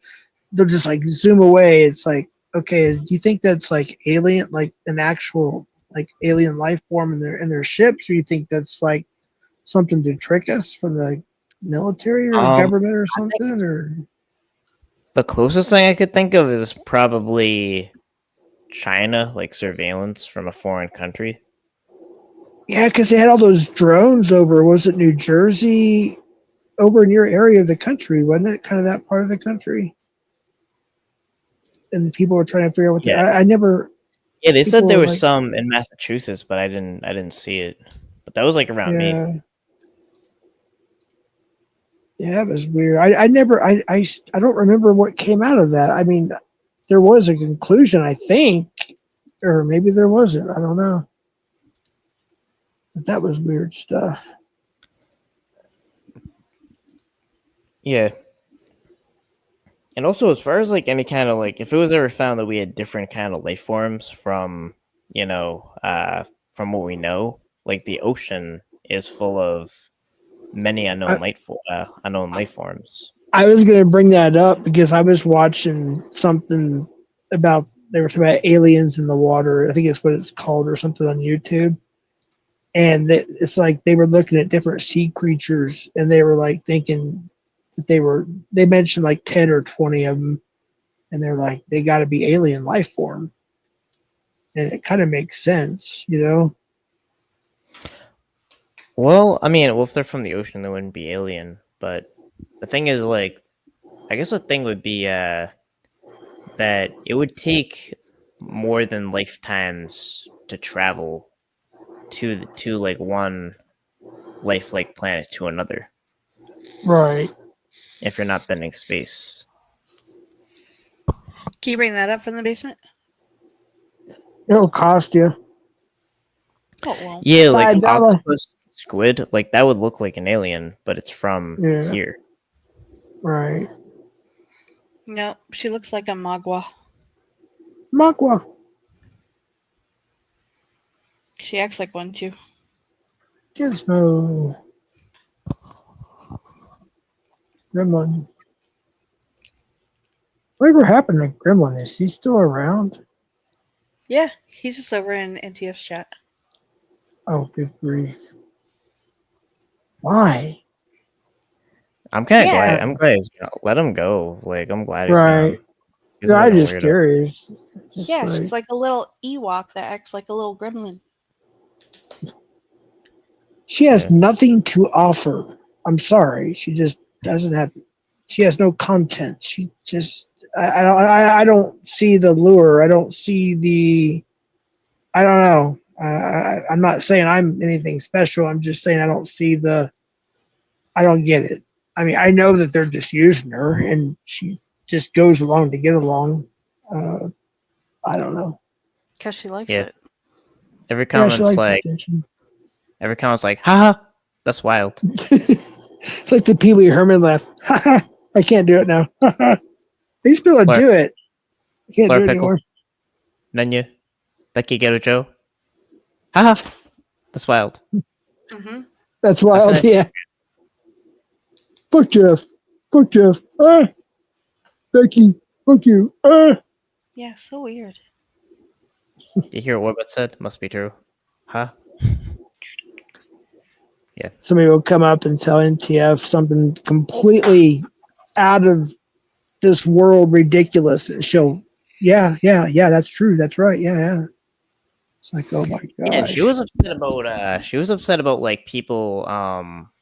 they'll just like zoom away. It's like, okay, do you think that's like alien, like an actual like alien life form in their ships, or you think that's like something to trick us from the military or government or something? Or The closest thing I could think of is probably China, like surveillance from a foreign country. yeah, because they had all those drones over. Was it New Jersey? Over in your area of the country, wasn't it? Kind of that part of the country. And people were trying to figure out what. Yeah. I never. Yeah, they said there were was like, some in Massachusetts, but I didn't see it. But that was like around me. Yeah, it was weird. I never. I don't remember what came out of that. I mean, there was a conclusion, I think, or maybe there wasn't. I don't know. But that was weird stuff. Yeah. And also, as far as like any kind of like, if it was ever found that we had different kind of life forms from, from what we know, like the ocean is full of many unknown life forms. I was going to bring that up because I was watching something about they were talking about aliens in the water. I think it's what it's called or something on YouTube. And it's like they were looking at different sea creatures and they were like thinking that they mentioned like 10 or 20 of them. And they're like, they got to be alien life form. And it kind of makes sense, you know? Well, I mean, if they're from the ocean, they wouldn't be alien. But the thing is, like, I guess the thing would be that it would take more than lifetimes to travel to like one lifelike planet to another. Right. If you're not bending space. Can you bring that up from the basement? It'll cost you. Oh, well. Yeah, like octopus, squid, like that would look like an alien, but it's from here. Right. No, she looks like a magua. Magua. She acts like one too. Gizmo. Gremlin. Whatever happened to Gremlin? Is he still around? Yeah, he's just over in NTF's chat. Oh, good grief. Why? I'm kind of glad. I'm glad. Let him go. Like, I'm glad he's right. gone. He's No, I'm just weirdo. curious. Yeah, she's like a little Ewok that acts like a little gremlin. She has nothing to offer. I'm sorry. She just doesn't have. She has no content. She just. I don't see the lure. I don't see the. I don't know. I'm not saying I'm anything special. I'm just saying I don't see the. I don't get it. I mean, I know that they're just using her, and she just goes along to get along. I don't know. Because she likes it. Every comment's like. Every comment's like, haha, that's wild. It's like the Pee Wee Herman laugh. Haha, I can't do it now. I used to be able to do it. I can't do it anymore. Nanya, Becky Ghetto Joe. Haha, that's wild. Mm-hmm. That's wild, yeah. Fuck Jeff. Fuck Jeff. Becky, fuck you. Yeah, so weird. You hear what Warbot said? Must be true. Huh? Yeah. Somebody will come up and tell NTF something completely out of this world ridiculous. And she'll, yeah, that's true. That's right. Yeah. It's like, oh my gosh. Yeah, she was upset about like people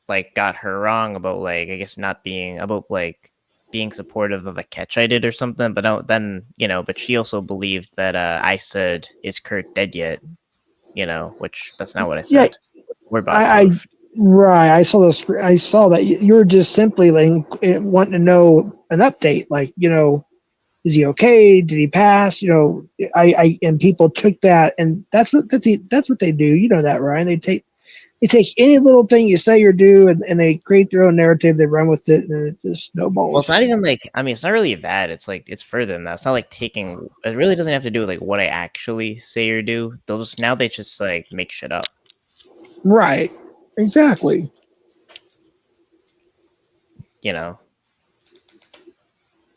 like got her wrong about like I guess not being about like being supportive of a catch I did or something, but then but she also believed that I said, "Is Kurt dead yet?" Which that's not what I said. Yeah, we're about right. I saw that you were just simply like wanting to know an update, like is he okay? Did he pass? I and people took that, and that's what they do. You know that, Ryan. You take any little thing you say or do, and they create their own narrative. They run with it, and it just snowballs. Well, it's not even like, I mean, it's not really that. It's like, it's further than that. It's not like taking, it really doesn't have to do with like what I actually say or do. Now they just like make shit up. Right. Exactly. You know,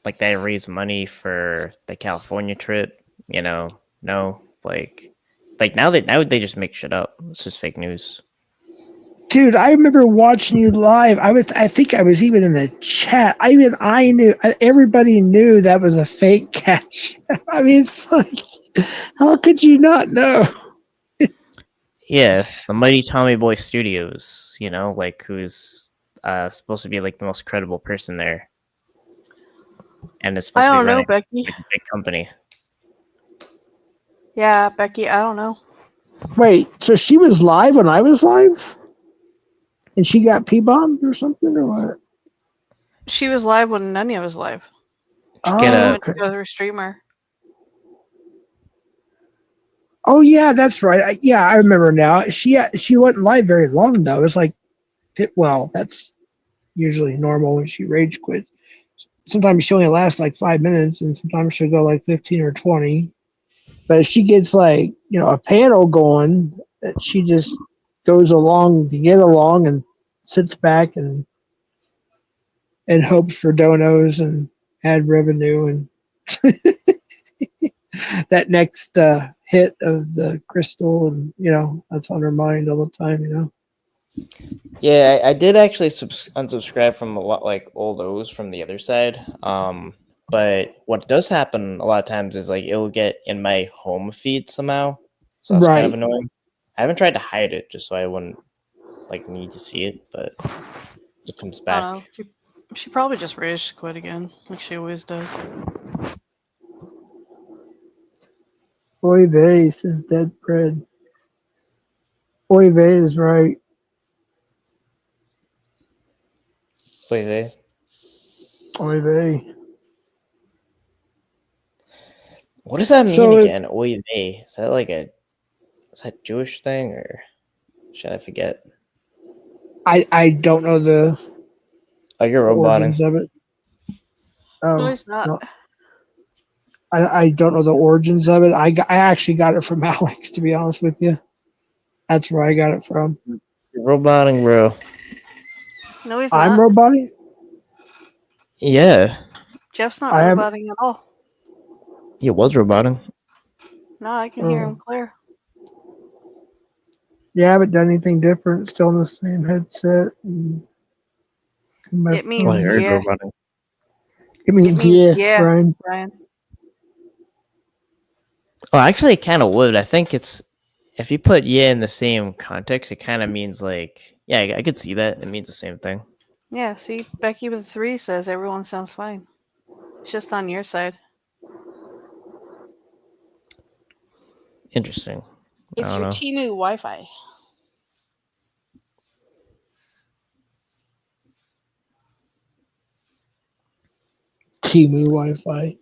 like they raise money for the California trip, you know, no, like now they just make shit up. It's just fake news. Dude, I remember watching you live. I think I was even in the chat. I knew, everybody knew that was a fake cash. I mean, it's like, how could you not know? Yeah, the Mighty Tommy Boy Studios, you know, like who's supposed to be like the most credible person there, and it's supposed I to be don't know, running Becky. like a big company. Yeah, Becky, I don't know. Wait, so she was live when I was live? And she got P-bombed or something, or what? She was live when Nunya was live. Oh, Went to okay. go to her streamer. Oh, yeah, that's right. I remember now. She wasn't live very long, though. It was like, well, that's usually normal when she rage quits. Sometimes she only lasts like 5 minutes, and sometimes she'll go like 15 or 20. But if she gets like, a panel going, she just goes along to get along and sits back and hopes for donos and ad revenue and that next hit of the crystal, and that's on her mind all the time. Yeah, I did actually unsubscribe from a lot like all those from the other side. But what does happen a lot of times is like it'll get in my home feed somehow, so that's kind of Right. annoying. I haven't tried to hide it just so I wouldn't like need to see it, but it comes I back. don't know. She probably just rage quit again, like she always does. Oy vey, says Dead Bread. Oy vey is right. Wait, they? Oy vey. What does that mean So again? Oy vey. Is that Jewish thing or should I forget? I don't know the Oh, you're origins roboting. of it. No, Oh, he's not. no. I don't know the origins of it. I actually got it from Alex, to be honest with you. That's where I got it from. You're roboting, bro. No, he's I'm not. roboting? Yeah. Jeff's not I am. roboting at all. He was roboting. No, I can hear him clear. Yeah, I haven't done anything different. Still in the same headset. It means I heard yeah. roboting. It means yeah, Brian. Brian. Oh, actually, it kind of would. I think it's if you put yeah in the same context, it kind of means like yeah, I could see that. It means the same thing. Yeah, see, Becky with 3 says everyone sounds fine. It's just on your side. Interesting. It's your Temu Wi-Fi. Temu Wi-Fi.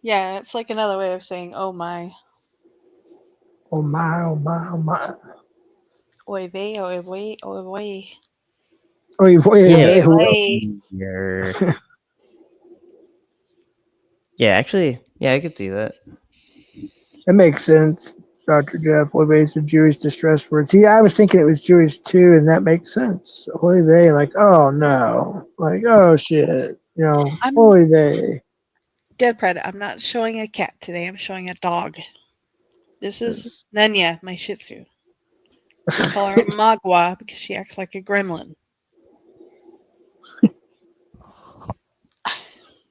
Yeah, it's like another way of saying "oh my." Oh my, oh my, oh my. Oy vey, oy vey, oy vey. Oy vey, Oy vey. Yeah, actually, yeah, I could see that. That makes sense, Dr. Jeff. Oy vey is a Jewish distress word. See, I was thinking it was Jewish too, and that makes sense. Oy vey, like, oh no. Like, oh shit. I'm Oy vey. Dead Pred. I'm not showing a cat today. I'm showing a dog. This is Nunya, my Shih Tzu. We call her Magua because she acts like a gremlin.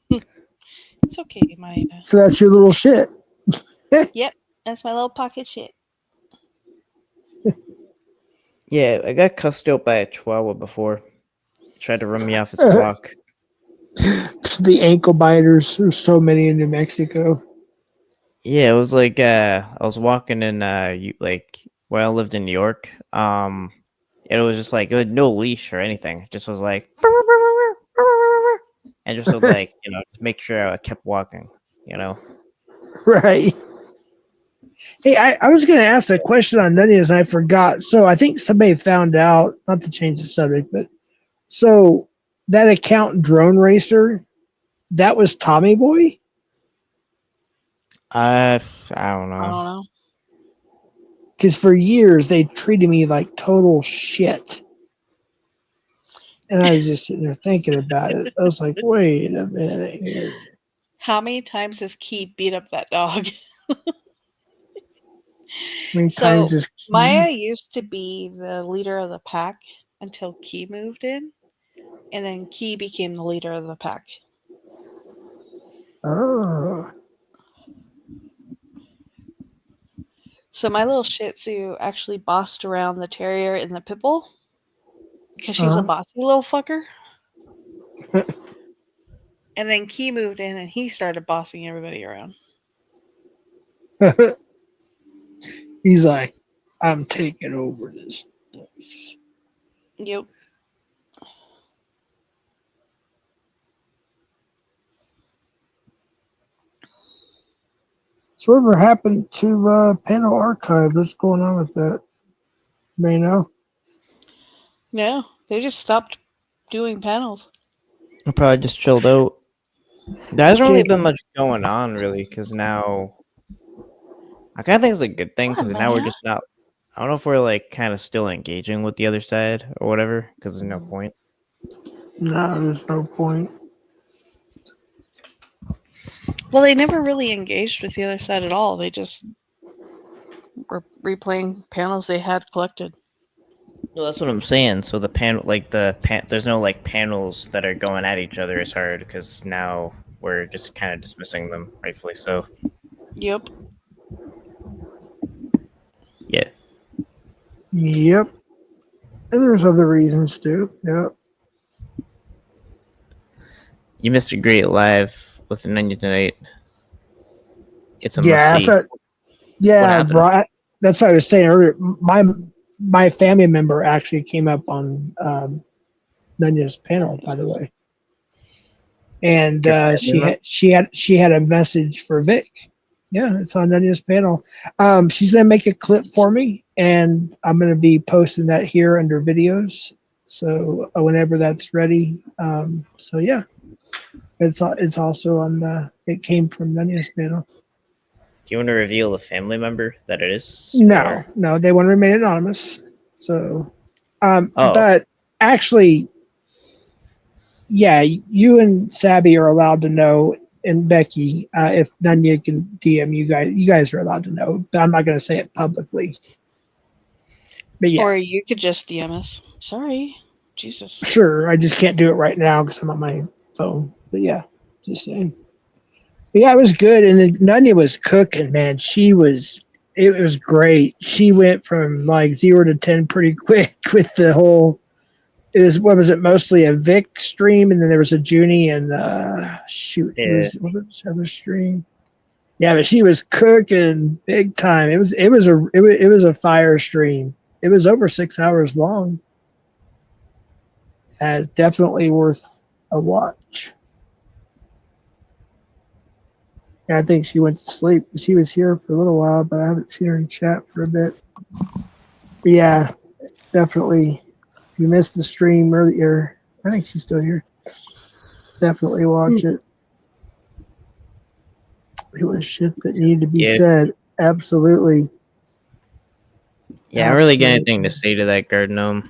It's okay, my. So that's your little shit. Yep, that's my little pocket shit. Yeah, I got cussed out by a chihuahua before. Tried to run me off its block. The ankle biters. There's so many in New Mexico. Yeah, it was like I was walking in like where I lived in New York. And it was just like it had no leash or anything. It just was like and just would like, to make sure I kept walking, Right. Hey, I was going to ask a question on Nunnias and I forgot. So I think somebody found out, not to change the subject, but so that account Drone Racer, that was Tommy Boy? I don't I don't know. know. Because for years they treated me like total shit. And I was just sitting there thinking about it. I was like, wait a minute here. How many times has Key beat up that dog? How many So times is Maya used to be the leader of the pack until Key moved in, and then Key became the leader of the pack. Oh. So my little Shih Tzu actually bossed around the terrier and the pit bull because she's a bossy little fucker. And then Key moved in and he started bossing everybody around. He's like, I'm taking over this place. Yep. So whatever happened to Panel Archive? What's going on with that? May know? No, they just stopped doing panels. I probably just chilled out. There hasn't really been much going on, really, because now I kind of think it's a good thing because now we're just not. I don't know if we're like kind of still engaging with the other side or whatever because there's no point. No, there's no point. Well, they never really engaged with the other side at all. They just were replaying panels they had collected. No, that's what I'm saying. So the panel, like there's no like panels that are going at each other as hard because now we're just kind of dismissing them, rightfully so. Yep. Yeah. Yep. And there's other reasons too. Yep. You missed a great live with an onion tonight. It's a Yeah, must see. Yeah, right. That's what I was saying earlier. My family member actually came up on Nunya's panel, by the way, and she had a message for Vic. Yeah, it's on Nunya's panel. She's gonna make a clip for me, and I'm gonna be posting that here under videos. So whenever that's ready, so yeah, it's also on the. It came from Nunya's panel. Do you want to reveal the family member that it is? No, they want to remain anonymous. So, but actually, yeah, you and Sabby are allowed to know, and Becky, if Nunya can DM you guys are allowed to know, but I'm not going to say it publicly. But yeah. Or you could just DM us. Sorry. Jesus. Sure, I just can't do it right now because I'm on my phone. But yeah, just saying. But yeah, it was good, and then Nunya was cooking, man. It was great. She went from like 0 to 10 pretty quick with the whole. It was mostly a Vic stream, and then there was a Junie and what was the other stream? Yeah, but she was cooking big time. It was a fire stream. It was over 6 hours long. Definitely worth a watch. I think she went to sleep. She was here for a little while, but I haven't seen her in chat for a bit. But yeah, definitely. If you missed the stream earlier, I think she's still here. Definitely watch it. It was shit that needed to be said. Absolutely. Yeah, I don't really get anything to say to that garden gnome.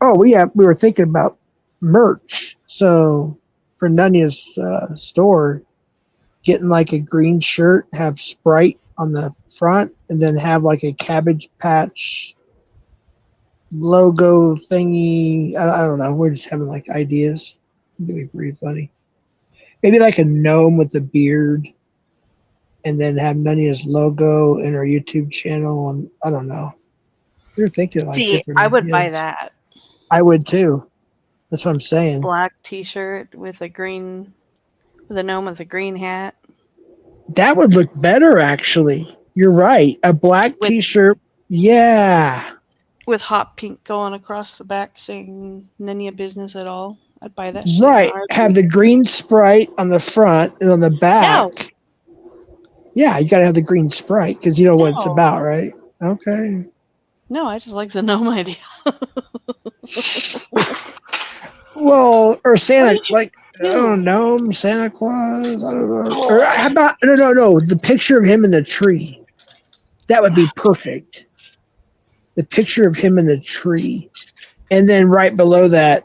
Oh, we were thinking about merch. So for Nunya's store, getting like a green shirt, have Sprite on the front, and then have like a Cabbage Patch logo thingy. I don't know. We're just having like ideas. It's gonna be pretty funny. Maybe like a gnome with a beard, and then have Nunya's logo in our YouTube channel. And I don't know. We're thinking like different. I would buy that. I would too. That's what I'm saying. Black T-shirt with a gnome with a green hat. That would look better, actually. You're right. A black T-shirt. Yeah. With hot pink going across the back saying "None of your business at all." I'd buy that shit. Right. Have the green Sprite on the front and on the back. No. Yeah, you got to have the green Sprite because you know what it's No. about, right? Okay. No, I just like the gnome idea. Well, or Santa, did you like, I do? don't know, Santa Claus. I don't know. Oh. Or how about, no, the picture of him in the tree. That would be perfect. The picture of him in the tree. And then right below that,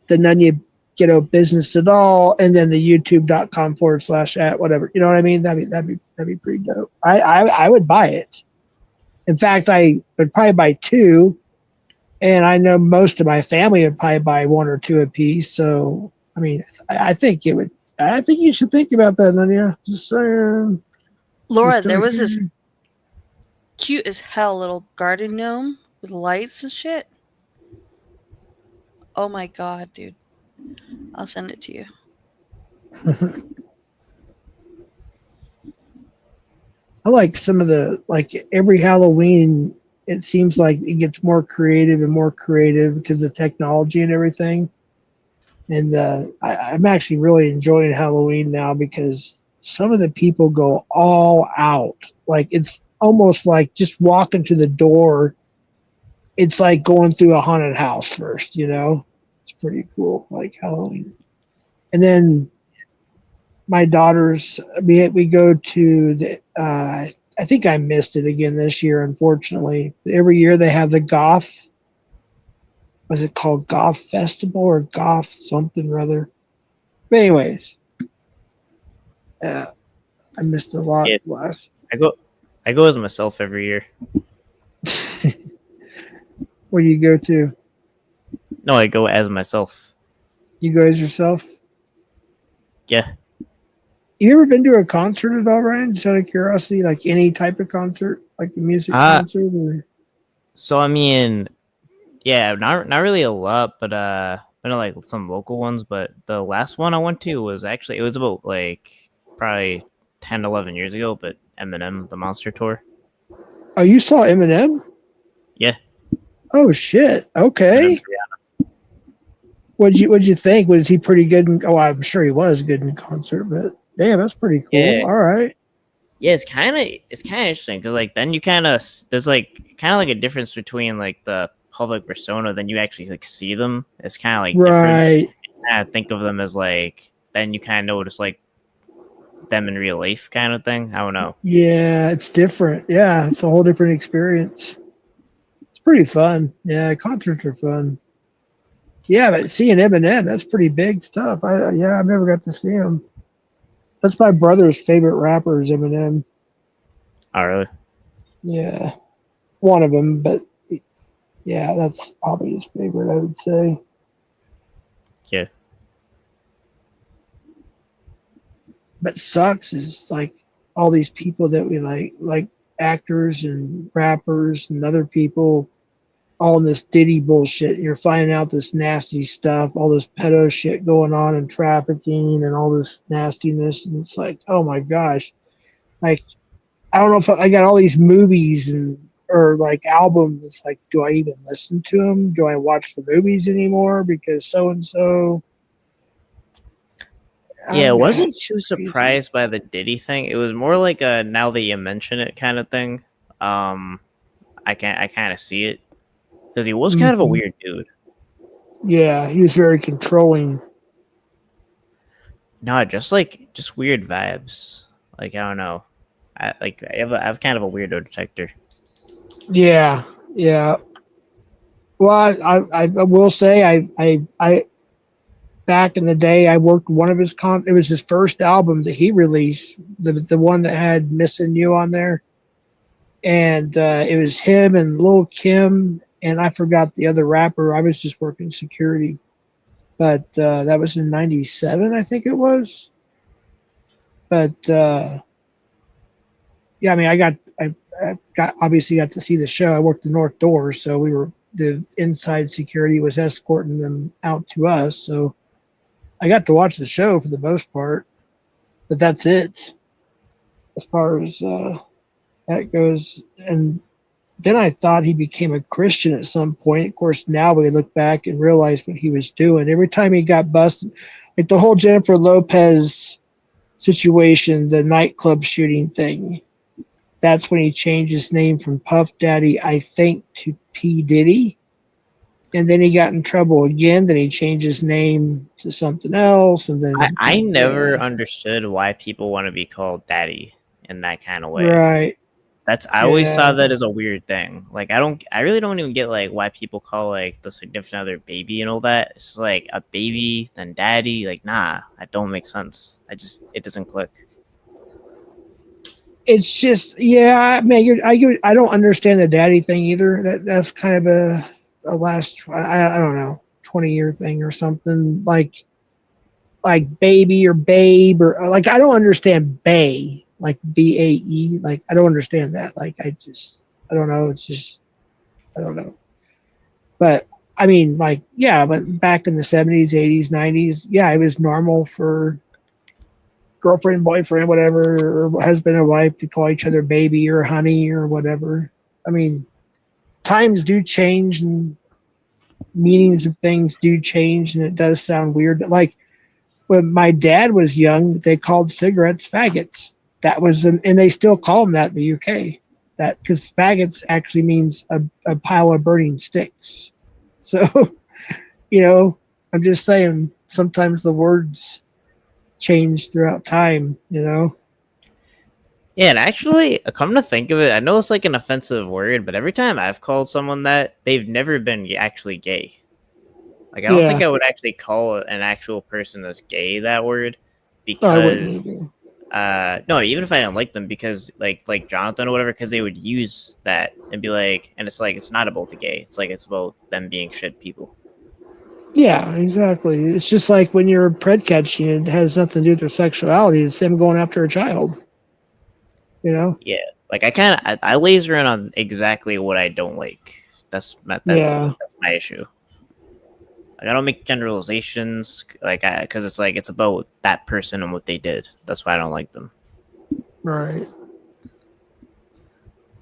the Nunya Ghetto Business at All, and then the youtube.com/@ whatever. You know what I mean? That'd be pretty dope. I would buy it. In fact, I would probably buy two, and I know most of my family would probably buy one or two apiece. So, I mean, I think it would. I think you should think about that, Nunya. Just saying. Laura, Just there was this saying. cute as hell little garden gnome with lights and shit. Oh my god, dude. I'll send it to you. I like some of the, like every Halloween, it seems like it gets more creative and more creative because of technology and everything. And I'm actually really enjoying Halloween now because some of the people go all out. Like it's almost like just walking to the door. It's like going through a haunted house first, you know? It's pretty cool, like Halloween. And then my daughters, we go to the, I think I missed it again this year, unfortunately. Every year they have the Goth, was it called Goth Festival or Goth something or other? But anyways, I missed a lot last. I go as myself every year. Where do you go to? No, I go as myself. You go as yourself? Yeah. You ever been to a concert at all, Ryan? Just out of curiosity, like any type of concert, like a music concert? Or? So I mean, yeah, not really a lot, but been to like some local ones. But the last one I went to was actually, it was about like probably 10, 11 years ago. But Eminem, the Monster Tour. Oh, you saw Eminem? Yeah. Oh shit! Okay. What'd you think? Was he pretty good? I'm sure he was good in concert, but damn, that's pretty cool. Yeah. All right. Yeah, it's kind of interesting because like then you kind of there's like like a difference between like the public persona, then you actually like see them. It's kind of like right. Different. I think of them as like then you kind of notice like them in real life kind of thing. I don't know. Yeah, it's different. Yeah, it's a whole different experience. It's pretty fun. Yeah, concerts are fun. Yeah, but seeing Eminem, that's pretty big stuff. I've never got to see him. That's my brother's favorite rapper is Eminem. Oh, really? Yeah, one of them, but yeah, that's probably his favorite, I would say. Yeah. But sucks is like all these people that we like actors and rappers and other people, all in this Diddy bullshit. You're finding out this nasty stuff, all this pedo shit going on and trafficking and all this nastiness. And it's like, oh my gosh. Like, I don't know if I got all these movies or like albums. Like, do I even listen to them? Do I watch the movies anymore? Because so-and-so. Yeah, I wasn't too surprised by the Diddy thing. It was more like a now that you mention it kind of thing. I kind of see it because he was kind of a weird dude. Yeah, he was very controlling. No, just weird vibes. Like I don't know, I have kind of a weirdo detector. Yeah. Well, I will say I back in the day I worked one of his it was his first album that he released, the one that had Missing You on there, and it was him and Lil Kim and I forgot the other rapper. I was just working security, but that was in '97, I think it was. But yeah, I mean, I got obviously got to see the show. I worked the North Doors, so the inside security was escorting them out to us. So I got to watch the show for the most part, but that's it as far as that goes. And Then I thought he became a Christian at some point. Of course, now we look back and realize what he was doing. Every time he got busted, like the whole Jennifer Lopez situation, the nightclub shooting thing, that's when he changed his name from Puff Daddy, I think, to P. Diddy. And then he got in trouble again. Then he changed his name to something else. And then, I never yeah, understood why people want to be called daddy in that kind of way. right. I always saw Yeah. that as a weird thing. Like I really don't even get like why people call like the significant other baby and all that. It's like a baby, then daddy. Like, nah, that don't make sense. It doesn't click. It's just, yeah, man, I don't understand the daddy thing either. That's kind of a last, I don't know, 20-year thing or something, like baby or babe, or like, I don't understand bae, like BAE. Like, I don't understand that. Like, I don't know. It's just, I don't know. But I mean, like, yeah, but back in the 70s, 80s, 90s, yeah, it was normal for girlfriend, boyfriend, whatever, or husband and wife to call each other baby or honey or whatever. I mean, times do change and meanings of things do change, and it does sound weird. Like when my dad was young, they called cigarettes faggots. That was, and they still call them that in the UK. That because faggots actually means a pile of burning sticks. So, I'm just saying sometimes the words change throughout time. Yeah, and actually, come to think of it, I know it's like an offensive word, but every time I've called someone that, they've never been actually gay. Like, I don't think Yeah. I would actually call an actual person that's gay that word No, I wouldn't because, either. no, even if I don't like them, because like Jonathan or whatever, because they would use that and be like, and it's like, it's not about the gay. It's like, it's about them being shit people. Yeah, exactly. It's just like when you're pred catching, it has nothing to do with their sexuality. It's them going after a child. Yeah. Like, I laser in on exactly what I don't like. Yeah. That's my issue. Like, I don't make generalizations, like, because it's like, it's about that person and what they did. That's why I don't like them. Right.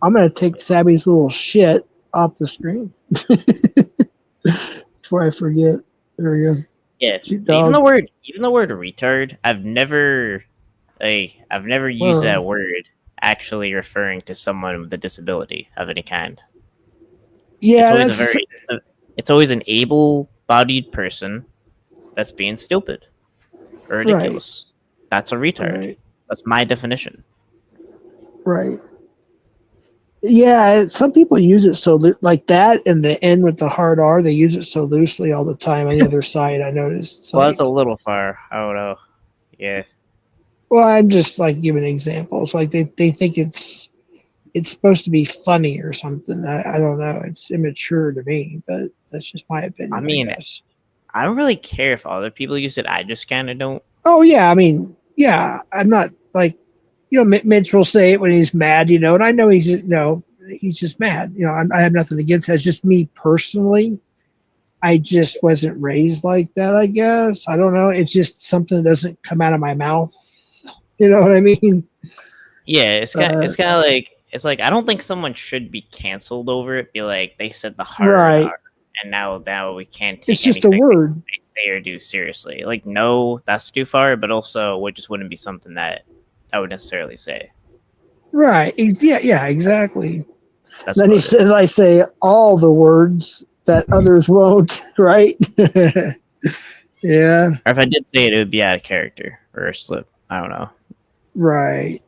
I'm gonna take Sabby's little shit off the screen before I forget. There you go. Yeah, Cute even dog. the word retard, I've never used that word actually referring to someone with a disability of any kind. It's Yeah, always it's always an able-bodied person that's being stupid or right. ridiculous. That's a retard. Right. That's my definition. Right. Yeah, some people use it like that, and the end with the hard R. They use it so loosely all the time. On the other side, I noticed. It's Well, like, that's a little far. I don't know. Yeah. well, I'm just like giving examples. Like they think it's supposed to be funny or something. I don't know. It's immature to me, but that's just my I opinion, I mean, guess. I don't really care if other people use it. I just kind of don't. Oh yeah, I mean, yeah. I'm not like, Mitch will say it when he's mad, and I know he's just, he's just mad. I have nothing against that. It's just me personally. I just wasn't raised like that. I guess I don't know. It's just something that doesn't come out of my mouth. You know what I mean? Yeah, it's kind of like, it's like, I don't think someone should be canceled over it. Be like, they said the hard Right. R, and now we can't take It's just a anything word. they say or do seriously. Like, no, that's too far. But also, it just wouldn't be something that I would necessarily say. Right. Yeah, exactly. That's Then he about it. says, I say all the words that others won't, right? Yeah, Or if I did say it, it would be out of character or a slip. I don't know. right.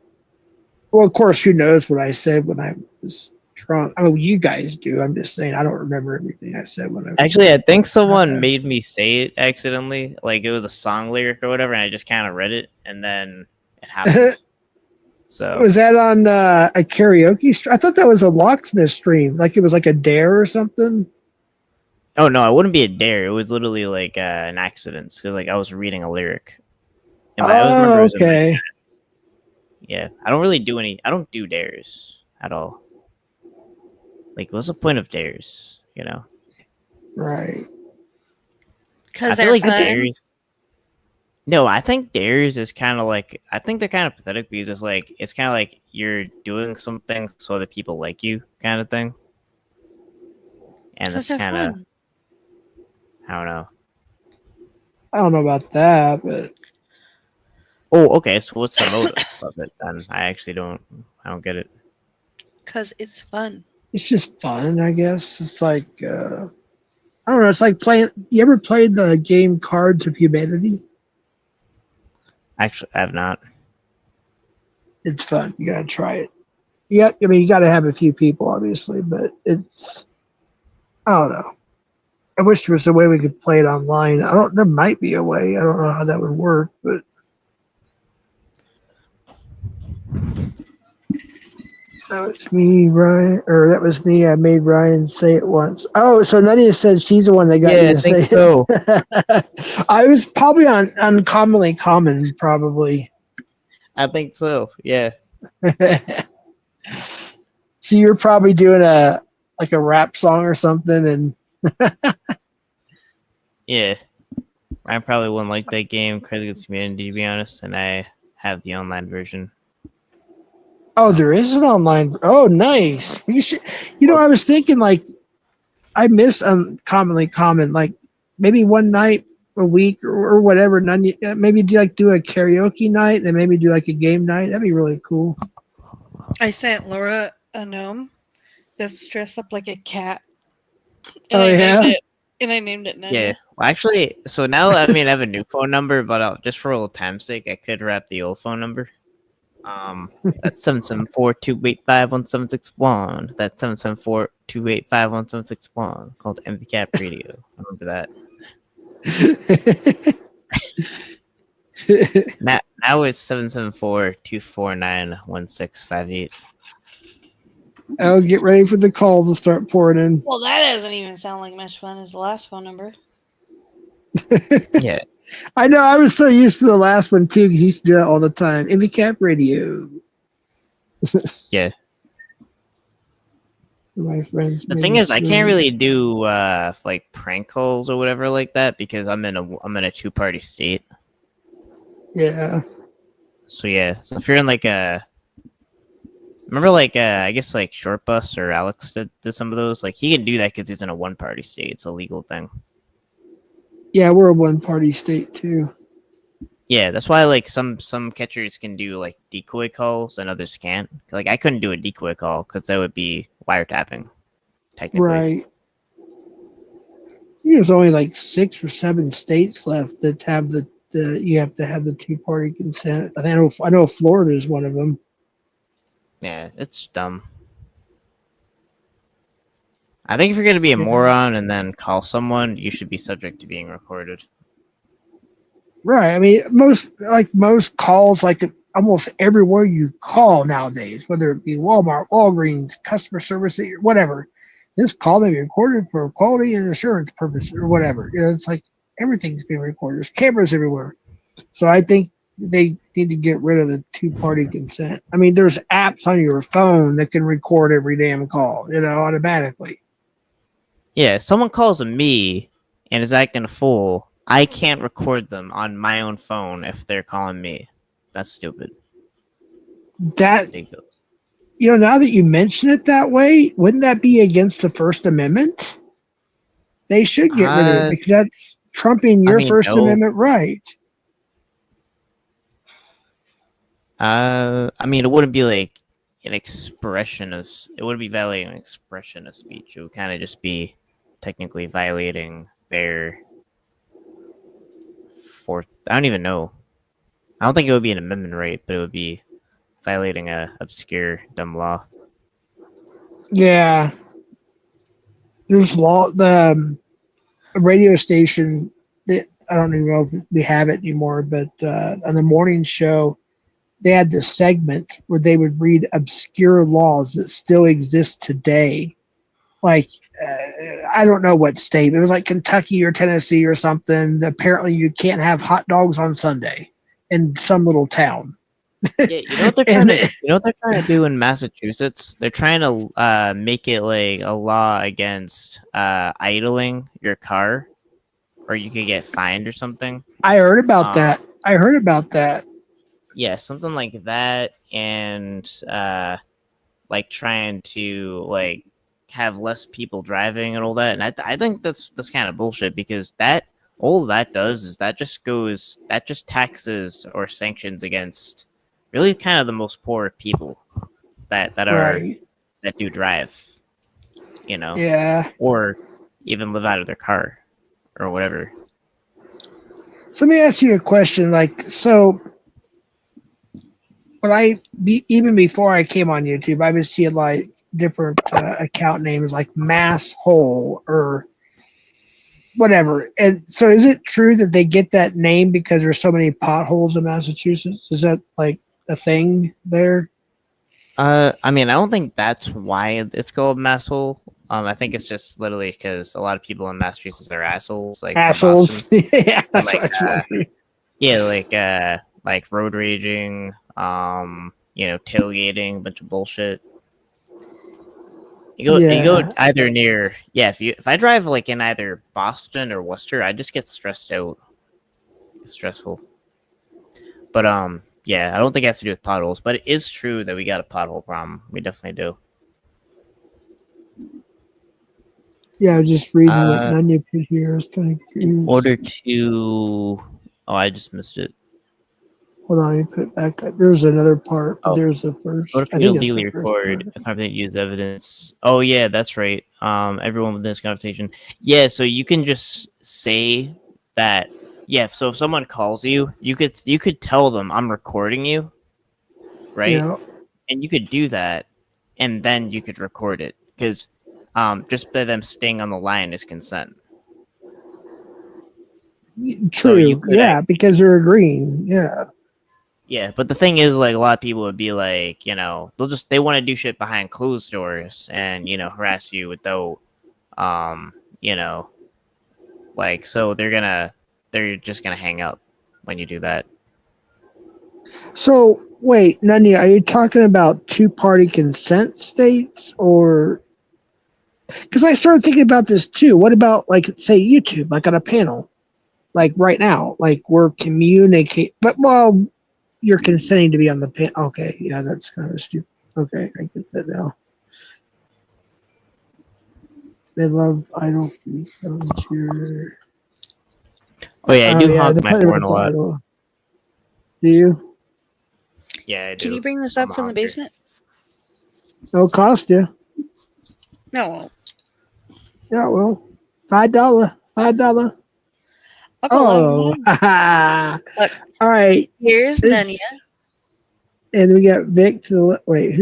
Well, of course, who knows what I said when I was drunk? I mean, you guys do. I'm just saying, I don't remember everything I said when I was Actually, I think someone drunk. made me say it accidentally. Like, it was a song lyric or whatever, and I just kind of read it, and then it happened. So Was that on a karaoke stream? I thought that was a locksmith stream. Like it was like a dare or something. oh no, it wouldn't be a dare. It was literally like an accident because like I was reading a lyric. I always remember it was in my Okay. head. Yeah, I don't really do any. I don't do dares at all. Like, what's the point of dares? Right. Because I feel they're like fun. dares. No, I think theirs is kind of like I think they're kind of pathetic because it's kind of like you're doing something so that people like you, kind of thing. And Because that's they're kind of fun. I don't know. I don't know about that, but Oh, okay. So what's the motive of it then? I don't get it. Because it's fun. it's just fun, I guess. It's like I don't know. It's like playing. You ever played the game Cards of Humanity? Actually, I have not. It's fun. You gotta try it. Yeah, I mean, you gotta have a few people, obviously, but it's. I don't know. I wish there was a way we could play it online. I don't. There might be a way. I don't know how that would work, but that was me, Ryan, or that was me. I made Ryan say it once. Oh, so Nadia said she's the one that got Yeah, you I to think say so. it. I was probably on uncommonly common, probably. I think so. Yeah. So you're probably doing a rap song or something, and Yeah. I probably wouldn't like that game because it's Community, to be honest, and I have the online version. oh, there is an online. Oh, nice. You should. You know, I was thinking like I miss uncommonly common. Like maybe one night a week or whatever. Maybe do a karaoke night, then maybe do like a game night. That'd be really cool. I sent Laura a gnome that's dressed up like a cat. Oh, I yeah? named it Nanya. Yeah. Well, actually, so now I have a new phone number, but just for old time's sake, I could wrap the old phone number. That's 774-285-1761. That's 774-285-1761. Called MVCap Radio. Remember that. Now it's 774-249-1658. Oh, get ready for the calls to start pouring in. Well, that doesn't even sound like much fun as the last phone number. Yeah. I know. I was so used to the last one too because he used to do that all the time. MVCap Radio. Yeah. My friends. The thing is, I can't really do like prank calls or whatever like that because I'm in a 2-party state. Yeah. So yeah. So if you're in like remember like I guess like Short Bus or Alex did some of those. Like he can do that because he's in a 1-party state. It's a legal thing. Yeah, we're a one-party state too. Yeah, that's why like some catchers can do like decoy calls and others can't. Like I couldn't do a decoy call because that would be wiretapping, technically. Right. There's only like 6 or 7 states left that have the you have to have the 2-party consent. I know Florida is one of them. Yeah, it's dumb. I think if you're gonna be a moron and then call someone, you should be subject to being recorded. Right. I mean, most calls, like almost everywhere you call nowadays, whether it be Walmart, Walgreens, customer service, whatever, this call may be recorded for quality and assurance purposes or whatever. You know, it's like everything's being recorded. There's cameras everywhere. So I think they need to get rid of the 2-party consent. I mean, there's apps on your phone that can record every damn call, automatically. Yeah, if someone calls me and is acting a fool, I can't record them on my own phone if they're calling me. That's stupid. Now that you mention it that way, wouldn't that be against the First Amendment? They should get rid of it because that's trumping your First Amendment right. I mean, it wouldn't be like an expression of. It wouldn't be violating an expression of speech. It would kind of just be technically violating their fourth. I don't even know. I don't think it would be an amendment right, but it would be violating a obscure dumb law. Yeah. There's the radio station that I don't even know if we have it anymore, but on the morning show, they had this segment where they would read obscure laws that still exist today. Like, I don't know what state. It was like Kentucky or Tennessee or something. Apparently, you can't have hot dogs on Sunday in some little town. Yeah, you know what they're trying to. You know what they're trying to do in Massachusetts? They're trying to make it like a law against idling your car, or you could get fined or something. I heard about that. I heard about that. Yeah, something like that, and like trying to like have less people driving and all that. And I think that's kind of bullshit because that all that does is that just taxes or sanctions against really kind of the most poor people that Right. that do drive, you know, Yeah. or even live out of their car or whatever. So let me ask you a question. Like, so when even before I came on YouTube, I would see like different account names like Mass Hole or whatever. And so, is it true that they get that name because there's so many potholes in Massachusetts? Is that like a thing there? I mean, I don't think that's why it's called masshole. I think it's just literally because a lot of people in Massachusetts are assholes, like from Assholes. Boston. Yeah, And, that's what I was wondering. yeah, like road raging, tailgating, bunch of bullshit. You go Yeah. either near if I drive like in either Boston or Worcester, I just get stressed out. It's stressful. But yeah, I don't think it has to do with potholes, but it is true that we got a pothole problem. We definitely do. Yeah, I was just reading what Nunya put here. I was kind of In curious. order to I just missed it. Hold on, you put it back. There's another part, but there's the first. In order for I you to think it's legally the first part. record a conversation, use evidence. Oh yeah, that's right. Everyone within this conversation. Yeah, so you can just say that. Yeah, so if someone calls you, you could tell them I'm recording you, right? Yeah. And you could do that, and then you could record it because just by them staying on the line is consent. So you True. could Yeah, because they're agreeing. Yeah. Yeah, but the thing is, like, a lot of people would be like, they want to do shit behind closed doors and, harass you without, um, you know, like, so they're just gonna hang up when you do that. So wait, Nunya, are you talking about two-party consent states or? Because I started thinking about this too. What about like say YouTube, like on a panel, like right now, like we're communicate, but well, you're consenting to be on the panel. Okay, yeah, that's kind of stupid. Okay, I get that now. They love idle volunteer. Oh yeah, I do yeah, honk the my part horn about a the lot. idle. Do you? Yeah, I do. Can you bring this up from the basement? It'll cost you. No, it won't. Yeah, well, $5. $5. I'll go live. Look, all right. Here's Nunya. And we got Vic to the wait.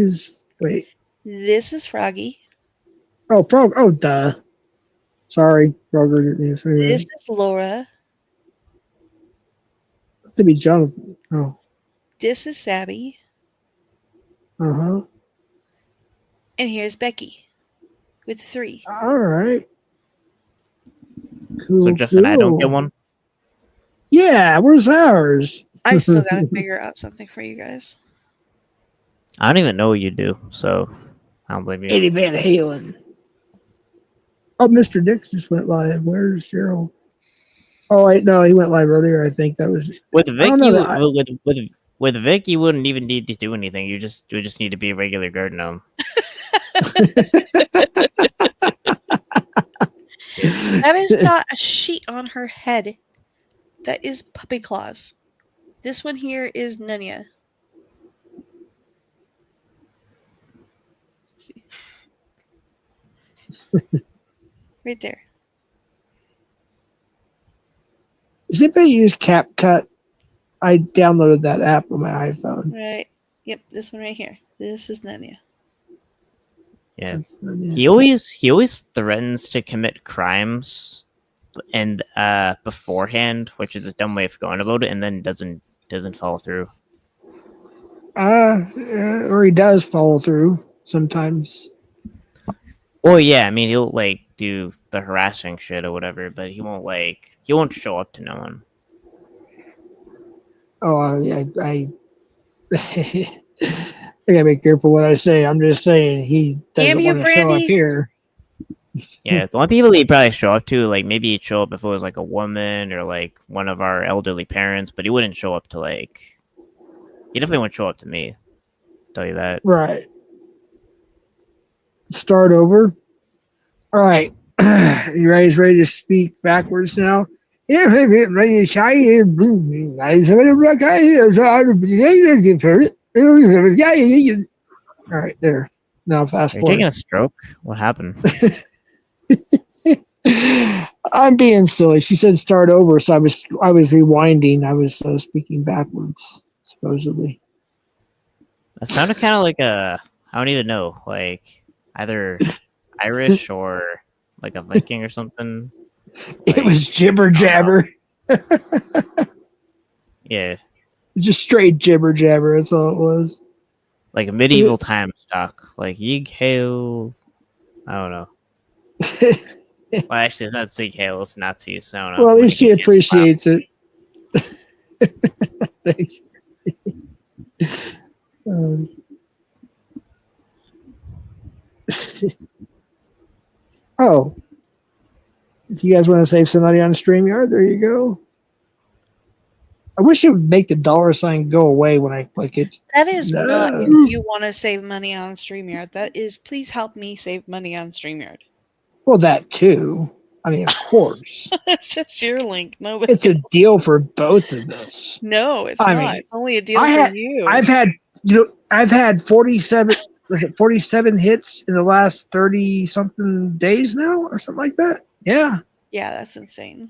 Wait? This is Froggy. Oh, Frog. Oh, duh. Sorry, Frogger didn't answer. This is Laura. It's to be Jonathan. Oh. This is Sabby. Uh-huh. And here's Becky with 3. All right. Cool. So Justin, I don't get one. Yeah, where's ours? I still gotta figure out something for you guys. I don't even know what you do, so I don't blame you. Eddie Van Halen. Oh, Mr. Dix just went live. Where's Gerald? Oh, wait, no, he went live earlier. I think that was with Vic. With Vic, you wouldn't even need to do anything. You just need to be a regular guard gnome. That is not a sheet on her head. That is puppy claws. This one here is Nunya. Right there. Does anybody use CapCut? I downloaded that app on my iPhone. Right. Yep, this one right here. This is Nunya. Yeah. He always threatens to commit crimes and beforehand, which is a dumb way of going about it, and then doesn't follow through. Or he does follow through sometimes. Well, yeah, I mean he'll like do the harassing shit or whatever, but he won't show up to no one. Oh, I gotta be careful what I say. I'm just saying he doesn't want to show up here. Yeah, the only people that he'd probably show up to, like maybe he'd show up if it was like a woman or like one of our elderly parents, but he wouldn't show up to like. He definitely wouldn't show up to me. Tell you that. Right. Start over. All right. You guys ready to speak backwards now? All right, there. Now fast Are you taking forward. a stroke? What happened? I'm being silly. She said start over, so I was rewinding. I was speaking backwards, supposedly. That sounded kind of like I don't even know, like either Irish or like a Viking or something. It Like, was jibber jabber. yeah, Just straight jibber jabber. That's all it was. like a medieval times talk. Like Yig Hail. I don't know. Well, actually, it's not Sig Hail. It's Nazi. So I don't know. Well, at least she appreciates it. Thanks. Oh, if you guys want to save some money on StreamYard, there you go. I wish it would make the $sign go away when I click it. That is No. not if you want to save money on StreamYard. That is, please help me save money on StreamYard. Well, that too. I mean, of course. It's just your link. No, It's a deal for both of us. no, it's I not. mean, It's only a deal for you. I've had 47. Was it 47 hits in the last 30 something days now, or something like that? Yeah. Yeah, that's insane.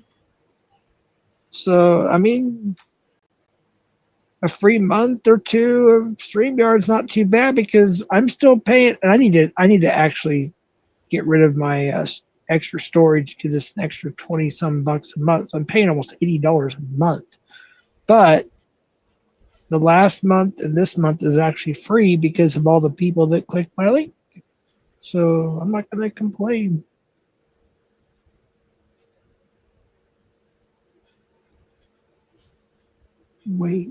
So I mean, a free month or two of StreamYard's not too bad because I'm still paying, and I need to actually get rid of my extra storage because it's an extra 20 some bucks a month. So I'm paying almost $80 a month, but the last month and this month is actually free because of all the people that clicked my link. So I'm not going to complain. Wait.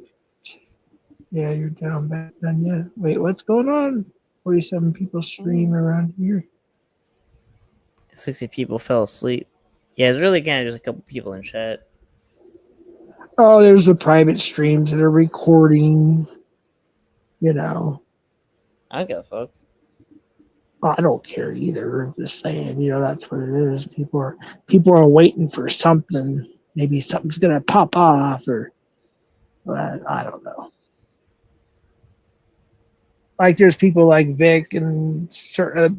Yeah, you're down back then. Yeah. Wait, what's going on? 47 people stream around here. 60 people fell asleep. Yeah, it's really kind of just a couple people in chat. Oh, there's the private streams that are recording. You know. I don't give a fuck. I don't care either. I'm just saying, that's what it is. People are waiting for something. Maybe something's gonna pop off, or I don't know. Like there's people like Vic and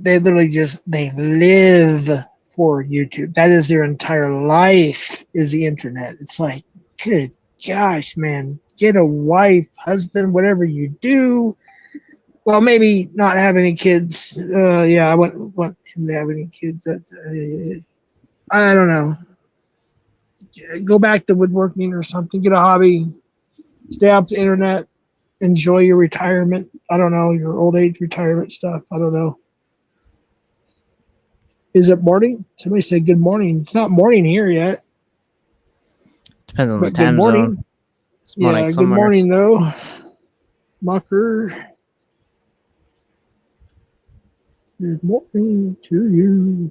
they literally they live for YouTube. That is their entire life is the internet. It's like, good gosh, man, get a wife, husband, whatever you do. Well, maybe not have any kids. Yeah, I wouldn't want him to have any kids. I don't know. Go back to woodworking or something. Get a hobby. Stay off the internet. Enjoy your retirement. I don't know, your old age retirement stuff. I don't know. Is it morning? Somebody said good morning. It's not morning here yet. Depends on But the time good morning. zone. It's more like Good somewhere. morning though. Mucker. Good morning to you.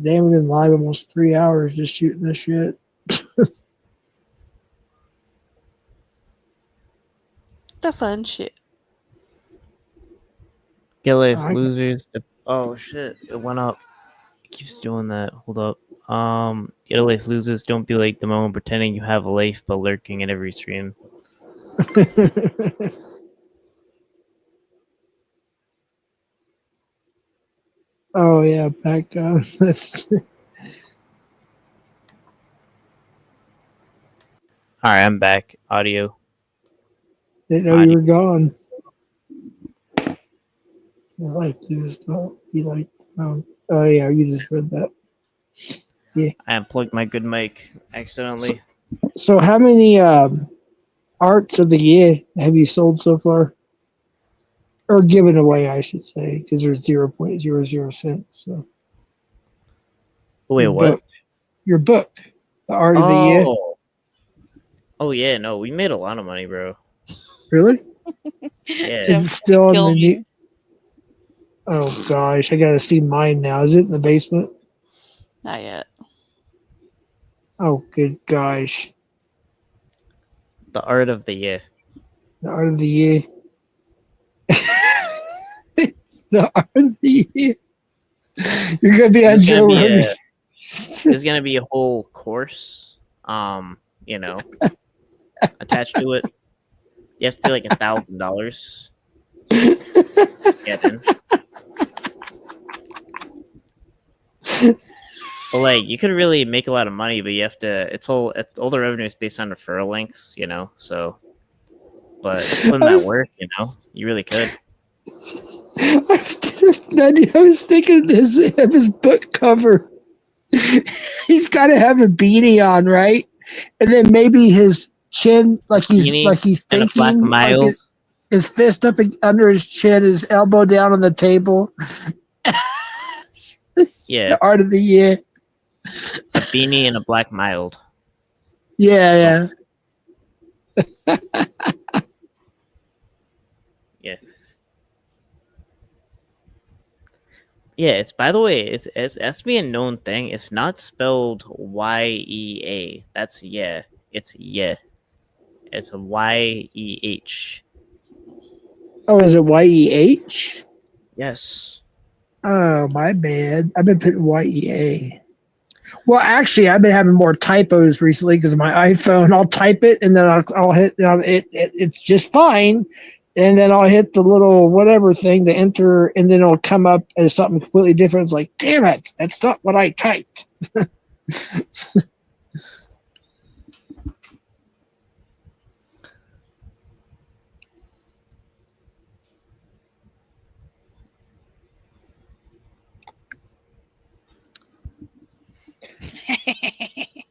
Damn, we've been live almost 3 hours just shooting this shit. The fun shit. Get life losers. Oh shit! It went up. It keeps doing that. Hold up. Get life losers. Don't be like the moment pretending you have a life but lurking in every stream. Oh yeah, back. That's. All right, I'm back. Audio. Didn't know you were gone. I like you just don't be like. Oh yeah, you just read that. Yeah. I unplugged my good mic accidentally. So how many arts of the year have you sold so far? Or given away, I should say, because there's 0.00 cents. So. Wait, what? Your book, the art of the year. Oh yeah, no, we made a lot of money, bro. Really? Yeah. Is it still in the new? Oh gosh, I gotta see mine now. Is it in the basement? Not yet. Oh good gosh. The art of the year. The art of the year. The art of the year. You're gonna be on There's Joe gonna be Rogan. there's gonna be a whole course, attached to it. You have to pay like $1,000 to get in. But like, you could really make a lot of money, but you have to. It's all the revenue is based on referral links, So, but if you put in that work, you really could. I was thinking this of his book cover. He's got to have a beanie on, right? And then maybe his chin, like he's and a black thinking, mild. his fist up under his chin, his elbow down on the table. Yeah, The art of the year. a beanie and a black mild. Yeah, yeah. Yeah. Yeah, it's by the way, it's has to be a known thing. It's not spelled YEA. That's yeah. It's yeah. It's a YEH. Oh, is it YEH? Yes. Oh, my bad. I've been putting YEA. Well, actually, I've been having more typos recently because my iPhone. I'll type it and then I'll hit it's just fine, and then I'll hit the little whatever thing to enter, and then it'll come up as something completely different. It's like, damn it, that's not what I typed.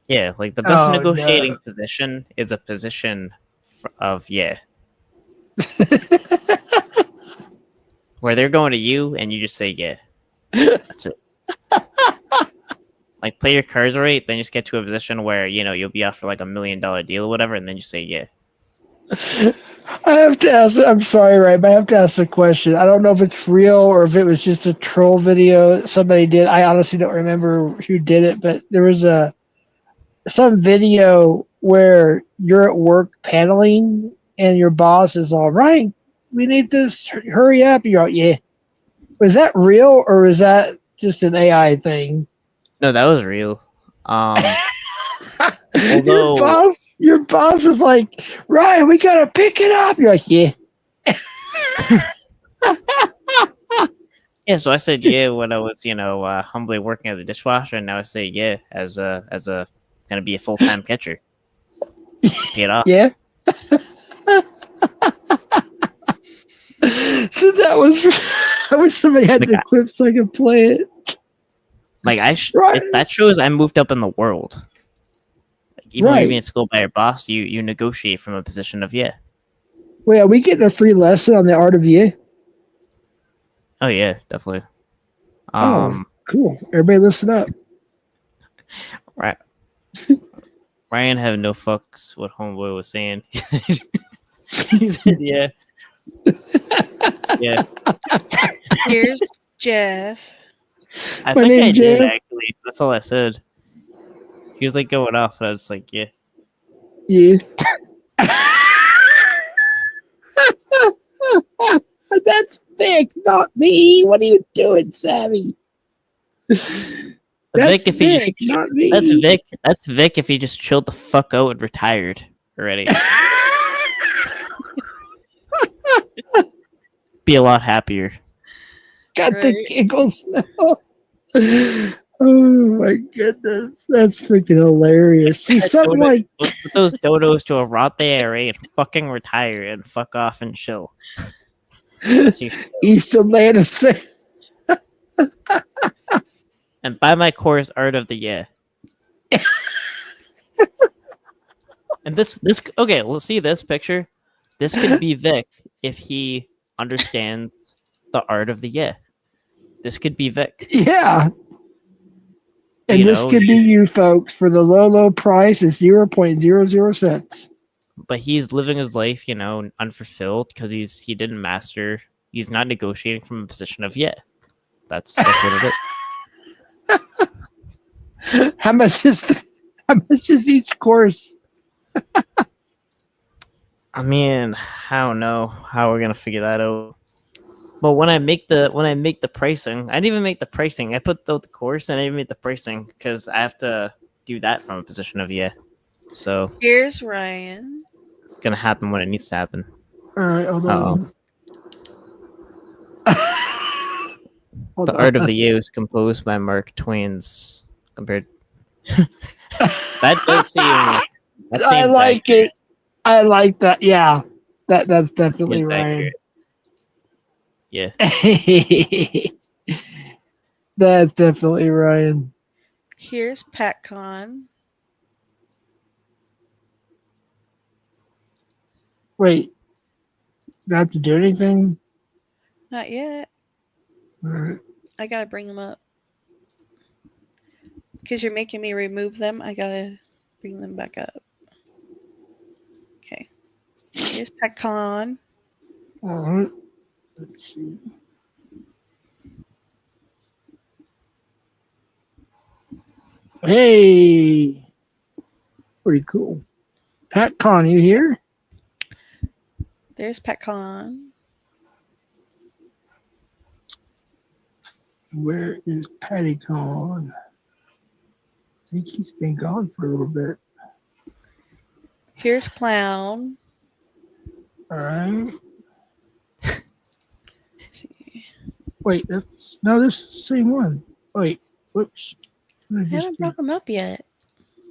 Yeah, like the best Oh, negotiating no. position is a position of yeah, where they're going to you and you just say yeah. That's it. Like play your cards right, then just get to a position where you'll be off for like $1 million deal or whatever, and then you say yeah. I have to ask. I'm sorry, right? But I have to ask a question. I don't know if it's real or if it was just a troll video somebody did. I honestly don't remember who did it, but there was some video where you're at work paneling and your boss is all right. We need this. Hurry up! You're like, yeah. Was that real or was that just an AI thing? No, that was real. Your boss was like, Ryan, we gotta pick it up. You're like, yeah. Yeah, so I said yeah when I was, humbly working as a dishwasher, and now I say yeah as gonna be a full-time catcher. Get off. Yeah. So that was. I wish somebody had the clip so I could play it. Like that shows I moved up in the world. Like, even when you're being schooled by your boss, you negotiate from a position of yeah. Wait, are we getting a free lesson on the art of yeah? Oh yeah, definitely. Oh, cool. Everybody listen up. Right. Ryan had no fucks what homeboy was saying. He said yeah. Yeah. Here's Jeff. I think I did actually. That's all I said. He was like going off, and I was like, yeah. Yeah. That's Vic, not me. What are you doing, Sammy? That's Vic, not me. That's Vic. That's Vic if he just chilled the fuck out and retired already. Be a lot happier. Got the giggles now. Oh my goodness, that's freaking hilarious. See, something like put those dodos to a raw IRA and fucking retire and fuck off and chill. East Atlanta. And buy my course, Art of the Yeah. And this okay, we'll see this picture. This could be Vic if he understands the art of the yeah. This could be Vic. Yeah. And this could be you folks for the low price of 0.00 cents. But he's living his life, unfulfilled because he didn't master He's not negotiating from a position of yeah. That's what it is. How much is each course? I mean, I don't know how we're gonna figure that out. But when I make the pricing, I didn't even make the pricing. I put out the course and I didn't make the pricing because I have to do that from a position of yeah. So Here's Ryan. it's gonna happen when it needs to happen. All right, hold on. The Art of the You is composed by Mark Twain's compared. That does seem. That I seems like accurate. it. I like that. Yeah, that's definitely It's Ryan. Yeah. That's definitely Ryan. Here's PatCon. Wait, do I have to do anything? Not yet. All right. I gotta bring them up. Because you're making me remove them, I gotta bring them back up. Okay. Here's PatCon. All right. Let's see. Hey, pretty cool. PatCon, you here? There's PatCon. Where is PattyCon? I think he's been gone for a little bit. Here's Clown. All right. Let's see. Wait, this is the same one. Wait, whoops. I haven't brought them up yet.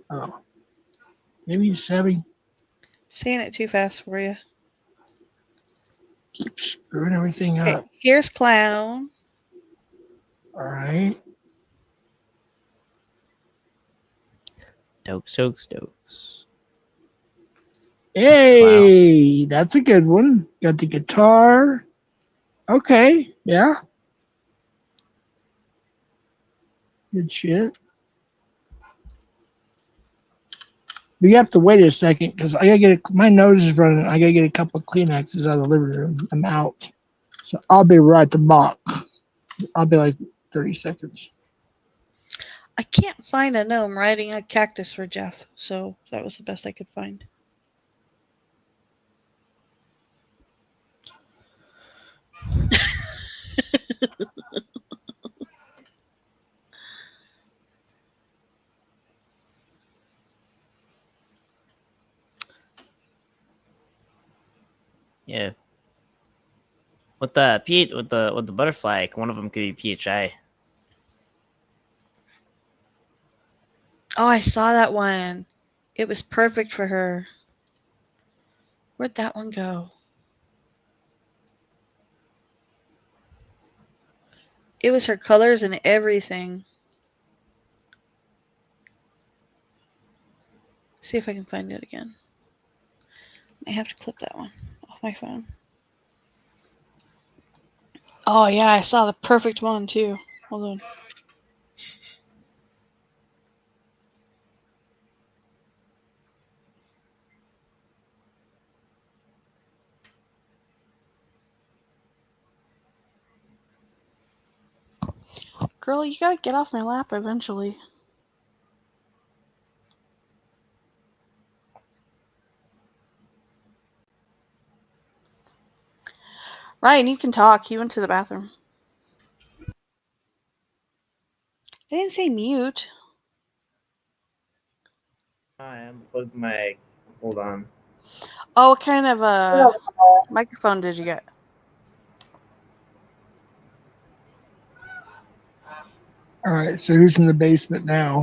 Oh, maybe it's Savvy. Saying it too fast for you. Keep screwing everything Okay, up. here's Clown. All right. Stokes. Hey, that's a good one. Got the guitar. Okay, yeah. Good shit. But you have to wait a second because I gotta get my nose is running. I gotta get a couple of Kleenexes out of the living room. I'm out, so I'll be right back. I'll be like 30 seconds. I can't find a gnome riding a cactus for Jeff, so that was the best I could find. Yeah. With the butterfly, one of them could be PHI. Oh, I saw that one. It was perfect for her. Where'd that one go? It was her colors and everything. See if I can find it again. I have to clip that one off my phone. Oh yeah, I saw the perfect one too. Hold on. Girl, you gotta get off my lap eventually. Ryan, you can talk. He went to the bathroom. I didn't say mute. I am plugged my. Hold on. Oh, what kind of microphone did you get? All right, so who's in the basement now?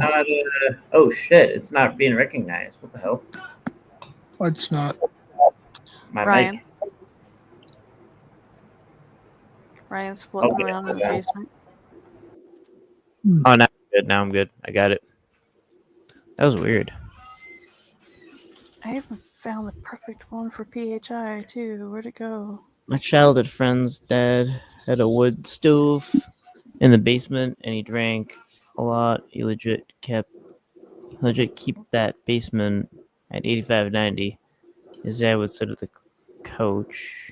Oh shit! It's not being recognized. What the hell? What's not? My Ryan. mic. Ryan's floating around in the basement. Oh, now I'm good. Now I'm good. I got it. That was weird. I haven't found the perfect one for PHI too. Where'd it go? My childhood friend's dad had a wood stove in the basement, and he drank a lot. He legit keep that basement at 85-90. His dad would sit at the couch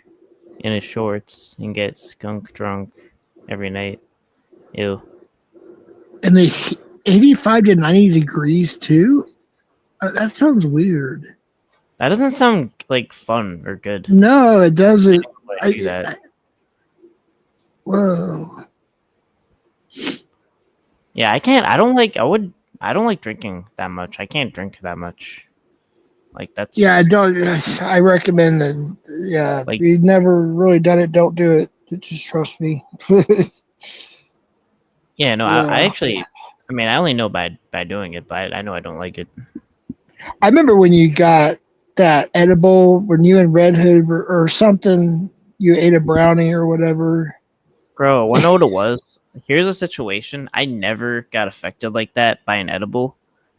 in his shorts and get skunk drunk every night. Ew. And they 85 to 90 degrees too? That sounds weird. That doesn't sound like fun or good. No, it doesn't. I do that. Whoa. Yeah, I can't. I don't like drinking that much. I can't drink that much. Like that's. Yeah, I don't. I recommend that. Yeah, Like- if you've never really done it, don't do it. Just trust me. Yeah, no. Yeah. I actually. I mean, I only know by doing it, but I know I don't like it. I remember when you got that edible when you and Red Hood or something. You ate a brownie or whatever. Bro, I want to know what it was. Here's a situation. I never got affected like that by an edible,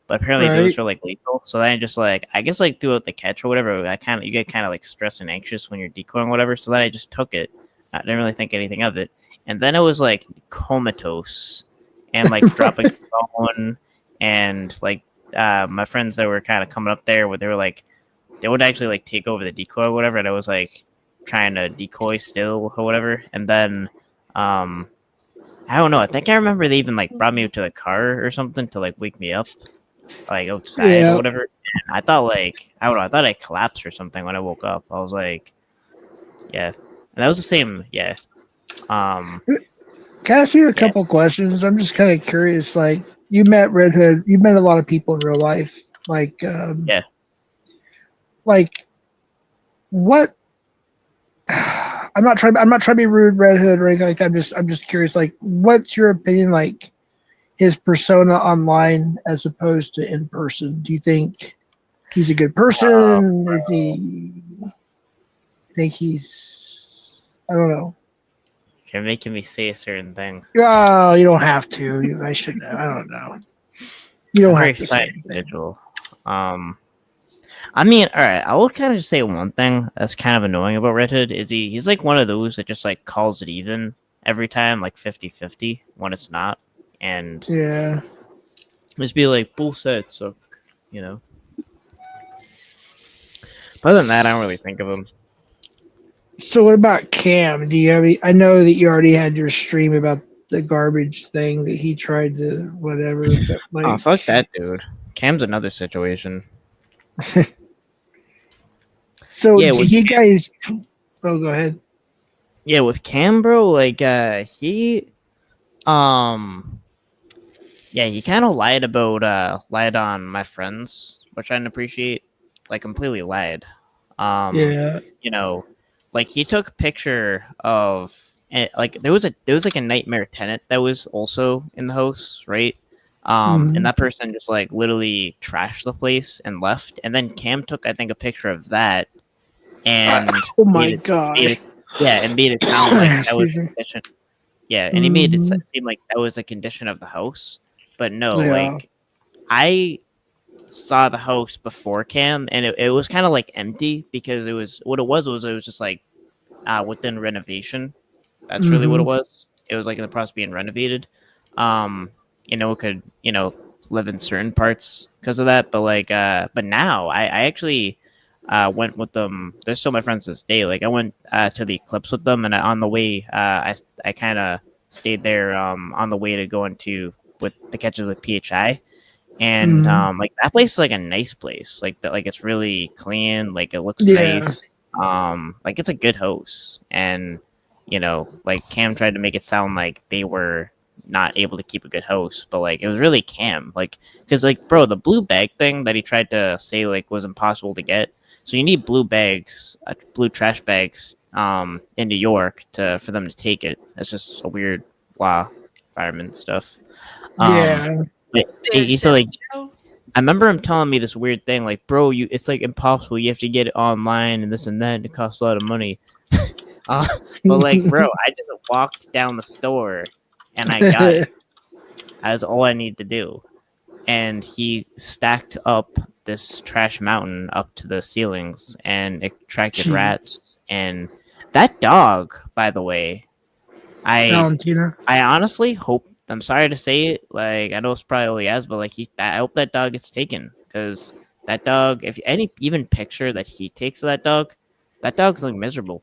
but apparently Right. those are like lethal. So then I just like, I guess like throughout the catch or whatever, you get kind of like stressed and anxious when you're decoying or whatever. So then I just took it. I didn't really think anything of it, and then it was like comatose and like dropping the phone, and like my friends that were kind of coming up there, where they were like, they would actually like take over the decoy or whatever, and I was like trying to decoy still or whatever, and then I don't know. I think I remember they even like brought me to the car or something to like wake me up, like outside Yeah. or whatever. And I thought like I don't know. I thought I collapsed or something when I woke up. I was like, yeah, and that was the same. Yeah. Can I ask you a couple questions? I'm just kind of curious. Like, you met Red Hood. You met a lot of people in real life. Like, Yeah. Like, what? I'm not trying to be rude, Red Hood, or anything like that. I'm just curious. Like, what's your opinion? Like, his persona online as opposed to in person. Do you think he's a good person? Is he? Think he's? I don't know. You're making me say a certain thing. Oh, you don't have to. I should know. I don't know. You don't I'm have to say very anything. individual. I mean, all right. I will kind of just say one thing that's kind of annoying about Red Hood is he's like one of those that just like calls it even every time, like 50-50 when it's not, and Yeah. just be like both sides suck, you know. But other than that, I don't really think of him. So what about Cam? Do you have? I know that you already had your stream about the garbage thing that he tried to whatever. But like, Oh, fuck that dude. Cam's another situation. So Yeah, do with you guys? Oh, go ahead. Yeah, with Cam, bro, like he yeah, he kind of lied on my friends, which I didn't appreciate. Like completely lied. Yeah. You know, like he took a picture of like there was like a nightmare tenant that was also in the house, right? And that person just like literally trashed the place and left. And then Cam took, I think, a picture of that and Oh my god. and made it sound like that was Excuse a me. condition. Yeah, and he made it Mhm. seem like that was a condition of the house. But no, Yeah. like I saw the house before Cam, and it was kind of like empty because it was just like within renovation. That's really what it was. It was like in the process of being renovated. It could live in certain parts because of that, but like but now I actually went with them. They're still my friends to this day. Like I went to the Eclipse with them, and on the way I kind of stayed there on the way to go into with the catches with PHI. And like that place is like a nice place. Like that, like it's really clean. Like it looks Yeah. nice. Like it's a good host. And like Cam tried to make it sound like they were not able to keep a good host, but like it was really Cam. Like because like bro, the blue bag thing that he tried to say like was impossible to get. So you need blue bags, blue trash bags, in New York for them to take it. That's just a weird law, environment stuff. Yeah. But he said like I remember him telling me this weird thing like, bro, it's like impossible. You have to get it online and this and that. And it costs a lot of money. But like, bro, I just walked down the store and I got it. That's all I need to do. And he stacked up this trash mountain up to the ceilings and it attracted Jeez. rats. And that dog, by the way, Valentina. I honestly hope. I'm sorry to say it. Like I know it's probably all he has, but like I hope that dog gets taken because that dog. If any even picture that he takes of that dog's like miserable.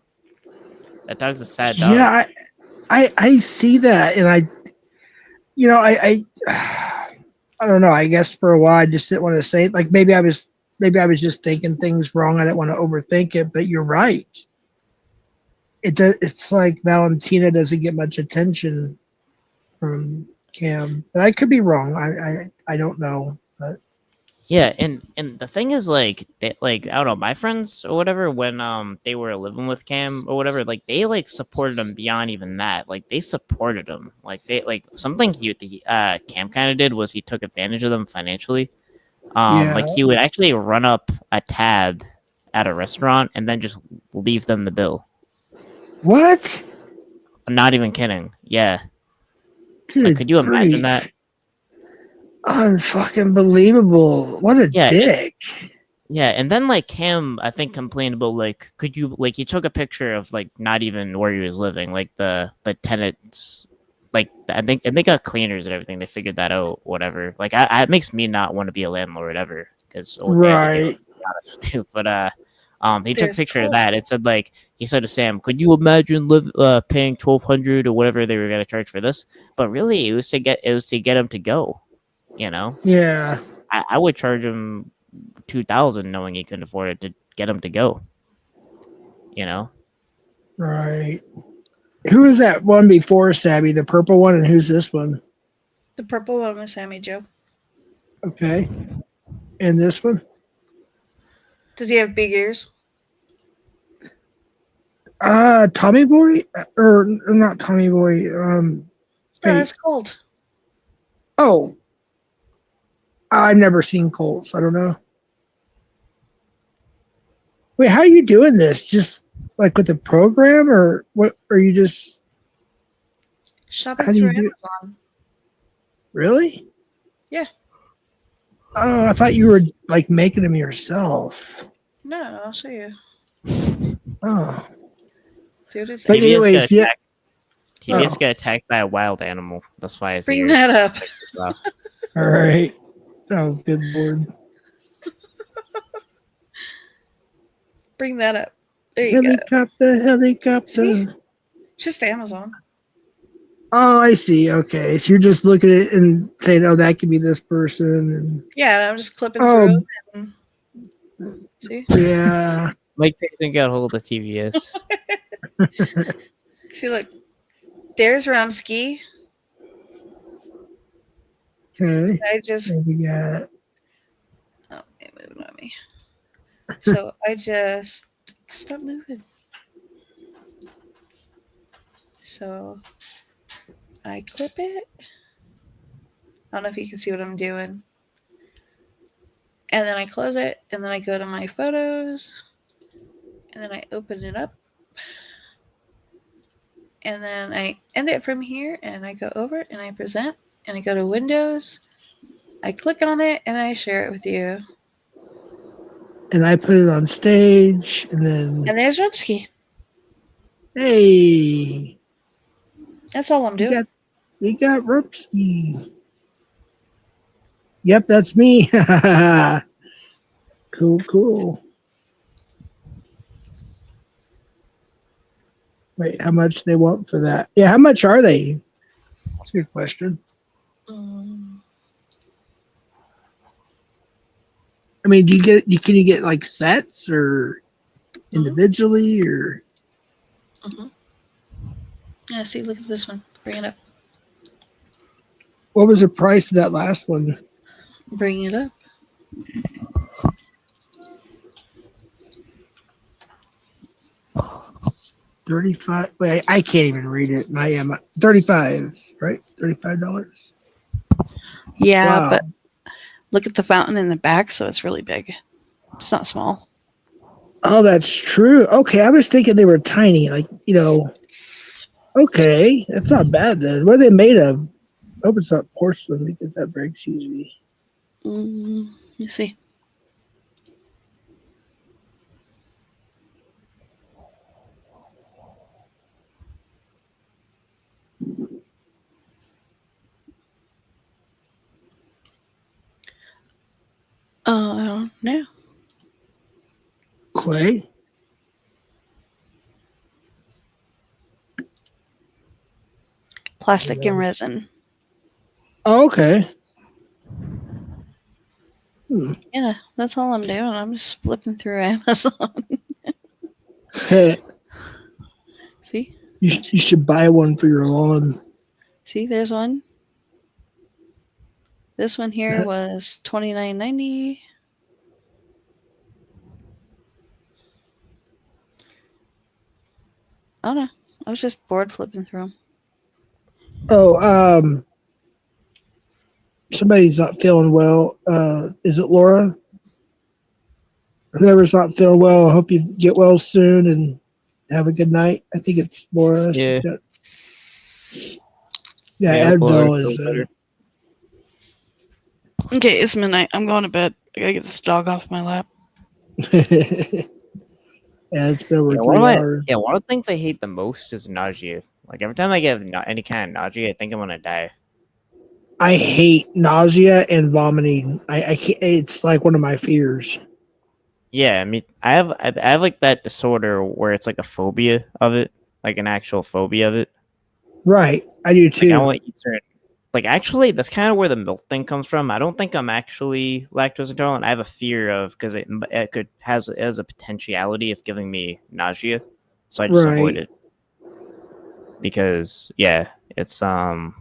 That dog's a sad dog. Yeah, I see that, and I don't know. I guess for a while I just didn't want to say it. Like maybe I was just thinking things wrong. I didn't want to overthink it. But you're right. It's like Valentina doesn't get much attention from Cam, but I could be wrong. I don't know. But Yeah, and the thing is, like, like I don't know, my friends or whatever, when they were living with Cam or whatever, like they like supported him beyond even that. Like they supported him. Like they like something Cam kind of did was he took advantage of them financially. yeah, Like he would actually run up a tab at a restaurant and then just leave them the bill. what? I'm not even kidding. Yeah. Like, Good could you imagine that? grief! Unfucking believable. What a Yeah. dick. Yeah, and then like Cam, I think complained about like, could you like he took a picture of like not even where he was living, like the tenants, like I think and they got cleaners and everything. They figured that out, whatever. Like it makes me not want to be a landlord ever because Right. but he took a There's picture of coal. that. It said like he said to Sam, "Could you imagine paying $1,200 or whatever they were gonna charge for this?" But really, it was to get him to go. You know, Yeah. I would charge him 2,000 knowing he couldn't afford it to get him to go. You know, Right. Who is that one before Sabby? The purple one, and who's this one? The purple one was Sammy Joe. Okay. And this one? Does he have big ears? Tommy Boy? Or not Tommy Boy. No, Wait. it's cold. Oh. I've never seen Colt, so I don't know. Wait, how are you doing this? Just like with the program, or what? Are you just Shopping how do through you do? Amazon. Really? Yeah. Oh, I thought you were like making them yourself. No, I'll show you. Oh, Dude, it's but TBS anyways, yeah. TBS Oh. got attacked by a wild animal. That's why his Bring ears that up. rough. All right. Oh, good lord. Bring that up. There you go. Helicopter. See? Just Amazon. Oh, I see. Okay, so you're just looking at it and saying, "Oh, that could be this person." And Yeah, and I'm just clipping oh, through and see? yeah. Mike Tyson got hold of TBS. See, look. There's Rumsky. Okay. I just There we got. oh, it moved on me. So I just stop moving. So I clip it. I don't know if you can see what I'm doing. And then I close it, and then I go to my photos, and then I open it up. And then I end it from here, and I go over and I present, and I go to Windows. I click on it, and I share it with you. And I put it on stage, and then And there's Rumsky. hey, That's all I'm doing. we got Rupsky. Yep, that's me. Cool. Wait, how much they want for that? Yeah, how much are they? That's a good question. I mean, can you get like sets or individually or? Yeah, see, look at this one. Bring it up. What was the price of that last one? Bring it up. $35. Wait, I can't even read it. I am $35, right? $35. Yeah, Wow. but look at the fountain in the back, so it's really big. It's not small. Oh, that's true. Okay, I was thinking they were tiny, like Okay, that's not bad then. What are they made of? I hope it's not porcelain because that breaks easily. Let's see. I don't know. Clay? plastic and resin. Oh, okay. Yeah, that's all I'm doing. I'm just flipping through Amazon. See? You should buy one for your lawn. See, there's one. This one here was $29.90. I don't know. I was just bored flipping through them. Oh, somebody's not feeling well. Is it Laura? Whoever's not feeling well, I hope you get well soon and have a good night. I think it's Laura. Yeah. Advil is. Okay, it's midnight. I'm going to bed. I gotta get this dog off my lap. Yeah, it's been over 3 hours. One of the things I hate the most is nausea. Like every time I get any kind of nausea, I think I'm gonna die. I hate nausea and vomiting. I can't. It's like one of my fears. Yeah, I mean, I have like that disorder where it's like a phobia of it, like an actual phobia of it. Right, I do too. Like, I don't eat certain. Like actually, that's kind of where the milk thing comes from. I don't think I'm actually lactose intolerant. I have a fear of because it could has a potentiality of giving me nausea, so I just avoid it. Because it's I know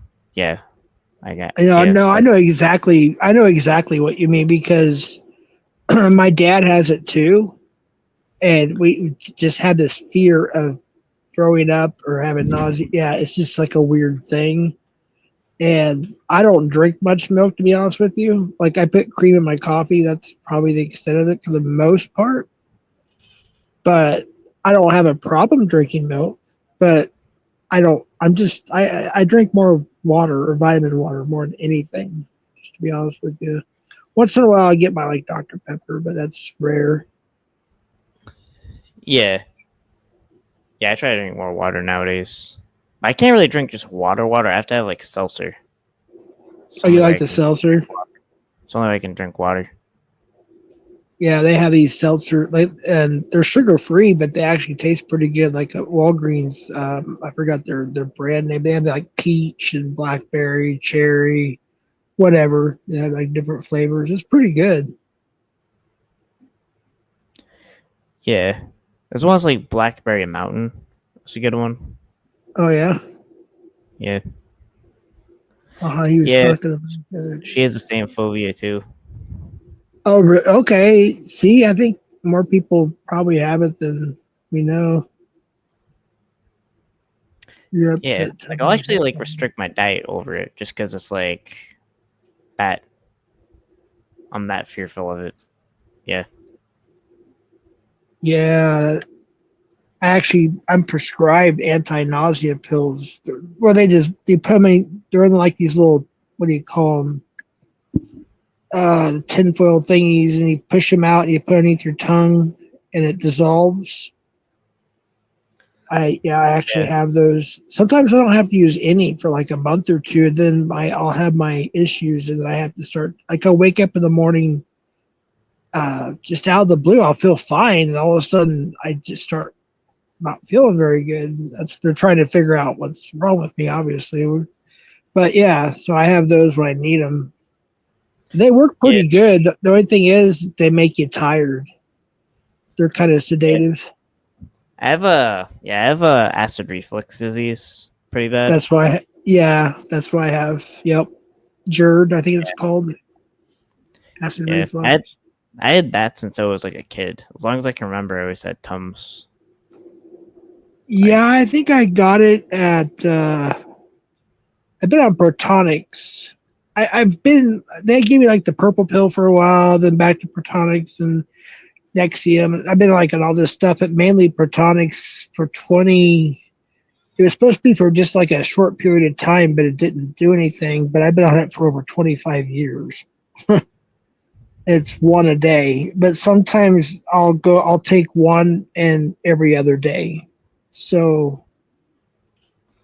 exactly what you mean because my dad has it too, and we just had this fear of throwing up or having nausea. Yeah, it's just like a weird thing. And I don't drink much milk, to be honest with you. Like I put cream in my coffee. That's probably the extent of it for the most part. But I don't have a problem drinking milk. But I drink more water or vitamin water more than anything, just to be honest with you. Once in a while I get my like Dr. Pepper, but that's rare. Yeah. Yeah, I try to drink more water nowadays. I can't really drink just water. I have to have like seltzer. Oh, you like the seltzer? It's only way I can drink water. Yeah, they have these seltzer, and they're sugar free, but they actually taste pretty good. Like at Walgreens, I forgot their brand name. They have like peach and blackberry, cherry, whatever. They have like different flavors. It's pretty good. Yeah, there's one's like Blackberry Mountain. It's a good one. Oh yeah. Yeah. He was talking about. She has the same phobia too. Oh, okay. See, I think more people probably have it than we know. You're upset. Yeah, like I'll actually like restrict my diet over it just because it's like that. I'm that fearful of it. Yeah. Yeah. I'm prescribed anti-nausea pills where they put me, they're in like these little, what do you call them? Tinfoil thingies, and you push them out and you put underneath your tongue and it dissolves. I actually have those. Sometimes I don't have to use any for like a month or two. Then I'll have my issues and then I have to start, like I'll wake up in the morning, just out of the blue, I'll feel fine. And all of a sudden I just start not feeling very good. They're trying to figure out what's wrong with me, obviously. But yeah, so I have those when I need them. They work pretty good. The only thing is they make you tired. They're kind of sedative. I have a acid reflux disease, pretty bad. That's why I have. Yep, GERD, I think it's called. Acid reflux. I had that since I was like a kid. As long as I can remember, I always had Tums. Yeah, I think I got it at. I've been on Protonics. They gave me like the purple pill for a while, then back to Protonics and Nexium. I've been like on all this stuff at mainly Protonics for 20. It was supposed to be for just like a short period of time, but it didn't do anything. But I've been on it for over 25 years. It's one a day, but sometimes I'll take one and every other day. So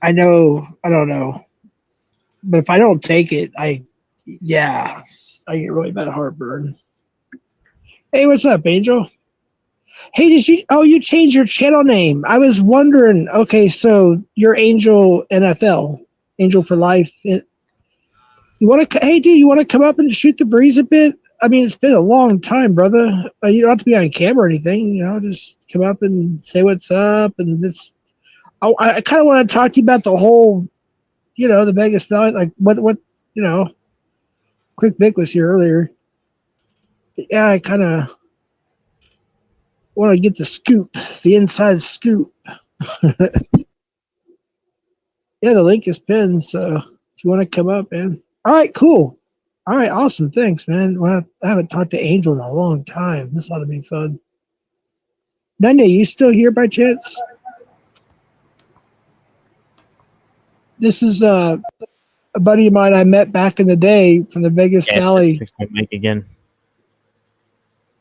I don't know. But if I don't take it, I get really bad heartburn. Hey, what's up, Angel? Hey, you changed your channel name. I was wondering, okay, so you're Angel NFL. Angel for life. You want to? Hey, dude, you want to come up and shoot the breeze a bit? I mean, it's been a long time, brother. You don't have to be on camera or anything. You know, just come up and say what's up. And this, I kind of want to talk to you about the whole, the Vegas Valley. Like what, Quick Vic was here earlier. But yeah, I kind of want to get the scoop, the inside scoop. Yeah, the link is pinned, so if you want to come up, man. All right, cool. All right, awesome. Thanks, man. Well, I haven't talked to Angel in a long time. This ought to be fun. Nanya, you still here by chance? This is a buddy of mine I met back in the day from the Vegas Valley. Fix my mic again.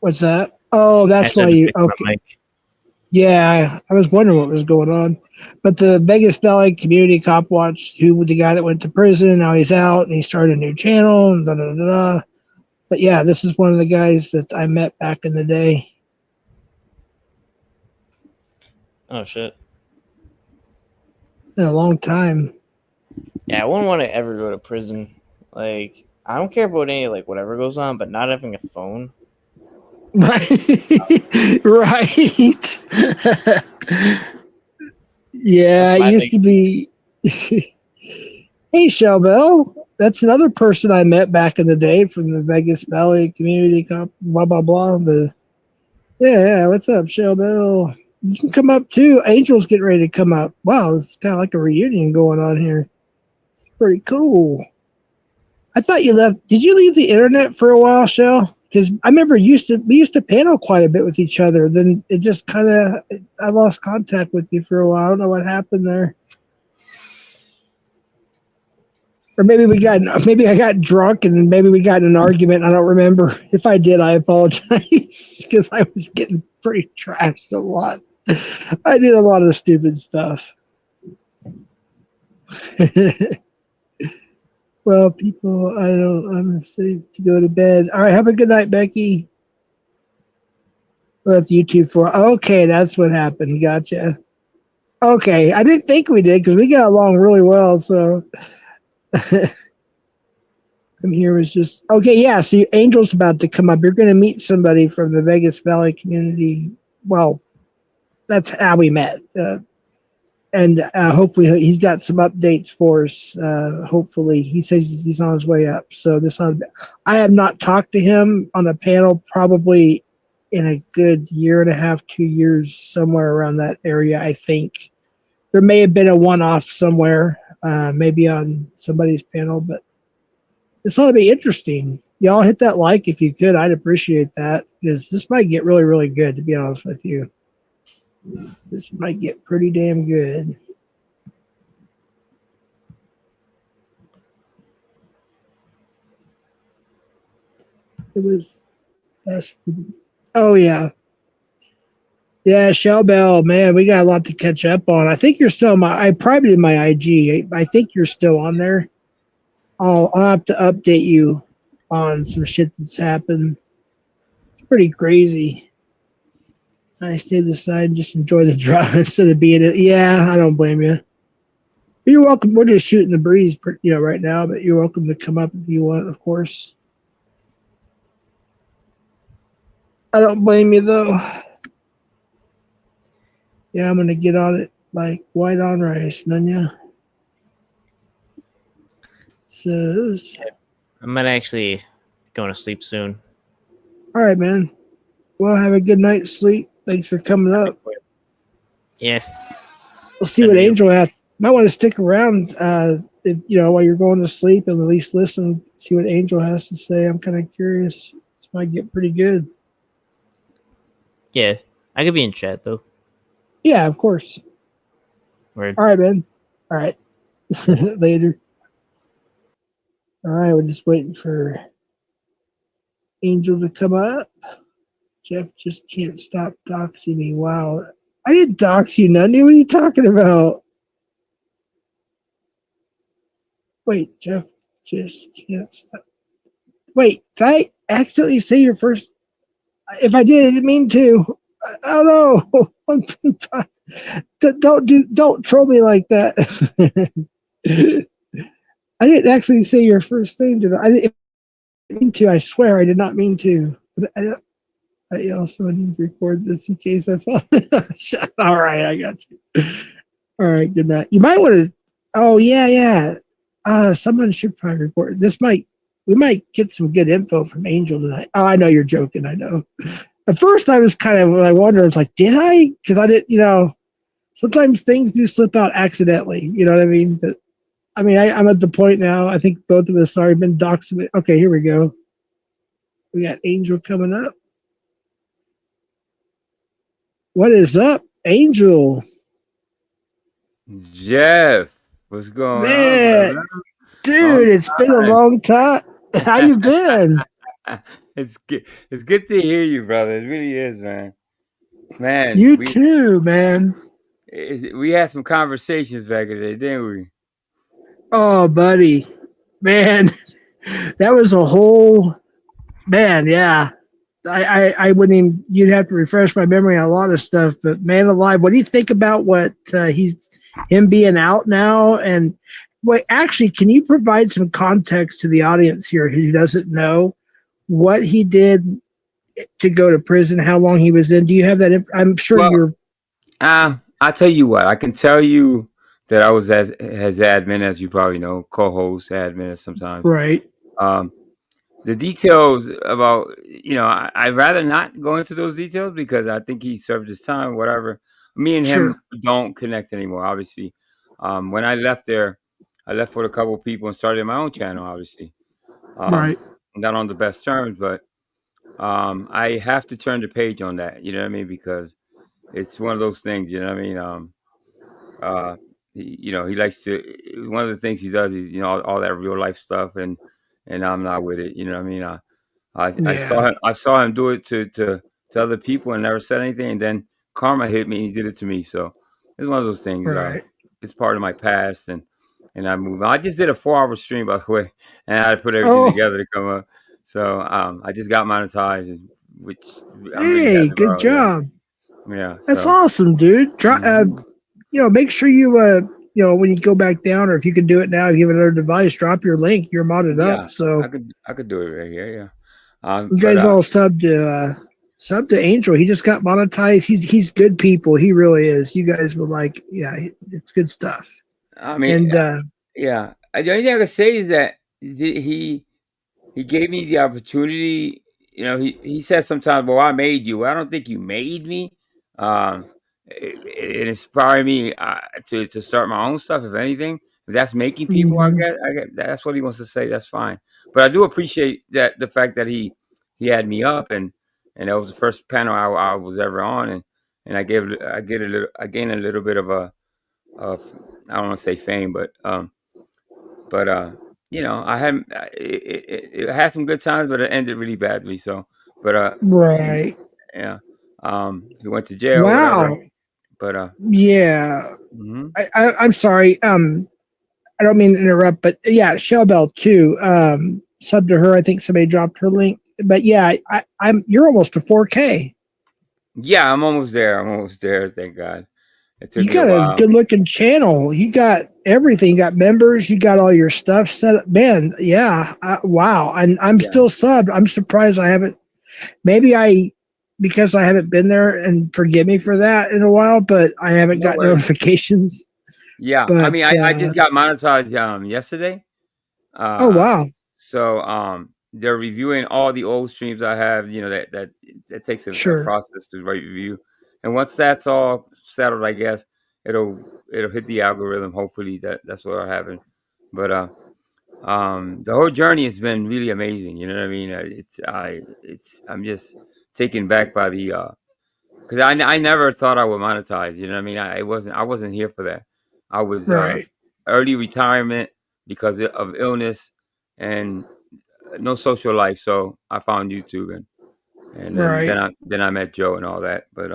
What's that? Oh, that's why you. Okay. Yeah, I was wondering what was going on. But the Vegas Valley Community Cop Watch, who was the guy that went to prison, now he's out and he started a new channel. And da, da, da, da. But yeah, this is one of the guys that I met back in the day. Oh, shit. It's been a long time. Yeah, I wouldn't want to ever go to prison. Like, I don't care about any, like, whatever goes on, but not having a phone. Right. Right. Yeah, it used to be. Hey, Shelbell. That's another person I met back in the day from the Vegas Valley Community Comp. Blah blah blah. Yeah. What's up, Shelbell? You can come up too. Angel's getting ready to come up. Wow, it's kind of like a reunion going on here. Pretty cool. I thought you left. Did you leave the internet for a while, Shell? Because I remember we used to panel quite a bit with each other. Then it just kind of, I lost contact with you for a while. I don't know what happened there. Or maybe I got drunk and maybe we got in an argument. I don't remember. If I did, I apologize because I was getting pretty trashed a lot. I did a lot of stupid stuff. Well, people, I'm safe to go to bed. All right, have a good night, Becky. Left YouTube for. Okay, that's what happened. Gotcha. Okay, I didn't think we did because we got along really well. So, I'm here was just okay. Yeah, so Angel's about to come up. You're going to meet somebody from the Vegas Valley community. Well, that's how we met. And hopefully he's got some updates for us. Hopefully he says he's on his way up. So I have not talked to him on a panel probably in a good year and a half, 2 years, somewhere around that area. I think there may have been a one-off somewhere, maybe on somebody's panel, but this ought to be interesting. Y'all hit that like if you could. I'd appreciate that because this might get really, really good, to be honest with you. This might get pretty damn good. It was that's oh yeah. Yeah, Shellbell, man, we got a lot to catch up on. I think you're still I privated my IG. I think you're still on there. I'll have to update you on some shit that's happened. It's pretty crazy. I stay aside and just enjoy the drive instead of being it. Yeah, I don't blame you. You're welcome. We're just shooting the breeze, right now, but you're welcome to come up if you want, of course. I don't blame you, though. Yeah, I'm going to get on it like white on rice, Nanya. So, I might actually going to sleep soon. All right, man. Well, have a good night's sleep. Thanks for coming up. Yeah. We'll see what Angel has. Might want to stick around, while you're going to sleep and at least listen, see what Angel has to say. I'm kind of curious. This might get pretty good. Yeah. I could be in chat, though. Yeah, of course. Word. All right, man. All right. Later. All right, we're just waiting for Angel to come up. Jeff just can't stop doxing me. Wow. I didn't dox you, Nunny. What are you talking about? Wait, Jeff just can't stop. Wait, did I accidentally say your first? If I did, I didn't mean to. I don't troll me like that. I didn't actually say your first name, did I? I didn't mean to. I swear I did not mean to. But I also need to record this in case I fall. All right, I got you. All right, good night. You might want to. Oh yeah. Someone should probably report this. We might get some good info from Angel tonight. Oh, I know you're joking. I know. At first, I was kind of. I wonder. It's like, did I? Because I didn't. Sometimes things do slip out accidentally. You know what I mean? But I mean, I'm at the point now. I think both of us already been doxed. Okay, here we go. We got Angel coming up. What is up, Angel? Jeff, what's going on, Man, brother? dude, it's been a long time. How you been? It's good to hear you, brother. It really is, man. Man, You too, man. we had some conversations back in the day, didn't we? Oh, buddy, man, that was a whole man. Yeah, I wouldn't even. You'd have to refresh my memory on a lot of stuff. But man, alive, what do you think about what him being out now? And wait, actually, can you provide some context to the audience here who doesn't know what he did to go to prison? How long he was in? Do you have that? I'm sure you're. I'll tell you what. I can tell you that I was as admin, as you probably know, co-host, admin sometimes. Right. The details about, I'd rather not go into those details because I think he served his time, whatever. Me and him don't connect anymore, obviously. When I left there, I left with a couple of people and started my own channel, obviously. Right. Not on the best terms, but I have to turn the page on that, you know what I mean? Because it's one of those things, you know what I mean? He likes to, one of the things he does is, all that real life stuff, and I'm not with it, you know what I mean? I saw him do it to other people and never said anything, and then karma hit me and he did it to me. So it's one of those things. Right. It's part of my past, and I move on. I just did a 4-hour stream, by the way, and I put everything together to come up. So I just got monetized, which I'm really happy good about, job. Yeah, that's awesome, dude. Make sure you when you go back down, or if you can do it now, if you have another device, drop your link. You're modded up, so I could do it right here. Yeah. You guys all sub to Angel. He just got monetized. He's good people. He really is. You guys will like. Yeah, it's good stuff. I mean, yeah. The only thing I can say is that he gave me the opportunity. He says sometimes, "Well, I made you." I don't think you made me. It inspired me to start my own stuff. If anything, if that's making people, I get that's what he wants to say. That's fine. But I do appreciate that the fact that he had me up, and that was the first panel I was ever on, and I gained a little bit of I don't want to say fame, but I had it had some good times, but it ended really badly. So, right, yeah, he went to jail. Wow. Whatever, but yeah, mm-hmm. I'm sorry. I don't mean to interrupt, but yeah, Shellbell too. Sub to her. I think somebody dropped her link, but yeah, you're almost to 4K. Yeah, I'm almost there. Thank God. You got a good looking channel. You got everything. You got members. You got all your stuff set up. Man, yeah. Wow. And I'm still subbed. I'm surprised I haven't. Maybe because I haven't been there, and forgive me for that in a while, but I haven't got notifications. Yeah. But, I mean, I just got monetized yesterday. Oh, wow. So they're reviewing all the old streams I have. That takes a process to review. And once that's all settled, I guess it'll hit the algorithm. Hopefully that's what will happen. But the whole journey has been really amazing. You know what I mean? I'm just taken back by the because I never thought I would monetize. You know what I mean? I wasn't here for that. I was early retirement because of illness and no social life. So I found YouTube, and then I met Joe and all that. But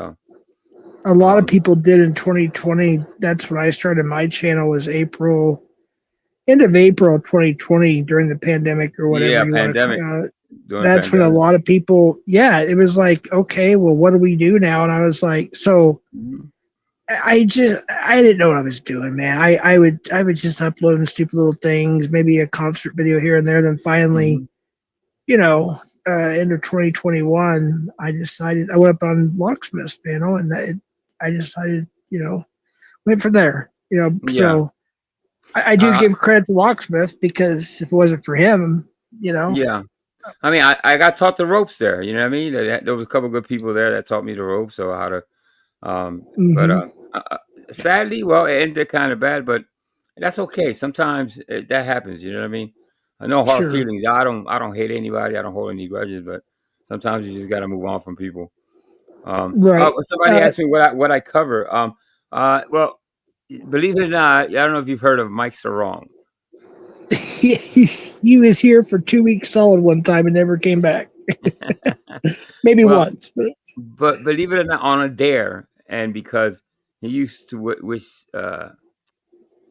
a lot of people did in 2020. That's when I started my channel. Was end of April 2020 during the pandemic or whatever you want to call it. That's when a lot of people. Yeah, it was like, okay, well, what do we do now? And I was like, so I didn't know what I was doing, man. I would just upload stupid little things, maybe a concert video here and there. Then finally, Mhm. End of 2021, I went up on Locksmith's panel, and I decided, went from there. Yeah. So I do give credit to Locksmith, because if it wasn't for him, Yeah. I mean, I got taught the ropes there. You know what I mean? There was a couple good people there that taught me the ropes, so how to. But Mhm. sadly, well, it ended kind of bad, but that's okay. Sometimes that happens. You know what I mean? No hard Sure. feelings. I don't hate anybody. I don't hold any grudges, but sometimes you just got to move on from people. Right. Somebody asked me what I cover. Well, believe it or not, I don't know if you've heard of Mike Sarong. He was here for 2 weeks solid one time and never came back. Maybe Well, once, but but believe it or not, on a dare, and because he used to wish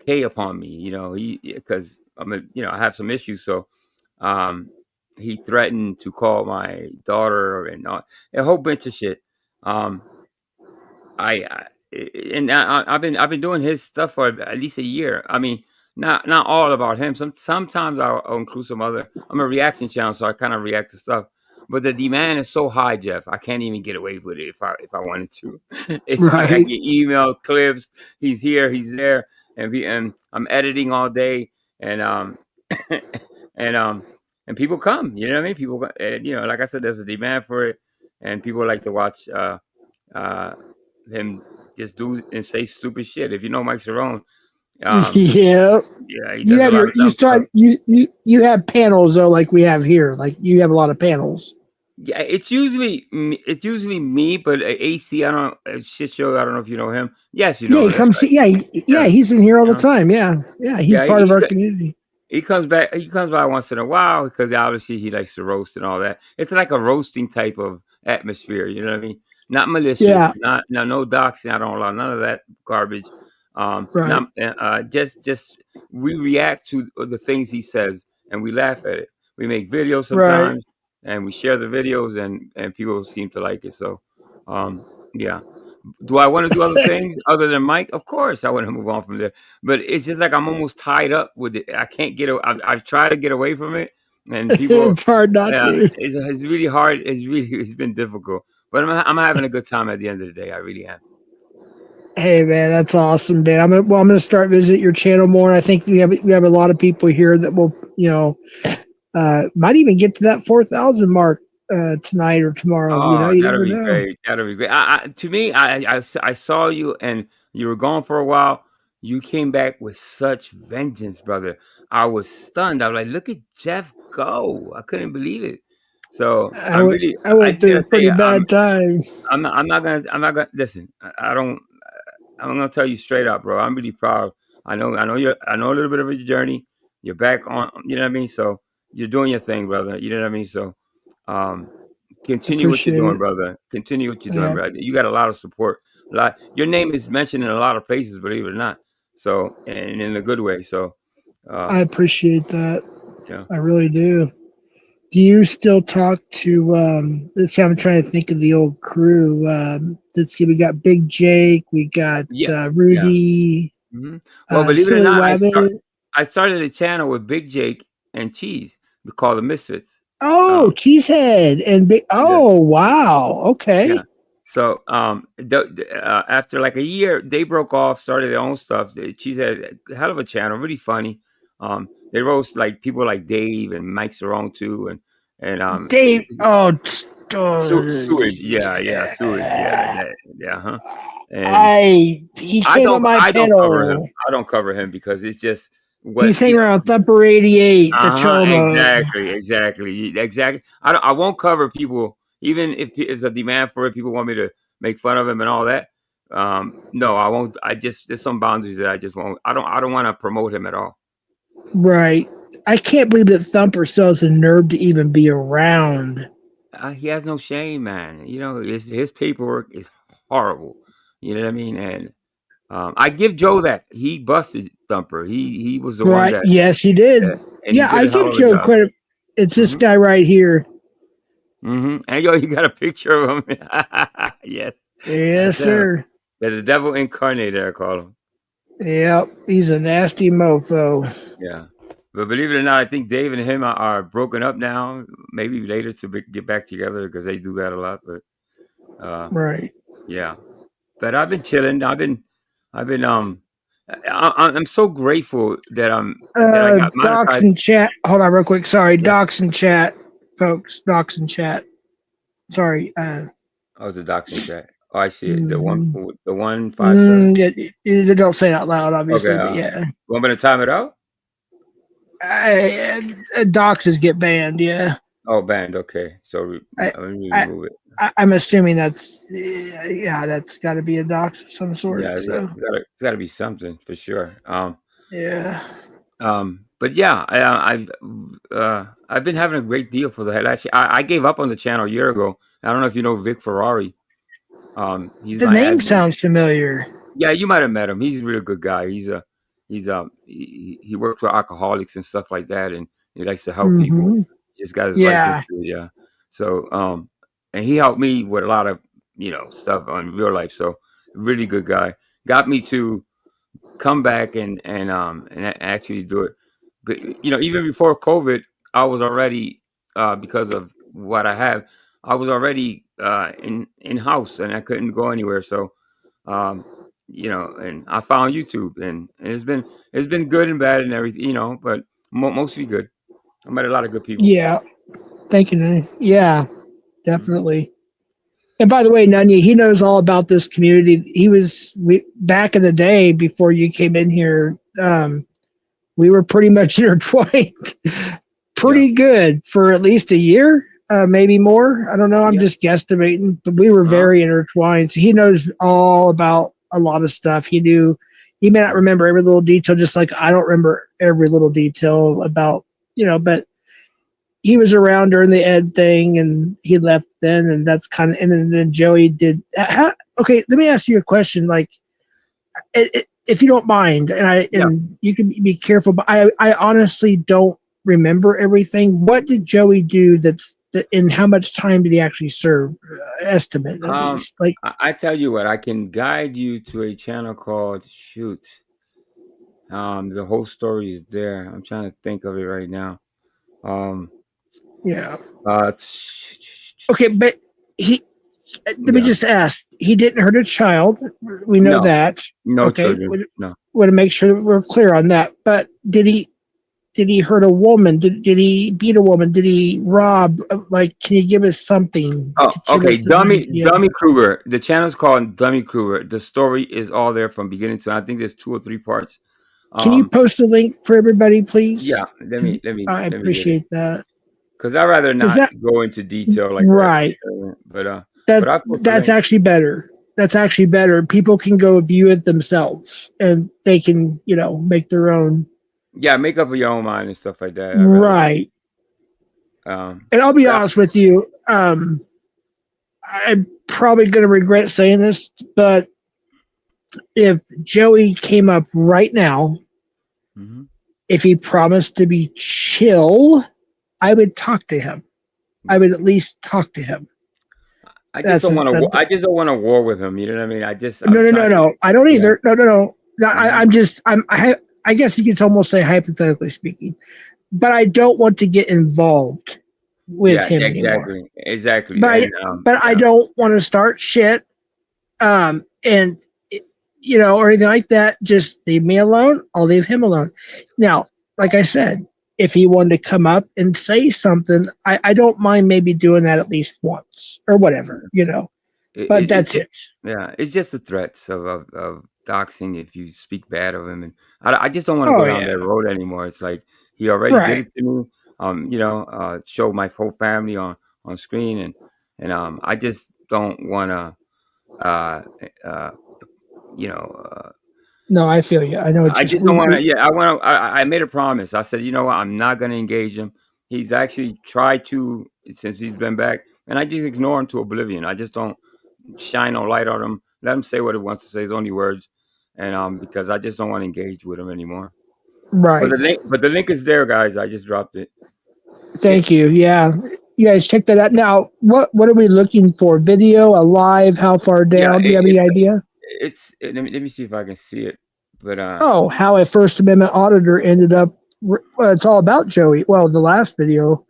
K upon me, he because I have some issues, so um, he threatened to call my daughter and a whole bunch of shit. Um, I and I've been doing his stuff for at least a year. I mean, not all about him. Sometimes I'll include some other. I'm a reaction channel, so I kind of react to stuff. But the demand is so high, Jeff. I can't even get away with it if I wanted to. It's like I right. get email clips. He's here, he's there, and I'm editing all day, and and and people come. You know what I mean? People, like I said, there's a demand for it, and people like to watch. Uh, him just do and say stupid shit. If you know Mike Cerrone, Yeah. yeah, he You does a have lot of dumb stuff. you have panels though, like we have here. Like you have a lot of panels. Yeah, it's usually me, but AC, I don't shit show. I don't know if you know him. Yes, you Yeah, know. he That's comes. right. Yeah, Yeah, he's in here all the yeah, time. Yeah, yeah, he's yeah. part of our community. He comes back. He comes by once in a while because obviously he likes to roast and all that. It's like a roasting type of atmosphere. You know what I mean? Not Yeah, malicious. Not no doxing. I don't allow none of that garbage. right, Not just we react to the things he says and we laugh at it. We make videos right. sometimes and we share the videos and people seem to like it. So, yeah. Do I want to do other things other than Mike? Of course, I want to move on from there. But it's just like I'm almost tied up with it. I can't get. I've tried to get away from it, and people. It's hard not to. It's really hard. It's been difficult. But I'm having a good time at the end of the day. I really am. Hey man, that's awesome, man. I'm gonna start visit your channel more. And I think we have a lot of people here that will might even get to that 4,000 mark tonight or tomorrow. Oh, You that'll never be know. great. That'll be great. To me, I saw you and you were gone for a while. You came back with such vengeance, brother. I was stunned. I was like, look at Jeff go. I couldn't believe it. So I I went just through a gotta say, pretty bad time. I'm not gonna listen. I don't. I'm gonna tell you straight up, bro. I'm really proud. I know a little bit of your journey. You're back on. You know what I mean. So you're doing your thing, brother. You know what I mean. So, um, continue what you're Appreciate doing, it. brother. Continue what you're doing, Yeah, brother. You got a lot of support. Your name is mentioned in a lot of places, believe it or not. So, and in a good way. So, I um, appreciate that. yeah, I really do. Do you still talk to? Let's see. I'm trying to think of the old crew. Let's see. We got Big Jake. We got yeah, yeah. Rudy. Well, believe it or Silly not, Rabbit. I started a channel with Big Jake and Cheese. We call the Misfits. Oh, Cheesehead and Big. Yeah, Oh, wow. yeah. Okay. So, after like a year, they broke off, started their own stuff. Cheese had a hell of a channel, really funny. They roast like people like Dave and Mike Cerrone too, Dave. Oh, sewage, yeah, sewage, yeah, yeah. huh? And He came on my I don't cover him. panel. I don't cover him because it's just what He's hanging around Thumper 88, the Uh-huh, Choma. exactly. I won't cover people, even if there's a demand for it. People want me to make fun of him and all that. No, I won't. There's some boundaries that I just won't. I don't want to promote him at all. Right. I can't believe that Thumper still has the nerve to even be around. He has no shame, man. His paperwork is horrible. You know what I mean? And I give Joe that he busted Thumper. He was the one Right. that, Yes, he did. yeah, and he Yeah, did I a hell give of a Joe job. credit. It's this hmm guy right here. And you got a picture of him. Yes. Yes, That's him. sir. There's the devil incarnated, I call him. Yep, he's a nasty mofo. Yeah. But believe it or not, I think Dave and him are broken up now. Maybe later to get back together because they do that a lot. But right. Yeah. But I've been chilling. I'm so grateful that I got Docs monetized. in chat. Hold on, real quick. Sorry, Yeah. Docs in chat, folks. Docs in chat. Sorry. Oh, the docs in chat. Oh, I see it. The Mm, 157. don't say it out loud, obviously, Okay. but yeah. Want me to time it out? Doxes get banned. Yeah. Oh, banned. Okay. So let me remove it. I'm assuming that's that's got to be a dox of some sort. Yeah, So it's got to be something for sure. yeah. But yeah, I've been having a great deal for the last year. I gave up on the channel a year ago. I don't know if you know Vic Ferrari. He's The my name admin. sounds familiar. Yeah, you might have met him. He's a really good guy. He works with alcoholics and stuff like that, and he likes to help people. He just got his license. Yeah. So and he helped me with a lot of stuff on real life. So really good guy. Got me to come back and actually do it. But even before COVID, I was already because of what I have, I was already in house and I couldn't go anywhere. So and I found YouTube and it's been good and bad and everything, but mostly good. I met a lot of good people. Yeah. Thank you, Nanya. Yeah, definitely. And by the way, Nanya, he knows all about this community. He was back in the day before you came in here. We were pretty much intertwined, pretty good for at least a year, maybe more. I don't know. I'm just guesstimating, but we were very intertwined. So he knows all about a lot of stuff. He may not remember every little detail, just like I don't remember every little detail about, but he was around during the Ed thing and he left then. And that's kind of, and then Joey did. Okay. Let me ask you a question. Like, if you don't mind, and you can be careful, but I honestly don't remember everything. What did Joey do and how much time did he actually serve? Estimate at least. Like, I tell you what, I can guide you to a channel called Shoot. The whole story is there. I'm trying to think of it right now. Yeah. Okay, but let me just ask. He didn't hurt a child. We know that. No okay. children. No. Want to make sure that we're clear on that. But did he hurt a woman? Did he beat a woman? Did he rob? Like, can you give us something? Oh, okay. Dummy Kruger. The channel's called Dummy Kruger. The story is all there from beginning to end. I think there's 2 or 3 parts. Can you post a link for everybody, please? Yeah. Let me. I appreciate that. Because I'd rather not go into detail like that. But that's actually better. That's actually better. People can go view it themselves and they can, make their own. Yeah, make up your own mind and stuff like that. Right. And I'll be honest with you. I'm probably going to regret saying this, but if Joey came up right now, if he promised to be chill, I would talk to him. I would at least talk to him. I just don't want to war with him. You know what I mean? No. I don't either. No. I guess you could almost say hypothetically speaking, but I don't want to get involved with him anymore. Exactly. But I don't want to start shit. And or anything like that. Just leave me alone. I'll leave him alone. Now, like I said, if he wanted to come up and say something, I don't mind maybe doing that at least once or whatever, but that's it. Yeah. It's just the threats of doxing if you speak bad of him. And I just don't want to go down that road anymore. It's like he already did it to me. Show my whole family on screen. And I just don't want to, no, I feel you. I know. I just don't want to. Yeah, I made a promise. I said, you know what? I'm not going to engage him. He's actually tried to since he's been back, and I just ignore him to oblivion. I just don't shine no light on him. Let him say what he wants to say. His only words, and because I just don't want to engage with him anymore. Right. But the link is there, guys. I just dropped it. Thank you. Yeah. You guys check that out. Now, what are we looking for? Video, a live? How far down? Do you have any idea? let me see if I can see it. But Oh, how a First Amendment auditor ended up. Well, it's all about Joey. Well, the last video,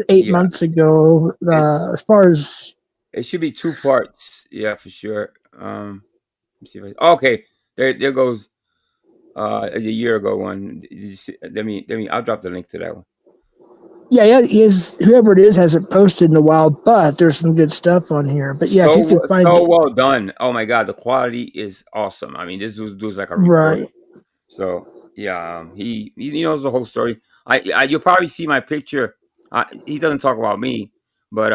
8 yeah, months ago. As far as it should be 2 parts. Yeah, for sure. Let me see if okay. There goes a year ago one. Did you see, let me. I'll drop the link to that one. yeah, whoever it is hasn't posted in a while, but there's some good stuff on here. But yeah, if you could find So well done. Oh my god, the quality is awesome. I mean, this dude's like a reporter. right. So yeah, he knows the whole story. You'll probably see my picture. He doesn't talk about me, but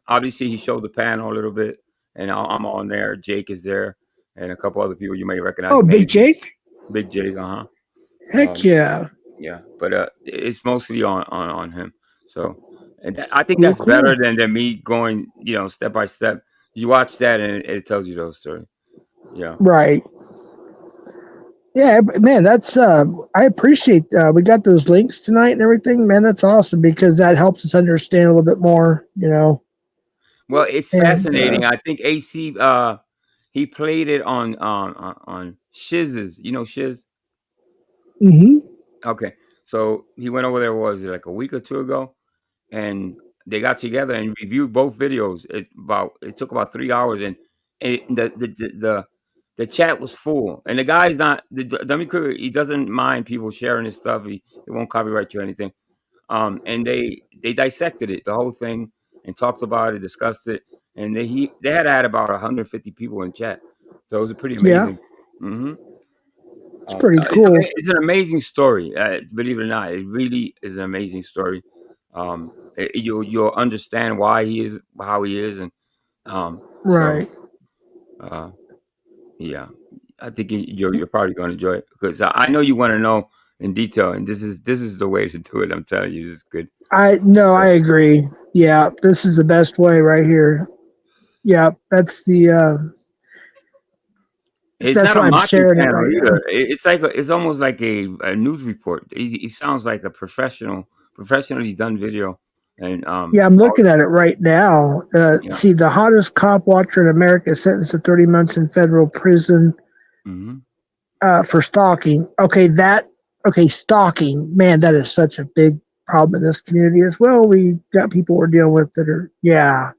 obviously he showed the panel a little bit, and I'm on there. Jake is there, and a couple other people you may recognize. Oh, Big Maybe Jake. Big Jake. Heck yeah. Yeah, but it's mostly on him. So, and I think Cool, that's better cool. than me going, step by step. You watch that and it tells you those stories. Yeah. Right. Yeah, man, that's I appreciate we got those links tonight and everything, man. That's awesome because that helps us understand a little bit more, Well, it's And fascinating. I think AC he played it on Shiz's. You know Shiz? mhm. Okay. So he went over there, what was it, like a week or two ago? And they got together and reviewed both videos. It took about 3 hours, and the chat was full. And the guy's not the dummy crew. He doesn't mind people sharing his stuff. He won't copyright you or anything. And they dissected it, the whole thing, and talked about it, discussed it, and they had about 150 people in chat. So it was pretty Yeah, amazing. Hmm. it's pretty cool. It's an amazing story. Believe it or not, it really is an amazing story. You'll understand why he is how he is, and so Right. uh, yeah, I think you're probably going to enjoy it because I know you want to know in detail, and this is the way to do it. I'm telling you, this is good. I agree. Yeah, this is the best way right here. Yeah, that's It's that's not a why I'm mocking sharing it panel right now. either. It's like it's almost like a news report. He sounds like a professionally done video, and Yeah, I'm looking at it right now. yeah. See, the hottest cop watcher in America is sentenced to 30 months in federal prison Hmm. for stalking. Okay, stalking. Man, that is such a big problem in this community as well. We got people we're dealing with that are, yeah.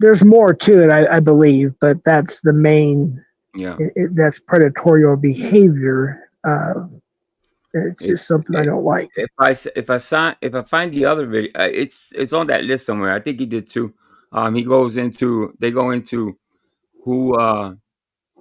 There's more to it, I believe, but that's the main. Yeah. That's predatory behavior. It's It, just something I it, don't like. if I find the other video, it's on that list somewhere. I think he did too. They go into who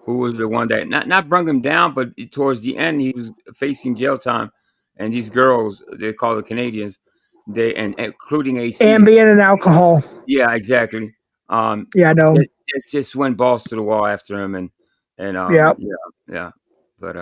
who was the one that not brung him down, but towards the end he was facing jail time, and these girls they call the Canadians, they and including AC. Ambien and alcohol. Yeah, exactly. Yeah, I know. It just went balls to the wall after him, and Yeah. yeah. But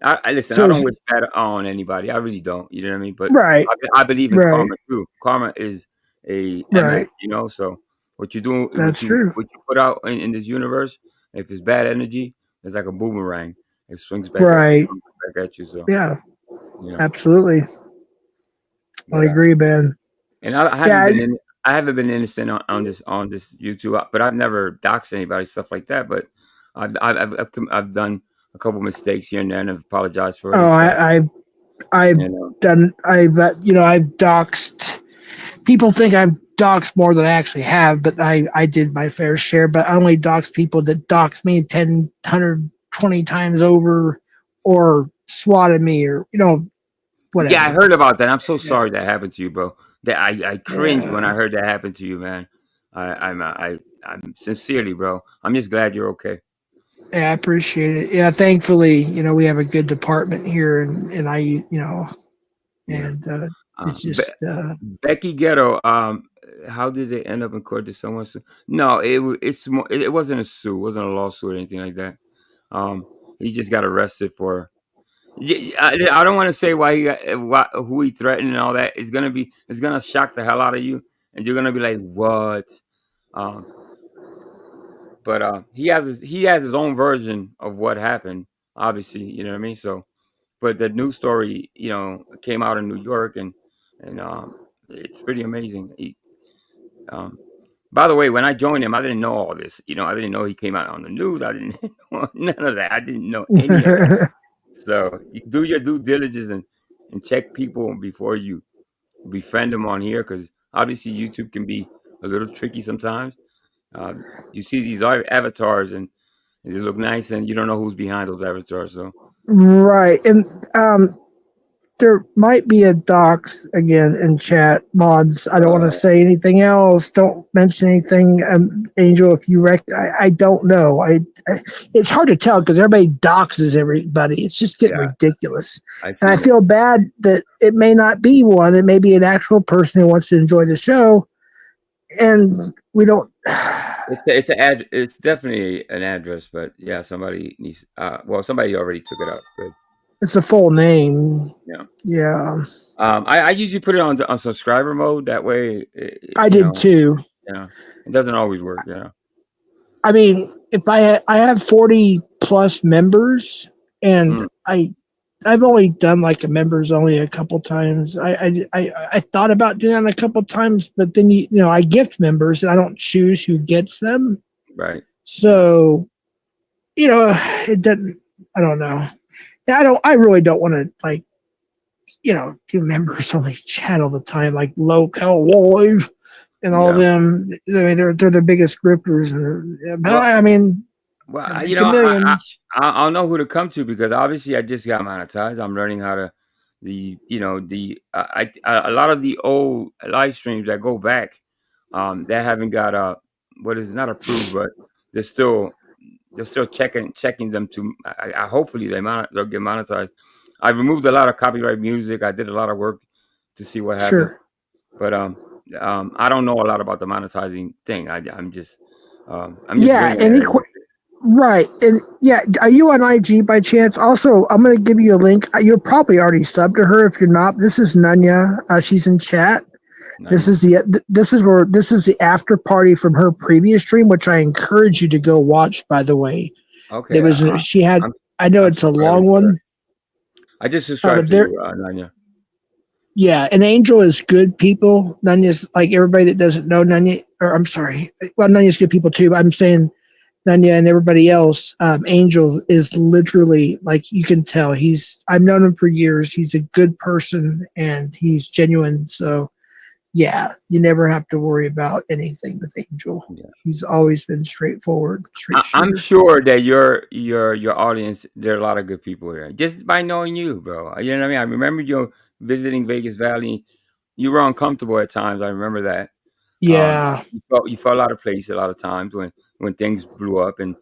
I listen. I So don't it's, wish that on anybody. I really don't. You know what I mean? But right, I believe in right, karma too. Karma is a right. MF. So what you do, That's true. what you put out in this universe, if it's bad energy, it's like a boomerang. It swings Right. back at you. So Yeah, yeah. absolutely. I But agree, Ben. and I haven't Yeah, been in. I haven't been innocent on this YouTube, but I've never doxed anybody, stuff like that. But I've done a couple mistakes here and there, and I've apologized for it oh, and stuff. I've And done, I've doxed. People think I've doxed more than I actually have, but I did my fair share. But I only dox people that dox me 10, 120 times over, or swatted me, or yeah, I whatever. heard about that. I'm so Yeah, sorry that happened to you, bro. That I cringed when I yeah. heard that happen to you, man. I'm sincerely, bro. I'm just glad you're okay. Yeah, I appreciate it. Yeah, thankfully, we have a good department here, and Yeah. and it's Be- just Becky Ghetto. How did they end up in court? Did someone sue? No, it's more. It wasn't a sue. It wasn't a lawsuit or anything like that. He just got arrested for. I don't want to say why who he threatened and all that. It's gonna shock the hell out of you, and you're gonna be like, what? Um, but he has his own version of what happened. Obviously, you know what I mean. So, but the news story, came out in New York, and it's pretty amazing. Um, By the way, when I joined him, I didn't know all this. I didn't know he came out on the news. I didn't know none of that. I didn't know any of that. So you do your due diligence and check people before you befriend them on here, because obviously YouTube can be a little tricky sometimes. You see these avatars and they look nice, and you don't know who's behind those avatars. So Right. And there might be a docs again in chat mods. I don't want to say anything else. Don't mention anything, Angel. If you I don't know. It's hard to tell because everybody doxes everybody. It's just getting ridiculous. And I feel bad that it may not be one. It may be an actual person who wants to enjoy the show, and we don't. It's definitely an address, but yeah, somebody needs. Somebody already took it up. Good. It's a full name. Yeah. Yeah. I usually put it on subscriber mode. That way, I did too. Yeah, it doesn't always work. Yeah. I mean, if I have 40 plus members, and I've only done like a members only a couple times. I thought about doing that a couple times, but then I gift members and I don't choose who gets them. Right. So, it doesn't. I don't know. I really don't want to do members only chat all the time, like Local Live and all them. I mean, they're the biggest grippers. I'll know who to come to, because obviously I just got monetized. I'm learning how to a lot of the old live streams that go back, that haven't got what is not approved, but they're still checking them to. Hopefully they'll get monetized. I removed a lot of copyright music. I did a lot of work to see what happened. But I don't know a lot about the monetizing thing. I'm just right. And yeah, are you on IG by chance? Also, I'm going to give you a link. You're probably already subbed to her. If you're not, this is Nunya. She's in chat. Nice. This is the after party from her previous stream, which I encourage you to go watch. By the way, okay. I know it's a long one. I just subscribed to Nunya. Yeah, and Angel is good people. Nunya's like everybody that doesn't know Nunya, or I'm sorry. Well, Nunya's good people too, but I'm saying Nunya and everybody else. Angel is literally, like, you can tell I've known him for years. He's a good person and he's genuine. So yeah, you never have to worry about anything with Angel. Yeah. He's always been straightforward. I'm sure that your audience, there are a lot of good people here, just by knowing you, bro. You know what I mean? I remember you visiting Vegas Valley. You were uncomfortable at times. I remember that. Yeah. You felt out of place a lot of times when things blew up and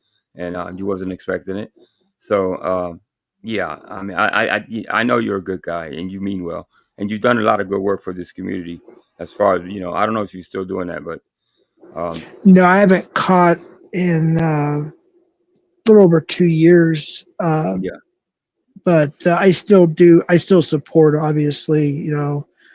you wasn't expecting it. So yeah, I mean, I know you're a good guy and you mean well, and you've done a lot of good work for this community. As far as I don't know if you're still doing that, but no, I haven't caught in a little over 2 years. Yeah, but I still do. I still support, obviously,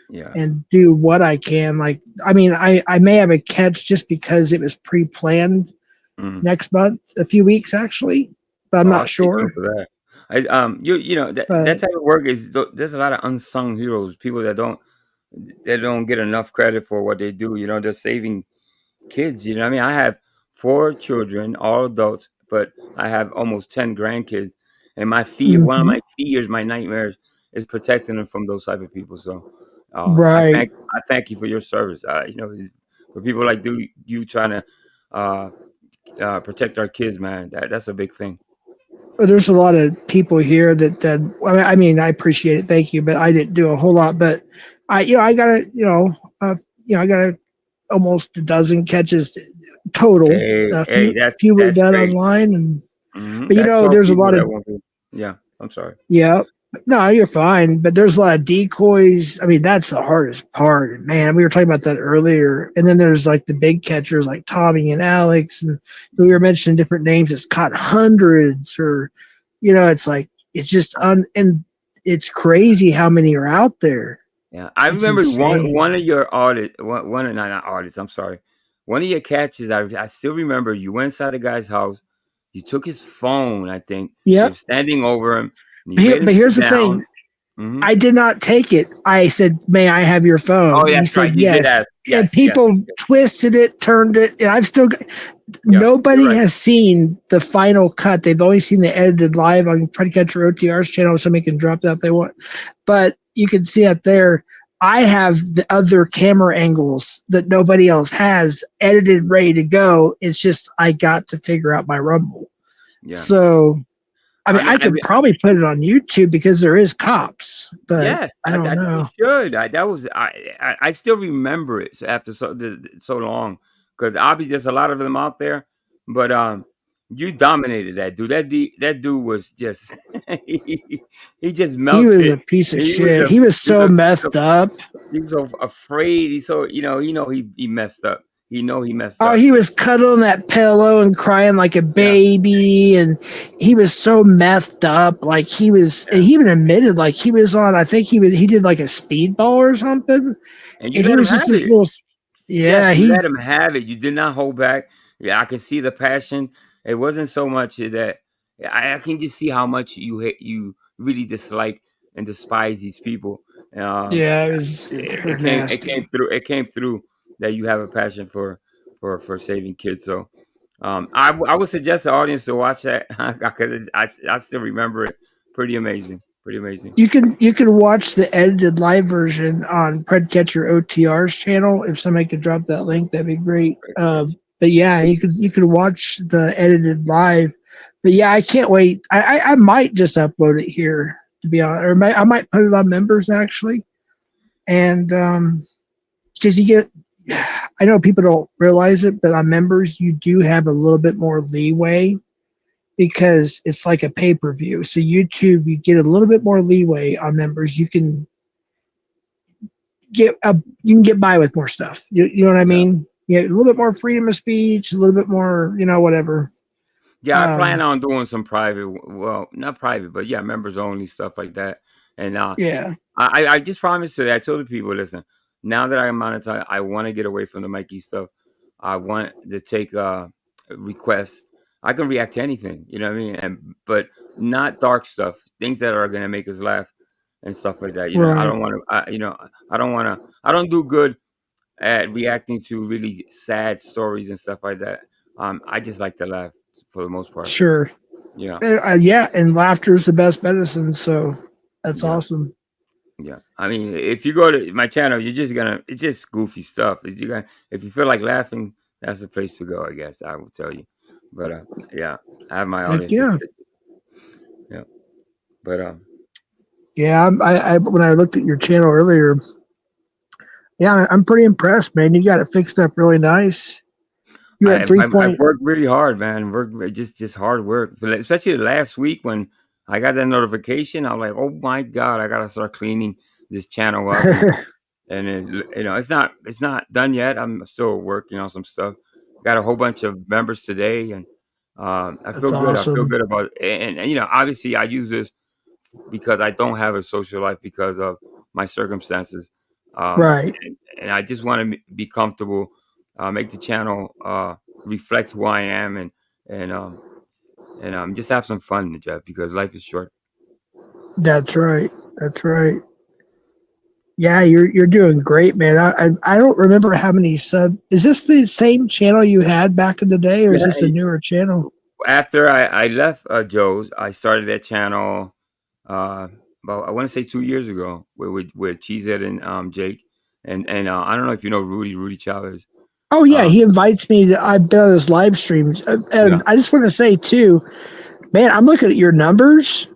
yeah, and do what I can. Like, I mean, I may have a catch just because it was pre-planned next month, a few weeks actually, but I'm not sure. For that. That type of work is, there's a lot of unsung heroes, people that don't get enough credit for what they do. They're saving kids. You know what I mean? I have 4 children, all adults, but I have almost 10 grandkids. And my fear, one of my fears, my nightmares, is protecting them from those type of people. So, right. I thank you for your service. For people like you trying to protect our kids, man, that's a big thing. There's a lot of people here that I mean, I appreciate it. Thank you, but I didn't do a whole lot. But I got I got almost a dozen catches total. That's few were done great. Online, and but there's a lot of. Yeah, I'm sorry. Yeah, no, you're fine. But there's a lot of decoys. I mean, that's the hardest part, man. We were talking about that earlier. And then there's like the big catchers like Tommy and Alex, and we were mentioning different names that's caught hundreds, or it's like it's just and it's crazy how many are out there. Yeah, I remember one of your not audits. I'm sorry, one of your catches. I still remember you went inside the guy's house. You took his phone. I think. Yeah. You're standing over him. But here's the thing. I did not take it. I said, "May I have your phone?" Oh, He that's said, right. You did "Yes." ask. And Yes, people twisted it, turned it, and I've still got. Yeah, Nobody you're right. has seen the final cut. They've always seen the edited live on Predicatcher OTR's channel. Somebody can drop that if they want, but you can see it there. I have the other camera angles that nobody else has edited, ready to go. It's just I got to figure out my rumble. Yeah. So, I mean, I I could mean, probably put it on YouTube because there is cops, but yes, I don't I think you know. should. That was I still remember it after so long, because obviously there's a lot of them out there, but you dominated that dude. That dude was just he just He was melted. a piece of He was shit. a He was so messed up. he was so afraid. He's so he messed up. He messed Oh, up. he was cuddling that pillow and crying like a baby, and he was so messed up. Like he was, and he even admitted like he was on. I think he did like a speedball or something, And you and he let him was just have this it. little. Jeff, Yeah, you let him he's have it. You did not hold back. Yeah, I can see the passion. It wasn't so much that I can just see how much you really dislike and despise these people. yeah, it was It they're came it nasty. came through. It came through that you have a passion for saving kids. So I would suggest the audience to watch that because I still remember it. Pretty amazing. Pretty amazing. You can watch the edited live version on Predcatcher OTR's channel. If somebody could drop that link, that'd be great. But yeah, you could watch the edited live. But yeah, I can't wait. I might just upload it here to be honest, or I might put it on members actually, and because you get. I know people don't realize it, but on members you do have a little bit more leeway because it's like a pay-per-view. So YouTube, you get a little bit more leeway on members. You can get by with more stuff. You know what I mean? You get a little bit more freedom of speech, a little bit more, whatever. Yeah, I plan on doing some private, well, not private, but yeah, members only stuff like that. And Yeah. I just promised today. I told the people, listen, now that I'm monetized, I want to get away from the Mikey stuff. I want to take requests. I can react to anything, you know what I mean? But not dark stuff, things that are going to make us laugh and stuff like that. I Right. don't want to. I don't want to. I don't do good at reacting to really sad stories and stuff like that. I just like to laugh for the most part. Sure. Yeah. Yeah, and laughter is the best medicine. So that's Yeah. awesome. Yeah. I mean, if you go to my channel, it's just goofy stuff. If you feel like laughing, that's the place to go, I guess. I will tell you. But yeah, I have my Heck audience. yeah. Yeah. But Yeah, I when I looked at your channel earlier, yeah, I'm pretty impressed, man. You got it fixed up really nice. You're at I've worked really hard, man. Just hard work, especially last week when I got that notification. I was like, "Oh my god, I gotta start cleaning this channel up." And it's not done yet. I'm still working on some stuff. Got a whole bunch of members today, and I feel That's good. I feel awesome. good about it. And obviously, I use this because I don't have a social life because of my circumstances. Right. And I just want to be comfortable, make the channel reflect who I am, and just have some fun, Jeff, because life is short. That's right. That's right. Yeah, you're doing great, man. I don't remember how many sub. Is this the same channel you had back in the day, or is this a Yeah, newer channel? after I left Joe's, I started that channel about I want to say 2 years ago with Cheesehead and Jake, and I don't know if you know Rudy Chavez. Oh yeah, he invites me. I've been on his live streams, Yeah. and I just want to say too, man. I'm looking at your numbers.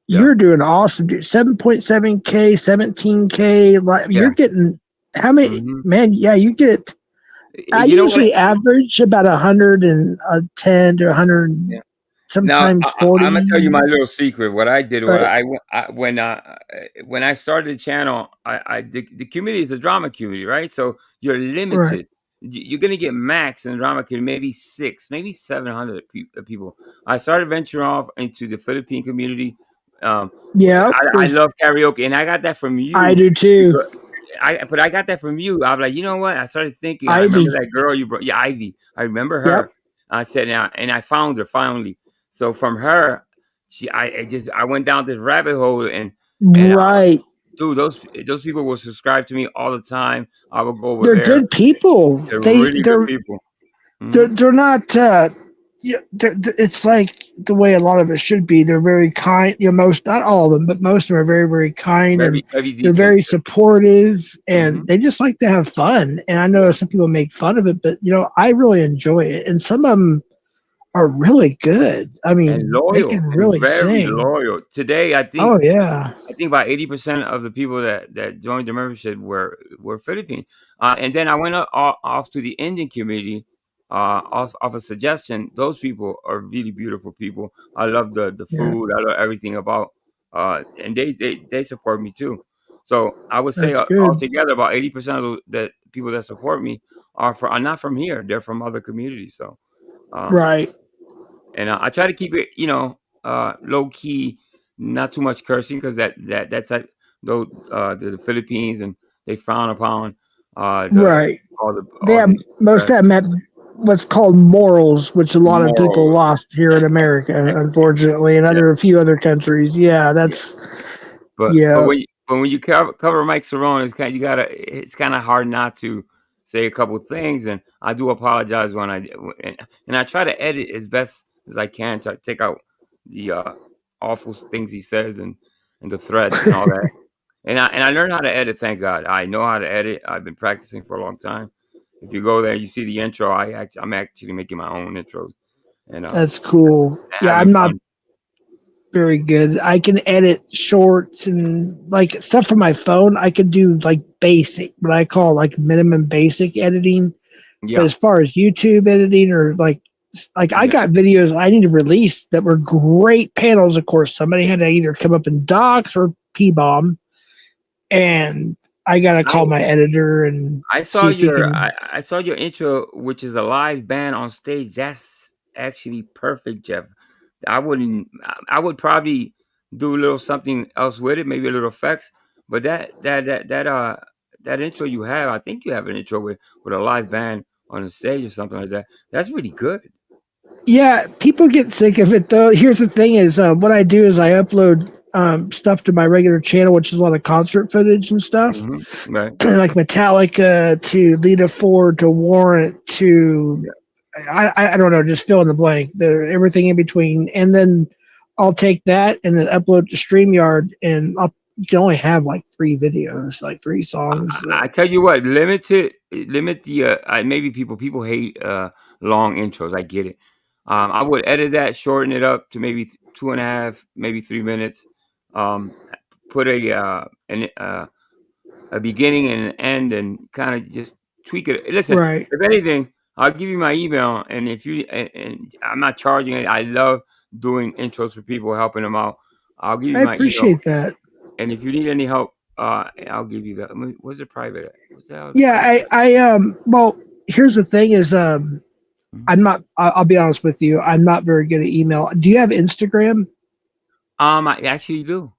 Yeah. You're doing awesome, dude. 7.7K, 17K. You're getting how many? Man, yeah, you get. I You know what? usually average about 110 to 100, Yeah. Now sometimes I'm 40. gonna tell you my little secret. What I did was But when I started the channel, the community is a drama community, right? So you're limited. You're gonna get max in the drama community, maybe 700 people. I started venturing off into the Philippine community. Yeah, I love karaoke, and I got that from you. I do too. But I got that from you. I was like, you know what? I started thinking. I Ivy. remember that girl you brought. Yeah, Ivy. I remember her. Yep. I said, now, and I found her finally. So from her, I went down this rabbit hole, and And Right. dude, those people will subscribe to me all the time. I will go over They're there. good people. They're really good people. They're not. It's like the way a lot of it should be. They're very kind. Most, not all of them, but most of them are very, very kind, and Very they're decent. very supportive, and they just like to have fun. And I know some people make fun of it, but I really enjoy it. And some of them are really good. I And mean, they loyal can and really very sing. loyal. Today, I think Oh yeah. about 80% of the people that joined the membership were Philippine. And then I went off to the Indian community, off a suggestion. Those people are really beautiful people. I love the Yeah. food. I love everything about. And they support me too. So I would say That's good. altogether about 80% of the people that support me are not from here. They're from other communities. So. Right. And I try to keep it, low key, not too much cursing, because that's like though the Philippines, and they frown upon Right. all They have the most of them have what's called morals, which a lot of people morals. lost here in America, unfortunately, and a few other countries. Yeah, that's But yeah. when you cover Mike Cerrone, it's kind of hard not to say a couple things, and I do apologize and I try to edit as best as I can to take out the awful things he says, and the threats and all that. And I learned how to edit. Thank God, I know how to edit. I've been practicing for a long time. If you go there, you see the intro. I'm actually making my own intros, and That's cool. Yeah, having I'm not fun. very good. I can edit shorts and like stuff from my phone. I could do like basic, what I call like minimum basic editing. Yeah. But as far as YouTube editing or like I got videos I need to release that were great panels. Of course, somebody had to either come up in docs or P-bomb, and I got to call my editor and I see saw if he your can. I saw your intro, which is a live band on stage. That's actually perfect, Jeff. I would probably do a little something else with it, maybe a little effects. But that intro you have, I think you have an intro with a live band on the stage or something like that. That's really good. Yeah, people get sick of it though. Here's the thing: is what I do is I upload stuff to my regular channel, which is a lot of concert footage and stuff, Right. like Metallica to Lita Ford to Warrant to I don't know, just fill in the blank, everything in between, and then I'll take that and then upload to StreamYard, and you can only have like 3 videos, like 3 songs. I tell you what, limit the maybe people hate long intros. I get it. I would edit that, shorten it up to maybe 2.5, maybe 3 minutes. Put a beginning and an end, and kind of just tweak it. Listen, Right. if anything, I'll give you my email, and if you and I'm not charging it. I love doing intros for people, helping them out. I'll give you I my email, appreciate that. and if you need any help, I'll give you that. What's it private at? What's that? Yeah, well, here's the thing: is I'm not. I'll be honest with you. I'm not very good at email. Do you have Instagram? I actually do.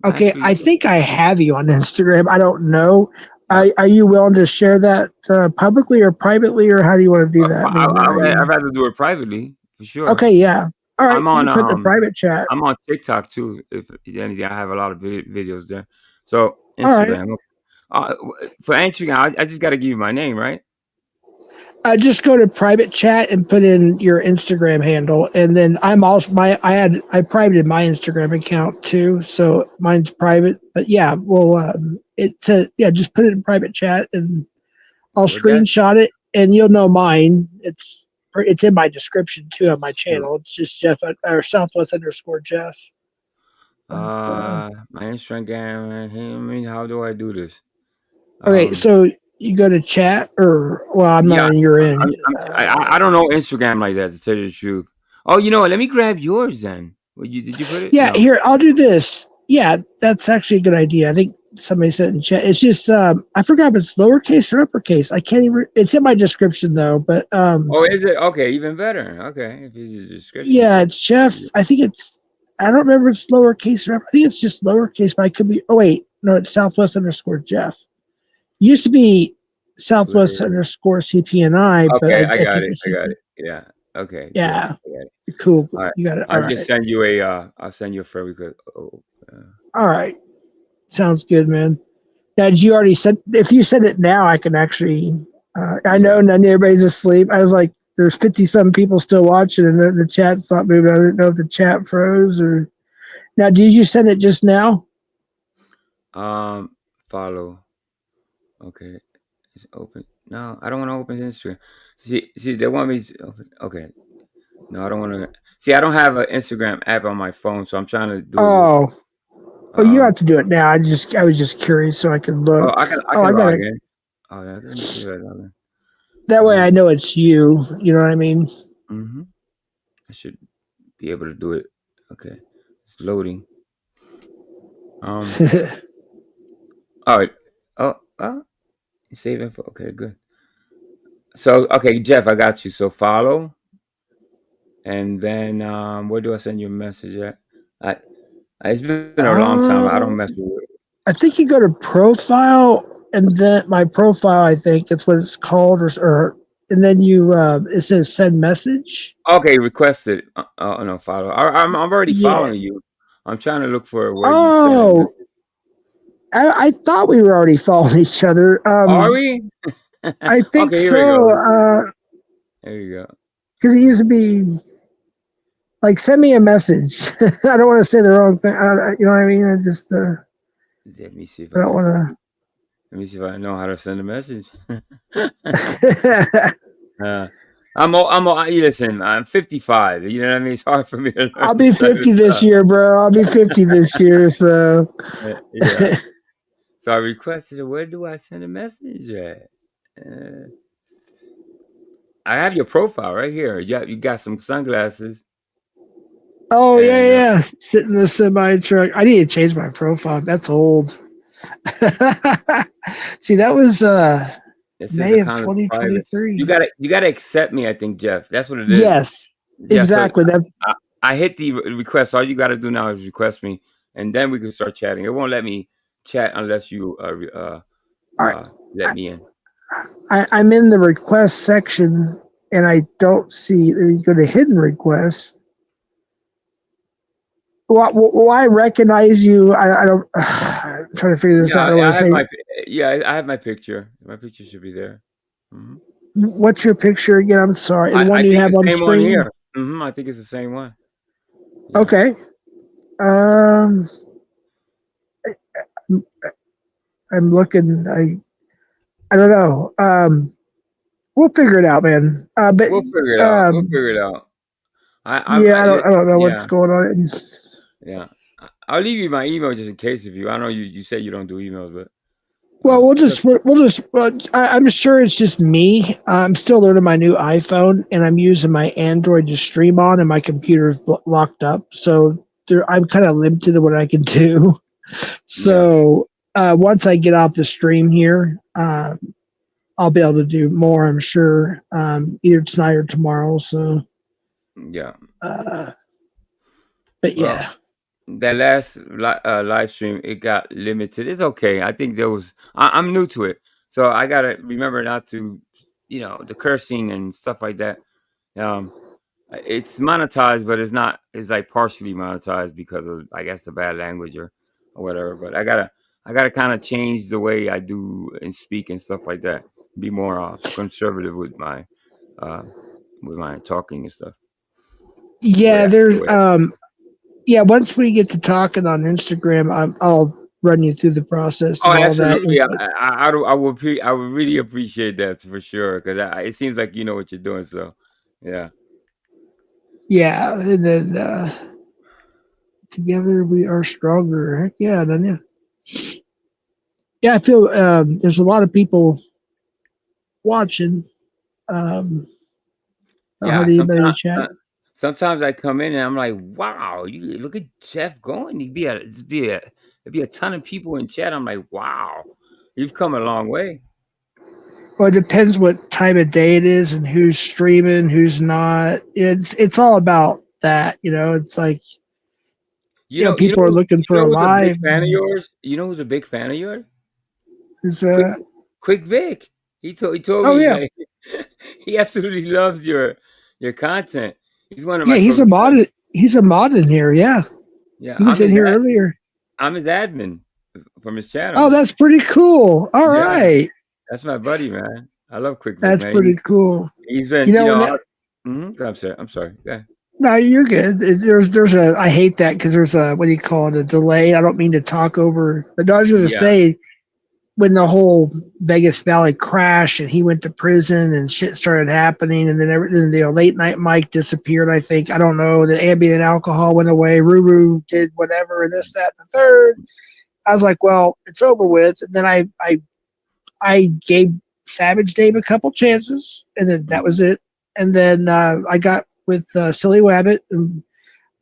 Okay, I think I have you on Instagram. I don't know. Are you willing to share that publicly or privately, or how do you want to do that? I mean, I'd rather do it privately for sure. okay, yeah. All right, I'm you on can put the private chat. I'm on TikTok too. If anything, I have a lot of videos there. So All right. Instagram. For Instagram, I just got to give you my name, right? Just go to private chat and put in your Instagram handle, and then I'm also I privated my Instagram account too, so mine's private. But yeah, well, just put it in private chat, and I'll screenshot it, and you'll know mine. It's in my description too on my channel. It's just Jeff or Southwest_Jeff. My Instagram. I mean, how do I do this? Okay, so you go to chat, or I'm not on your end. I don't know Instagram like that, to tell you the truth. Oh, you know what? Let me grab yours then. Did you put it? Yeah, No. here, I'll do this. Yeah, that's actually a good idea. I think somebody said in chat. It's just I forgot if it's lowercase or uppercase. I can't even. It's in my description though. But Oh, is it? Okay, even better. Okay, if it's a description. yeah, it's Jeff. I think it's. I don't remember if it's lowercase or upper. I think it's just lowercase. But I could be. Oh wait, no, it's Southwest_Jeff. Used to be Southwest_CPNI, but Okay, I think it's. I got it. Yeah. Okay. Yeah. Good. Cool. All right. You got it. I'll just send you a. I'll send you a friend request. All right. Sounds good, man. Now, did you already said? If you said it now, I can actually. I know none everybody's asleep. I was like, there's 50-some people still watching, and the chat's not moving. I didn't know if the chat froze or. Now, did you send it just now? Follow. Okay, it's open. No, I don't want to open Instagram. See, they want me to open. Okay, no, I don't want to. See, I don't have an Instagram app on my phone, so I'm trying to do it with. Oh, you don't have to do it now. I was just curious so I could look. I can I log gotta. in. Oh yeah, let me see that. That way, I know it's you. You know what I mean? Mm-hmm. I should be able to do it. Okay, it's loading. All right. Oh, save info. Okay, good. So, okay, Jeff, I got you. So follow, and then where do I send you a message at? It's been a long time. I don't mess with it. I think you go to profile, and then my profile. I think that's what it's called, or and then you it says send message. Okay, requested. No, follow. I'm already following you. I'm trying to look for where you send. I thought we were already following each other. Are we? I think Okay, here so. we go. There you go. Because it used to be like, send me a message. I don't want to say the wrong thing. You know what I mean? I just. Let me see if I don't want to. Let me see if I know how to send a message. Listen, I'm 55. You know what I mean? It's hard for me to learn. I'll be 50 this year, bro. I'll be 50 this year. So. Yeah. So I requested, where do I send a message at? I have your profile right here. You got some sunglasses. Oh, yeah. Sitting in the semi truck. I need to change my profile. That's old. See, that was May of 2023. You gotta accept me, I think, Jeff. That's what it is. Yes, exactly. So I hit the request. All you gotta do now is request me, and then we can start chatting. It won't let me chat unless you let me in. I'm in the request section, and I don't see. You go to hidden requests. Well, I recognize you. I don't. I'm trying to figure this out. I have my picture. My picture should be there. Mm-hmm. What's your picture again? I'm sorry. The one you have on screen. One here. I think it's the same one. Yeah. Okay. I'm looking. I don't know. We'll figure it out, man. But we'll figure it out. We'll figure it out. I don't know what's going on. Yeah, I'll leave you my email just in case if you. I know you say you don't do emails, but. Well, we'll just. I'm sure it's just me. I'm still learning my new iPhone, and I'm using my Android to stream on, and my computer's locked up. So I'm kind of limited to what I can do. So once I get off the stream here, I'll be able to do more. I'm sure, either tonight or tomorrow. So. Yeah. But yeah. That last live stream, it got limited. It's okay. I think there was. I'm new to it, so I gotta remember not to, the cursing and stuff like that. It's monetized, but it's not. It's like partially monetized because of, I guess, the bad language or whatever. But I gotta kind of change the way I do and speak and stuff like that. Be more conservative with my talking and stuff. Yeah, there's once we get to talking on Instagram, I'll run you through the process. Oh, and absolutely! All that. I would really appreciate that for sure because it seems like you know what you're doing. So, yeah. Yeah, and then together we are stronger. Heck yeah, don't you? Yeah, I feel there's a lot of people watching. Sometimes I come in and I'm like, wow, you look at Jeff going. It'd be a ton of people in chat. I'm like, wow, you've come a long way. Well, it depends what time of day it is and who's streaming, who's not. It's all about that, It's like people are looking for a live. Big fan of yours? You know who's a big fan of yours? Who's Quick Vic. He told me. Yeah. Like, he absolutely loves your content. He's one of my. He's a mod. He's a mod in here. Yeah. Yeah. He was in here earlier. I'm his admin from his channel. Oh, that's pretty cool. All right. That's my buddy, man. I love Quick Vic, That's man. pretty cool. He's been, You know, I'm sorry. Yeah. No, you're good. There's a. I hate that because there's a, what do you call it, a delay. I don't mean to talk over, but no, I was going to say, when the whole Vegas Valley crashed and he went to prison and shit started happening, and then everything, late night Mike disappeared. I think, I don't know, the ambient alcohol went away. Ruru did whatever, and this, that, and the third. I was like, well, it's over with. And then I gave Savage Dave a couple chances, and then that was it. And then I got with Silly Wabbit, and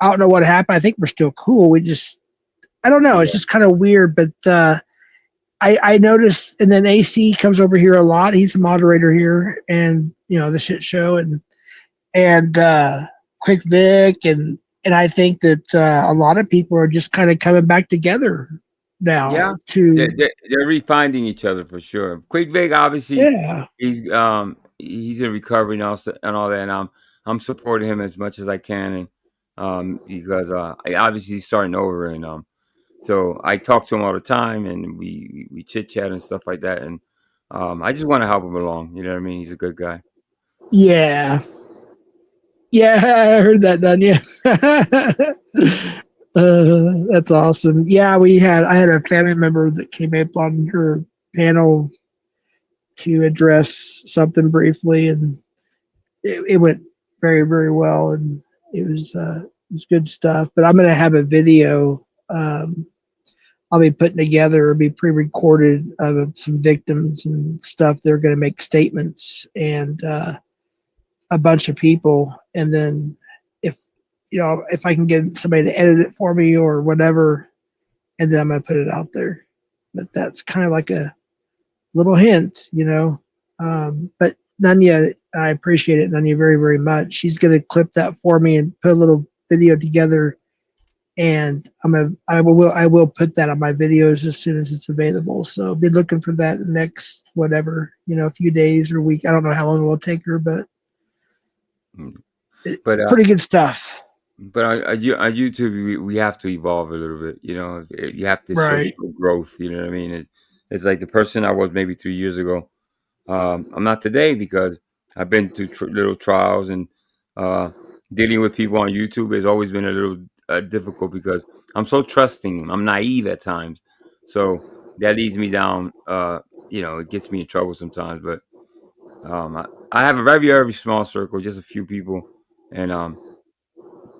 I don't know what happened. I think we're still cool. We just, I don't know. It's just kind of weird, but I noticed, and then AC comes over here a lot. He's a moderator here, and the shit show, and Quick Vic, and I think that a lot of people are just kind of coming back together now. Yeah, they're refinding each other for sure. Quick Vic, obviously, he's in recovery and all that, and I'm supporting him as much as I can, and because obviously he's starting over, and so I talk to him all the time, and we chit chat and stuff like that, and I just want to help him along. You know what I mean? He's a good guy. Yeah, I heard that, done you? That's awesome. Yeah, I had a family member that came up on her panel to address something briefly, and it went very, very well, and it was good stuff. But I'm going to have a video I'll be putting together, be pre-recorded of some victims and stuff. They're going to make statements, and a bunch of people, and then if I can get somebody to edit it for me or whatever, and then I'm going to put it out there. But that's kind of like a little hint, but Nanya, I appreciate it, Nanya, very, very much. She's going to clip that for me and put a little video together, and I will put that on my videos as soon as it's available. So be looking for that next whatever, a few days or a week. I don't know how long it will take her, but it's pretty good stuff. But on YouTube, we have to evolve a little bit. You have to social growth. You know what I mean? It's like the person I was maybe 3 years ago. I'm not today because I've been through little trials, and dealing with people on YouTube has always been a little difficult because I'm so trusting. I'm naive at times, so that leads me down. It gets me in trouble sometimes. But I have a very, very small circle, just a few people, and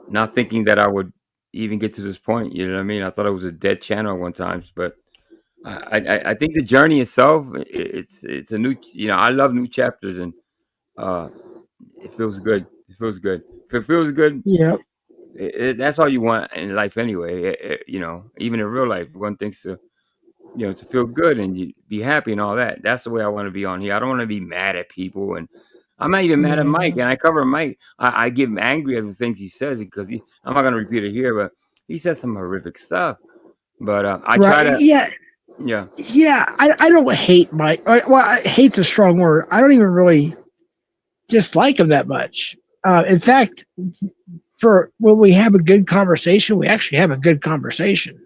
not thinking that I would even get to this point. You know what I mean? I thought it was a dead channel at one time, but I think the journey itself, it's a new, I love new chapters, and it feels good. It feels good. If it feels good, that's all you want in life anyway. Even in real life, one thinks to feel good and you be happy and all that. That's the way I want to be on here. I don't want to be mad at people, and I'm not even mad at Mike, and I cover Mike. I get him angry at the things he says because I'm not going to repeat it here, but he says some horrific stuff. But I try to. Yeah. I don't hate Mike. Well, hate's a strong word. I don't even really dislike him that much. In fact, for when we have a good conversation, we actually have a good conversation.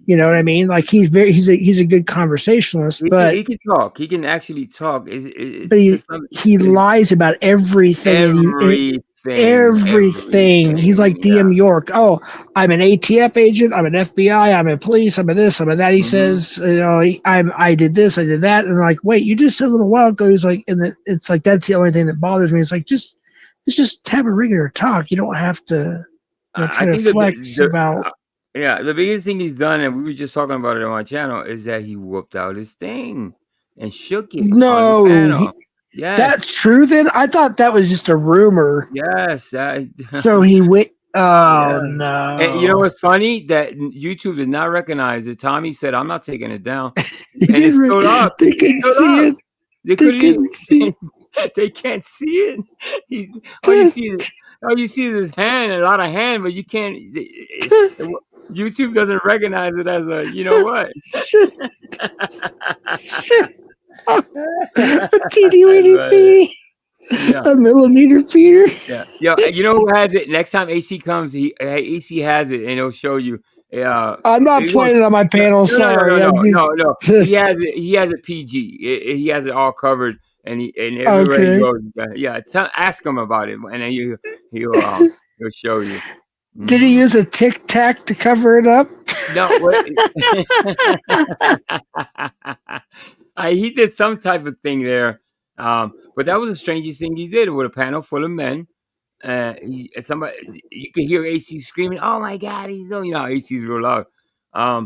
You know what I mean? Like he's a good conversationalist, but he can talk. He can actually talk. But he lies about everything. Everything. He's like DM York. Oh, I'm an ATF agent. I'm an FBI. I'm a police. I'm a this. I'm a that. He says, I did this. I did that. And I'm like, wait, you just said a little while ago. He's like, it's like that's the only thing that bothers me. It's like let's just have a regular talk. You don't have to try to flex about. Yeah, the biggest thing he's done, and we were just talking about it on my channel, is that he whooped out his thing and shook it. No, yes, that's true. Then I thought that was just a rumor. Yes, so he went. Oh no! And you know what's funny? That YouTube did not recognize it. Tommy said, "I'm not taking it down," and it stood up. They couldn't see it. They couldn't see it. They can't see it. All you see is his hand, a lot of hand, but you can't. YouTube doesn't recognize it as a, what? A teeny a millimeter feeder. Yeah. You know who has it? Next time AC comes, AC has it, and he'll show you. I'm not he goes, playing it on my panel. Sorry. I'm just He has it PG. He has it all covered, and everywhere he okay. goes, ask him about it, and then he'll show you. Did he use a Tic Tac to cover it up? No, what? He did some type of thing there, but that was the strangest thing he did with a panel full of men. Somebody, you could hear AC screaming, "Oh my God, he's doing!" You know, AC's real loud.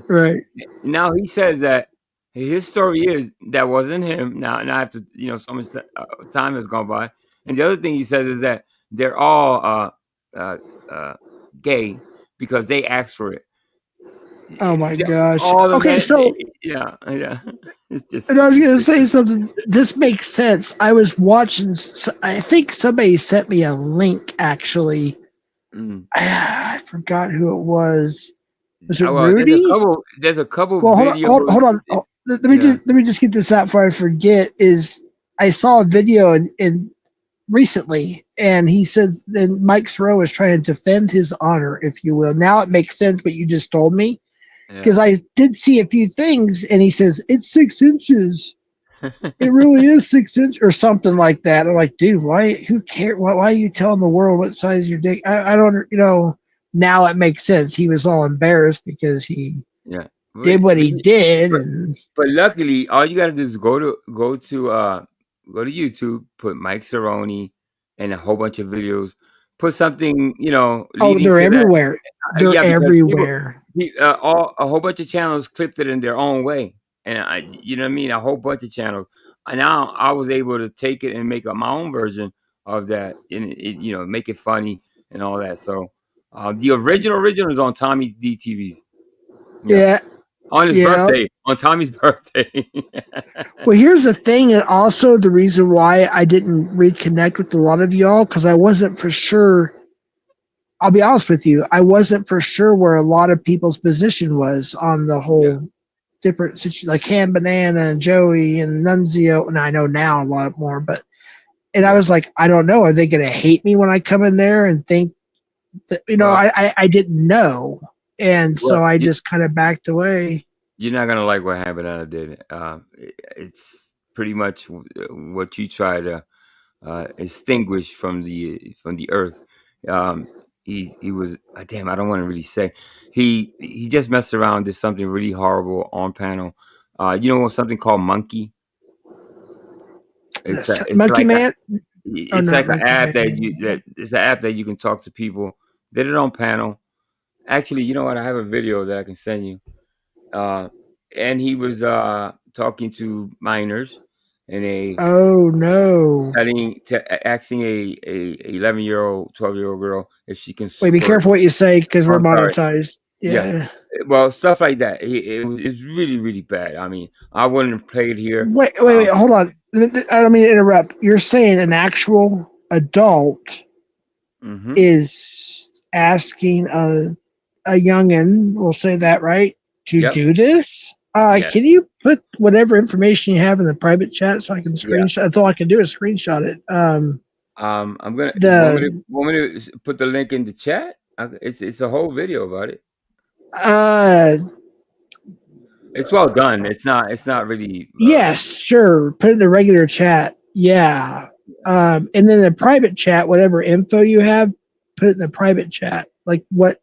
Right. Now he says that his story is that wasn't him. Now after so much time has gone by, and the other thing he says is that they're all gay because they asked for it. Oh my gosh. All the Okay, men, so yeah. It's just. and I was going to say something. This makes sense. I was watching. I think somebody sent me a link. Actually, I forgot who it was. Was it Rudy? There's a couple. Well, videos. hold on. Let me just get this out before I forget. Is I saw a video in recently, and he says then Mike Thoreau is trying to defend his honor, if you will. Now it makes sense what you just told me, because I did see a few things, and he says it's 6 inches. It really is 6 inches, or something like that. I'm like, dude, why? Who cares? Why are you telling the world what size your dick? I don't. Now it makes sense. He was all embarrassed because he did what he did. But luckily, all you gotta do is go to YouTube, put Mike Cerrone, and a whole bunch of videos. Put something, leading they're to everywhere. That. They're everywhere. A whole bunch of channels clipped it in their own way, and you know what I mean. A whole bunch of channels. And now I was able to take it and make up my own version of that, and make it funny and all that. So the original is on Tommy DTV's. Yeah. On his birthday, on Tommy's birthday. Well, here's the thing, and also the reason why I didn't reconnect with a lot of y'all, because I wasn't for sure. I'll be honest with you, I wasn't for sure where a lot of people's position was on the whole different situation, like Ham Banana and Joey and Nunzio. And I know now a lot more, but I was like, I don't know. Are they going to hate me when I come in there and think that, I didn't know. And so I just kind of backed away. You're not gonna like what Ham Banana did. It's pretty much what you try to extinguish from the earth. He was damn. I don't want to really say. He just messed around. Did something really horrible on panel. Something called Monkey. It's Monkey like Man. It's like an app it's an app that you can talk to people. Did it on panel. Actually, you know what? I have a video that I can send you. And he was talking to minors, and asking a 11-year-old, 12-year-old girl if she can. Wait, be careful what you say, because we're monetized. Yeah. Well, stuff like that. It's really, really bad. I mean, I wouldn't have played here. Wait, hold on. I don't mean to interrupt. You're saying an actual adult is asking a youngin, we'll say that, right, to do this? Can you put whatever information you have in the private chat so I can screenshot? That's all I can do is screenshot it. I'm gonna. Want me to put the link in the chat? It's a whole video about it. It's well done. It's not really. Yes, sure. Put it in the regular chat. Yeah. And then the private chat, whatever info you have, put it in the private chat. Like what,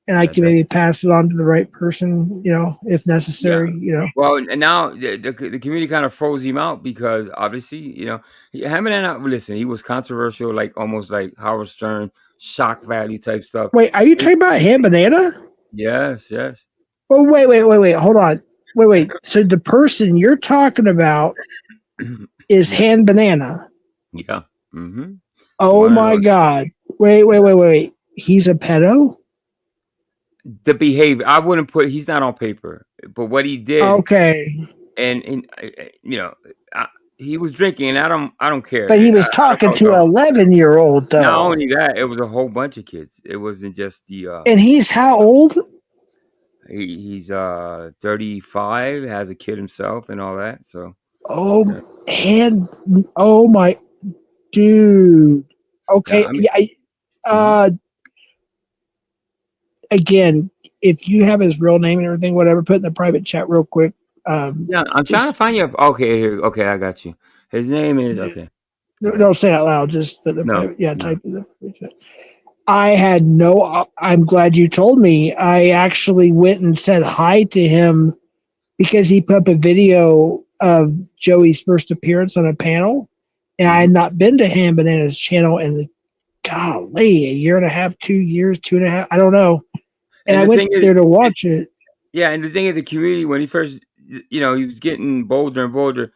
and I can maybe pass it on to the right person, if necessary, Well, and now the community kind of froze him out because obviously, Ham Banana, listen, he was controversial, like almost like Howard Stern, shock value type stuff. Wait, are you talking about Ham Banana? Yes. Oh, wait. Hold on. Wait. So the person you're talking about is Ham Banana. Yeah. Mm-hmm. Oh my God. Wait. He's a pedo? The behavior, I wouldn't put. He's not on paper, but what he did. Okay. And he was drinking, and I don't care. But he was talking to an 11-year-old, though. Not only that, it was a whole bunch of kids. It wasn't just the. And he's how old? He's 35, has a kid himself, and all that. So. Oh, and oh my, dude. Okay, again, if you have his real name and everything, whatever, put in the private chat real quick. Yeah, I'm trying to find you. Okay, here. Okay, I got you. His name is okay. Don't say it out loud. Just the No, private. Yeah, no. type in the private chat. I had no. I'm glad you told me. I actually went and said hi to him because he put up a video of Joey's first appearance on a panel, and I had not been to him, but in his channel, and golly, a year and a half, 2 years, 2.5, I don't know. And And I the went thing is, there to watch it. yeah, and the thing is, the community when he first, he was getting bolder and bolder.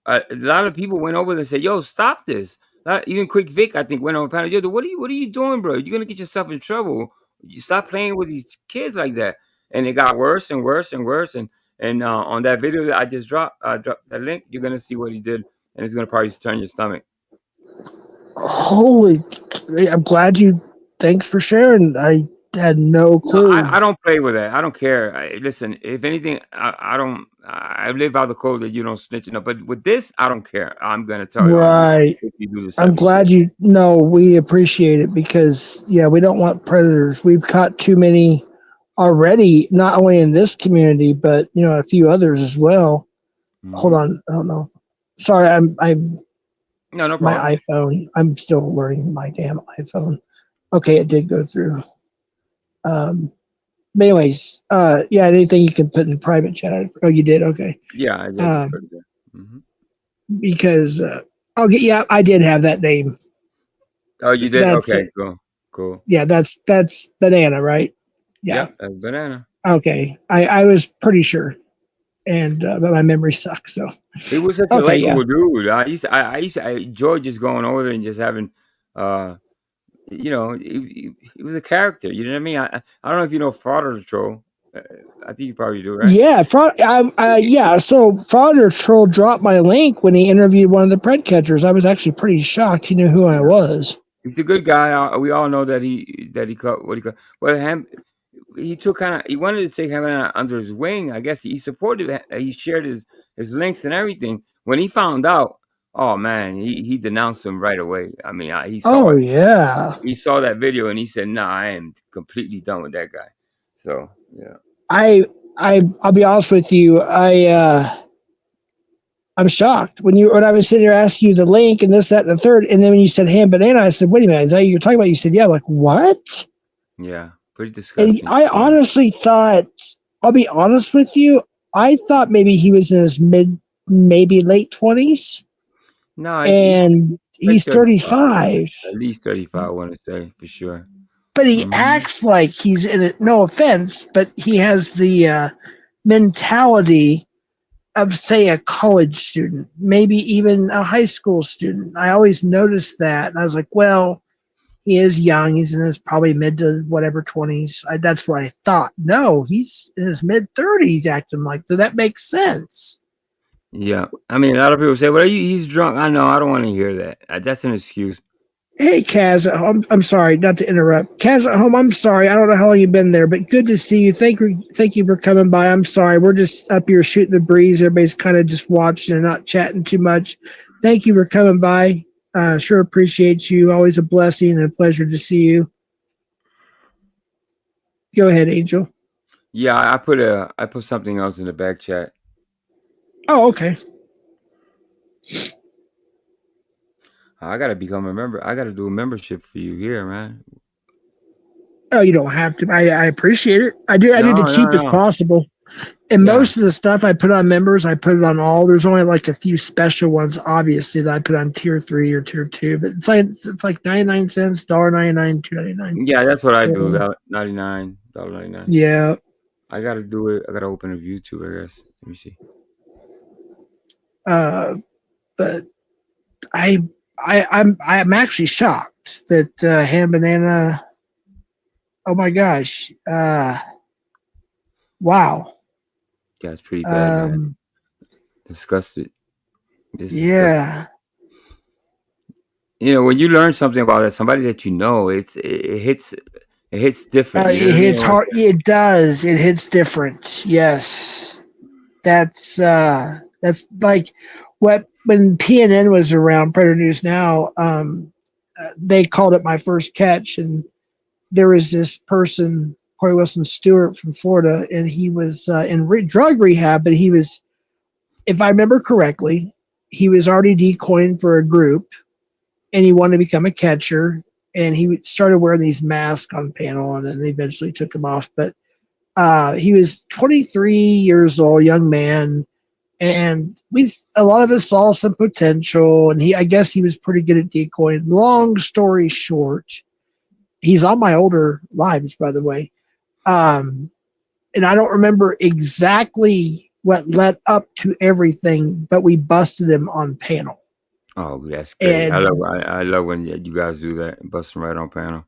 A lot of people went over and said, "Yo, stop this." Even Quick Vic, I think, went on a panel. Yo, what are you doing, bro? You're gonna get yourself in trouble. You stop playing with these kids like that. And it got worse and worse and worse. And on that video that I just dropped that link, you're gonna see what he did, and it's gonna probably turn your stomach. Holy, I'm glad you. Thanks for sharing. I had no clue. No, I don't play with that. I don't care. Listen, if anything, I don't. I live by the code that you don't snitch enough. But with this, I don't care. I'm gonna tell you Right. if you do this. I'm glad you know we appreciate it because we don't want predators. We've caught too many already, not only in this community, but a few others as well. Mm-hmm. Hold on, I don't know. Sorry, I'm no problem. My iPhone. I'm still learning my damn iPhone. Okay, it did go through. But anyways, anything you can put in private chat. Oh, you did? Okay. Yeah, I just put it there. Mm-hmm. Because I did have that name. Oh, you did? That's okay, it. Cool. Yeah, that's Banana, right? Yeah. Yep, that's Banana. Okay, I was pretty sure, and but my memory sucks. So he was such a likable dude. I used to enjoy just going over there and just having, he was a character. You know what I mean? I don't know if you know Fraud or the Troll. I think you probably do, right? Yeah, So Fraud or Troll dropped my link when he interviewed one of the pred catchers. I was actually pretty shocked. He knew who I was. He's a good guy. We all know that he cut what he cut. Well, he wanted to take him under his wing. I guess he supported. He shared his links and everything. When he found out, oh man, he denounced him right away. I mean, he saw it. Yeah. He saw that video and he said, "Nah, I am completely done with that guy." So yeah. I'll be honest with you. I'm shocked when I was sitting there asking you the link and this, that, and the third, and then when you said ham banana, I said, "Wait a minute, is that what you're talking about?" You said, "Yeah." I'm like, what? Yeah, pretty disgusting. And I honestly thought, I'll be honest with you, I thought maybe he was in his maybe late 20s. No, and he's 35. At least 35, I want to say for sure. But he acts like he's in it. No offense, but he has the mentality of, say, a college student, maybe even a high school student. I always noticed that. And I was like, well, he is young. He's in his probably mid to whatever 20s. That's what I thought. No, he's in his mid 30s acting like that. That makes sense. Yeah. I mean, a lot of people say, well, he's drunk. I know. I don't want to hear that. That's an excuse. Hey, Kaz at home. I'm sorry, not to interrupt. Kaz at home, I'm sorry. I don't know how long you've been there, but good to see you. Thank you for coming by. I'm sorry. We're just up here shooting the breeze. Everybody's kind of just watching and not chatting too much. Thank you for coming by. Sure appreciate you. Always a blessing and a pleasure to see you. Go ahead, Angel. Yeah, I put something else in the back chat. Oh, okay. I gotta become a member. I gotta do a membership for you here, man. Oh, you don't have to. I appreciate it. I do the cheapest possible. And most of the stuff I put on members, I put it on all. There's only like a few special ones, obviously, that I put on tier 3 or tier 2. But it's like 99 cents, $1.99, $2.99. Yeah, that's what I do. $99. Yeah. I gotta do it. I gotta open a YouTube, I guess. Let me see. But I'm actually shocked that Ham Banana. Oh my gosh! Wow. Yeah, it's pretty bad, man. Disgusted. Yeah. You know, when you learn something about that, somebody that you know, it hits different. It hits hard. It does. It hits different. Yes. That's like when PNN was around, Predator News Now. They called it My First Catch, and there was this person Corey Wilson Stewart from Florida, and he was in drug rehab, but he was, if I remember correctly, he was already decoying for a group, and he wanted to become a catcher, and he started wearing these masks on panel, and then they eventually took him off. But he was 23 years old, young man, and a lot of us saw some potential, and I guess he was pretty good at decoying. Long story short, he's on my older lives, by the way. And I don't remember exactly what led up to everything, but we busted him on panel. Oh, that's great. And I love when you guys do that, busting right on panel.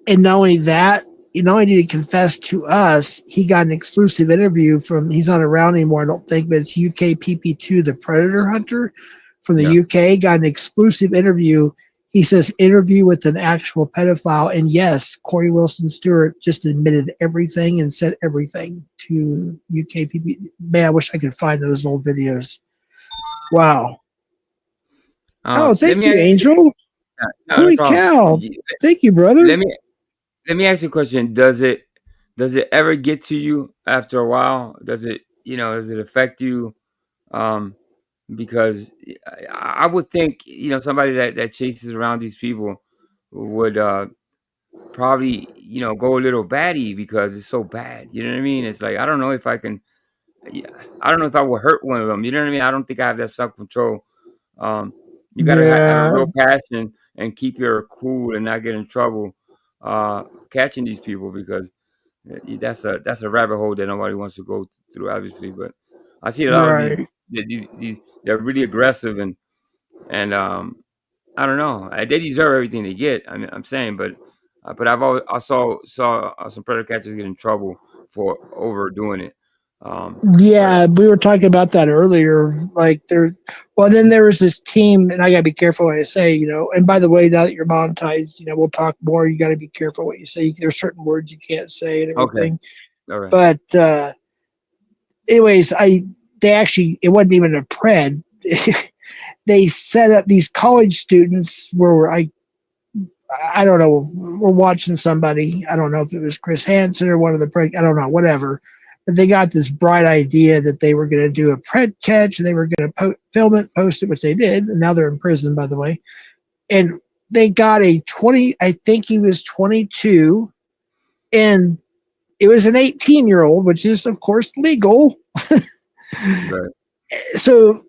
And not only that, not only did he confess to us, he got an exclusive interview he's not around anymore, I don't think, but it's UKPP2, the Predator Hunter from the UK, got an exclusive interview. He says, interview with an actual pedophile. And yes, Corey Wilson Stewart just admitted everything and said everything to UKPP. Man, I wish I could find those old videos. Wow. Oh, thank you, Angel. Holy cow. Thank you, brother. Let me ask you a question. Does it ever get to you after a while? Does it affect you? Because I would think, somebody that chases around these people would probably, go a little batty because it's so bad. You know what I mean? It's like, I don't know if I can, I don't know if I will hurt one of them. You know what I mean? I don't think I have that self-control. You got to have a real passion and keep your cool and not get in trouble catching these people, because that's a rabbit hole that nobody wants to go through, obviously. But I see a lot of these they're really aggressive, and I don't know. They deserve everything they get. I mean, I'm saying, but I saw some predator catchers get in trouble for overdoing it. We were talking about that earlier. Then there was this team, and I gotta be careful what I say, and by the way, now that you're monetized, we'll talk more. You gotta be careful what you say. There's certain words you can't say and everything. Okay. All right. But anyways, it wasn't even a pred. They set up these college students where I don't know, we're watching somebody. I don't know if it was Chris Hansen or one of the I don't know, whatever. But they got this bright idea that they were going to do a pred catch, and they were going to film it, post it, which they did. And now they're in prison, by the way. And they got I think he was 22, and it was an 18-year-old, which is, of course, legal. Right. So,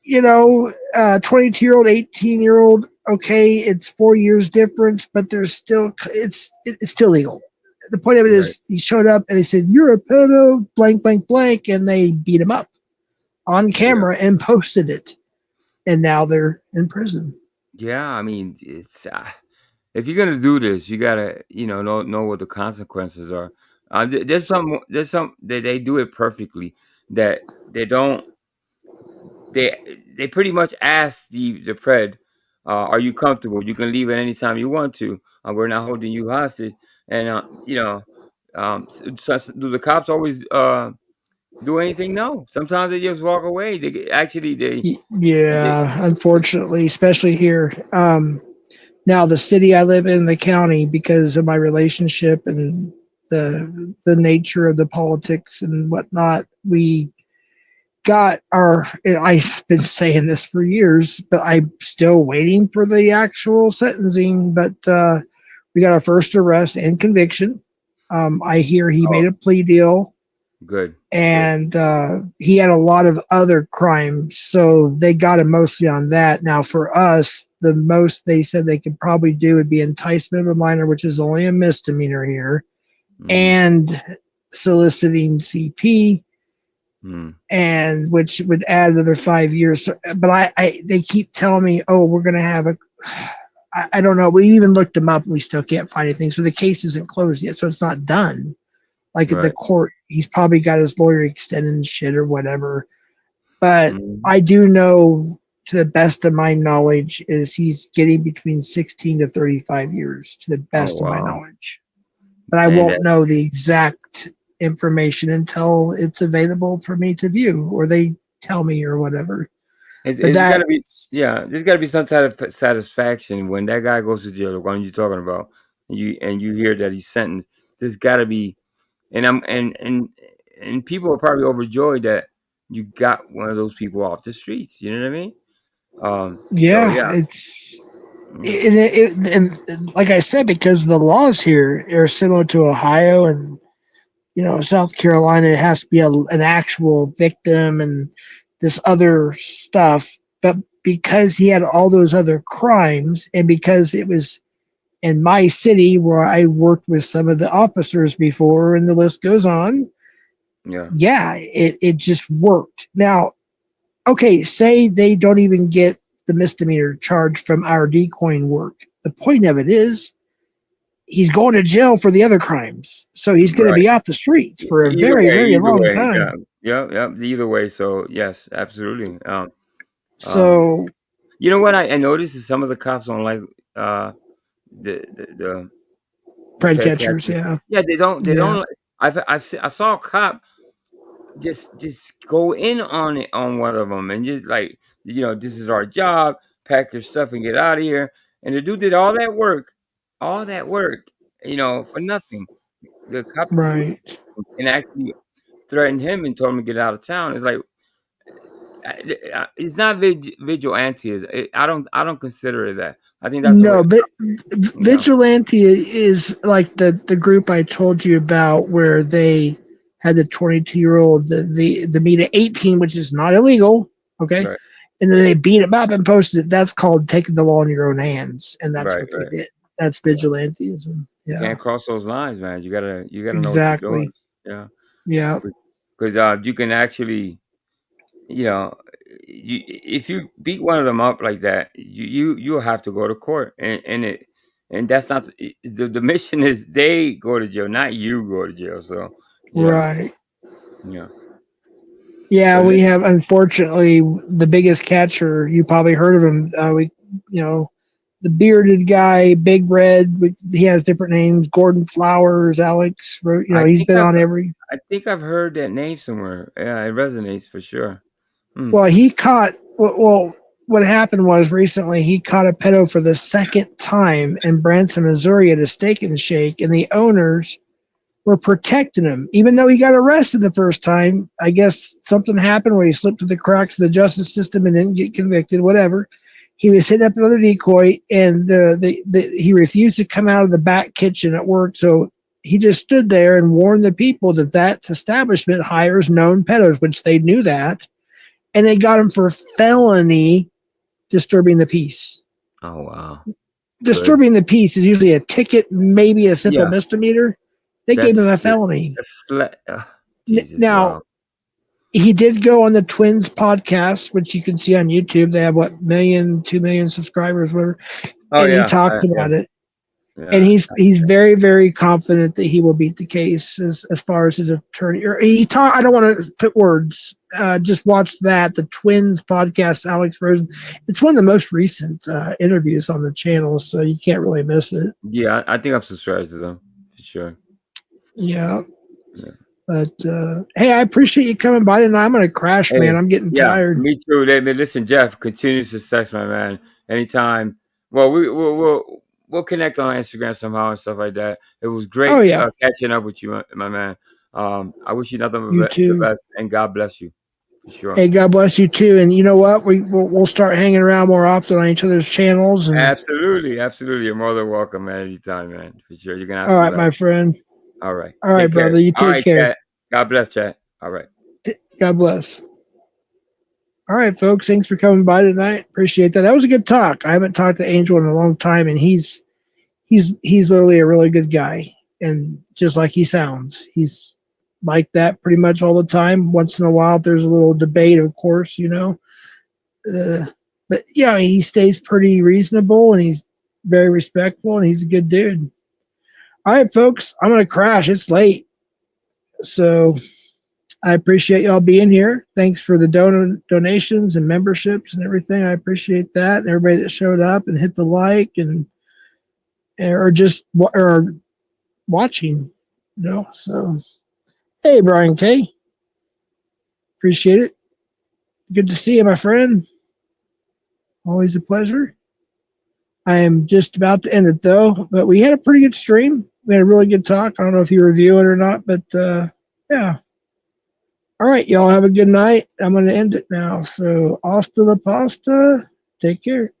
22-year-old, 18-year-old, okay, it's 4 years difference, but there's still, it's still legal. The point of it is, he showed up and he said, "You're a pedo, blank, blank, blank," and they beat him up on camera and posted it. And now they're in prison. Yeah, I mean, it's if you're gonna do this, you gotta know what the consequences are. There's some that they do it perfectly. That they don't. They pretty much ask the pred, "Are you comfortable? You can leave at any time you want to. We're not holding you hostage." And do the cops always do anything? No. Sometimes they just walk away. Unfortunately, especially here. Now the city I live in, the county, because of my relationship and the nature of the politics and whatnot, we got I've been saying this for years, but I'm still waiting for the actual sentencing. But we got our first arrest and conviction. I hear he made a plea deal. Good. And he had a lot of other crimes, so they got him mostly on that. Now, for us, the most they said they could probably do would be enticement of a minor, which is only a misdemeanor here, and soliciting CP, and which would add another 5 years. But they keep telling me, "Oh, we're going to have I don't know. We even looked them up, and we still can't find anything. So the case isn't closed yet, so it's not done." At the court, he's probably got his lawyer extended and shit or whatever. But I do know, to the best of my knowledge, is he's getting between 16 to 35 years, to the best of my knowledge. But I won't know the exact information until it's available for me to view, or they tell me or whatever. There's got to be some type of satisfaction when that guy goes to jail, the one you're talking about, and you hear that he's sentenced, there's got to be, and people are probably overjoyed that you got one of those people off the streets. You know what I mean? So Yeah, yeah. it's and like I said, because the laws here are similar to Ohio and South Carolina, it has to be an actual victim and this other stuff. But because he had all those other crimes, and because it was in my city where I worked with some of the officers before, and the list goes on. Yeah, it just worked. Now, okay, say they don't even get the misdemeanor charge from our decoying work. The point of it is he's going to jail for the other crimes. So he's going to be off the streets for a very, very long time. Yeah. Either way. So yes, absolutely. So you know what I noticed is some of the cops don't like the pred catchers. Yeah. Yeah, they don't. I saw a cop just go in on it on one of them and just like, this is our job. Pack your stuff and get out of here. And the dude did all that work, for nothing. The cop and actually threatened him and told him to get out of town. It's like it's not vigilante. I don't consider it that. I think that's vigilante is like the group I told you about where they had the 22-year-old the meet at 18, which is not illegal. Okay. Right. And then they beat him up and posted it. That's called taking the law in your own hands. And that's what they did. That's vigilantism. Yeah. You can't cross those lines, man. You gotta know exactly. what you're doing. Yeah. Because you can actually, if you beat one of them up like that, you'll have to go to court, and that's not the mission is they go to jail, not you go to jail. So right. Yeah. Yeah, we have, unfortunately, the biggest catcher. You probably heard of him. The bearded guy, Big Red. He has different names. Gordon Flowers, Alex. He's been on every. I think I've heard that name somewhere. Yeah, it resonates for sure. Well, he caught. Well, what happened was recently he caught a pedo for the second time in Branson, Missouri, at a Steak and Shake, and the owners were protecting him, even though he got arrested the first time. I guess something happened where he slipped through the cracks of the justice system and didn't get convicted. Whatever. He was hitting up another decoy, and he refused to come out of the back kitchen at work. So he just stood there and warned the people that establishment hires known pedos, which they knew that, and they got him for felony disturbing the peace. Oh wow! Disturbing the peace is usually a ticket, maybe a simple misdemeanor. They gave him a felony. Jesus, now, wow. He did go on the Twins podcast, which you can see on YouTube. They have 2 million subscribers, whatever. And he talks about it. Yeah. And he's very, very confident that he will beat the case as far as his attorney. I don't want to put words. Just watch that. The Twins podcast, Alex Rosen. It's one of the most recent interviews on the channel, so you can't really miss it. Yeah, I think I'm subscribed to them for sure. Yeah. But hey, I appreciate you coming by tonight. I'm gonna crash, man. I'm getting tired. Me too. Listen, Jeff, continued success, my man. Anytime. Well, we'll connect on Instagram somehow and stuff like that. It was great catching up with you, my man. I wish you nothing but the best, and God bless you. For sure. Hey, God bless you too. And you know what? We'll start hanging around more often on each other's channels. And absolutely. You're more than welcome, man. Anytime, man. For sure. You're gonna have all right, my friend. All right. All right, brother. You take care. Chat. God bless, chat. All right. God bless. All right, folks. Thanks for coming by tonight. Appreciate that. That was a good talk. I haven't talked to Angel in a long time, and he's literally a really good guy, and just like he sounds, he's like that pretty much all the time. Once in a while, there's a little debate, of course, but yeah, he stays pretty reasonable, and he's very respectful, and he's a good dude. All right, folks, I'm going to crash. It's late. So I appreciate y'all being here. Thanks for the donations and memberships and everything. I appreciate that. And everybody that showed up and hit the like or watching, So, hey, Brian K. Appreciate it. Good to see you, my friend. Always a pleasure. I am just about to end it, though. But we had a pretty good stream. We had a really good talk. I don't know if you review it or not, but yeah. All right, y'all have a good night. I'm going to end it now. So, hasta la pasta. Take care.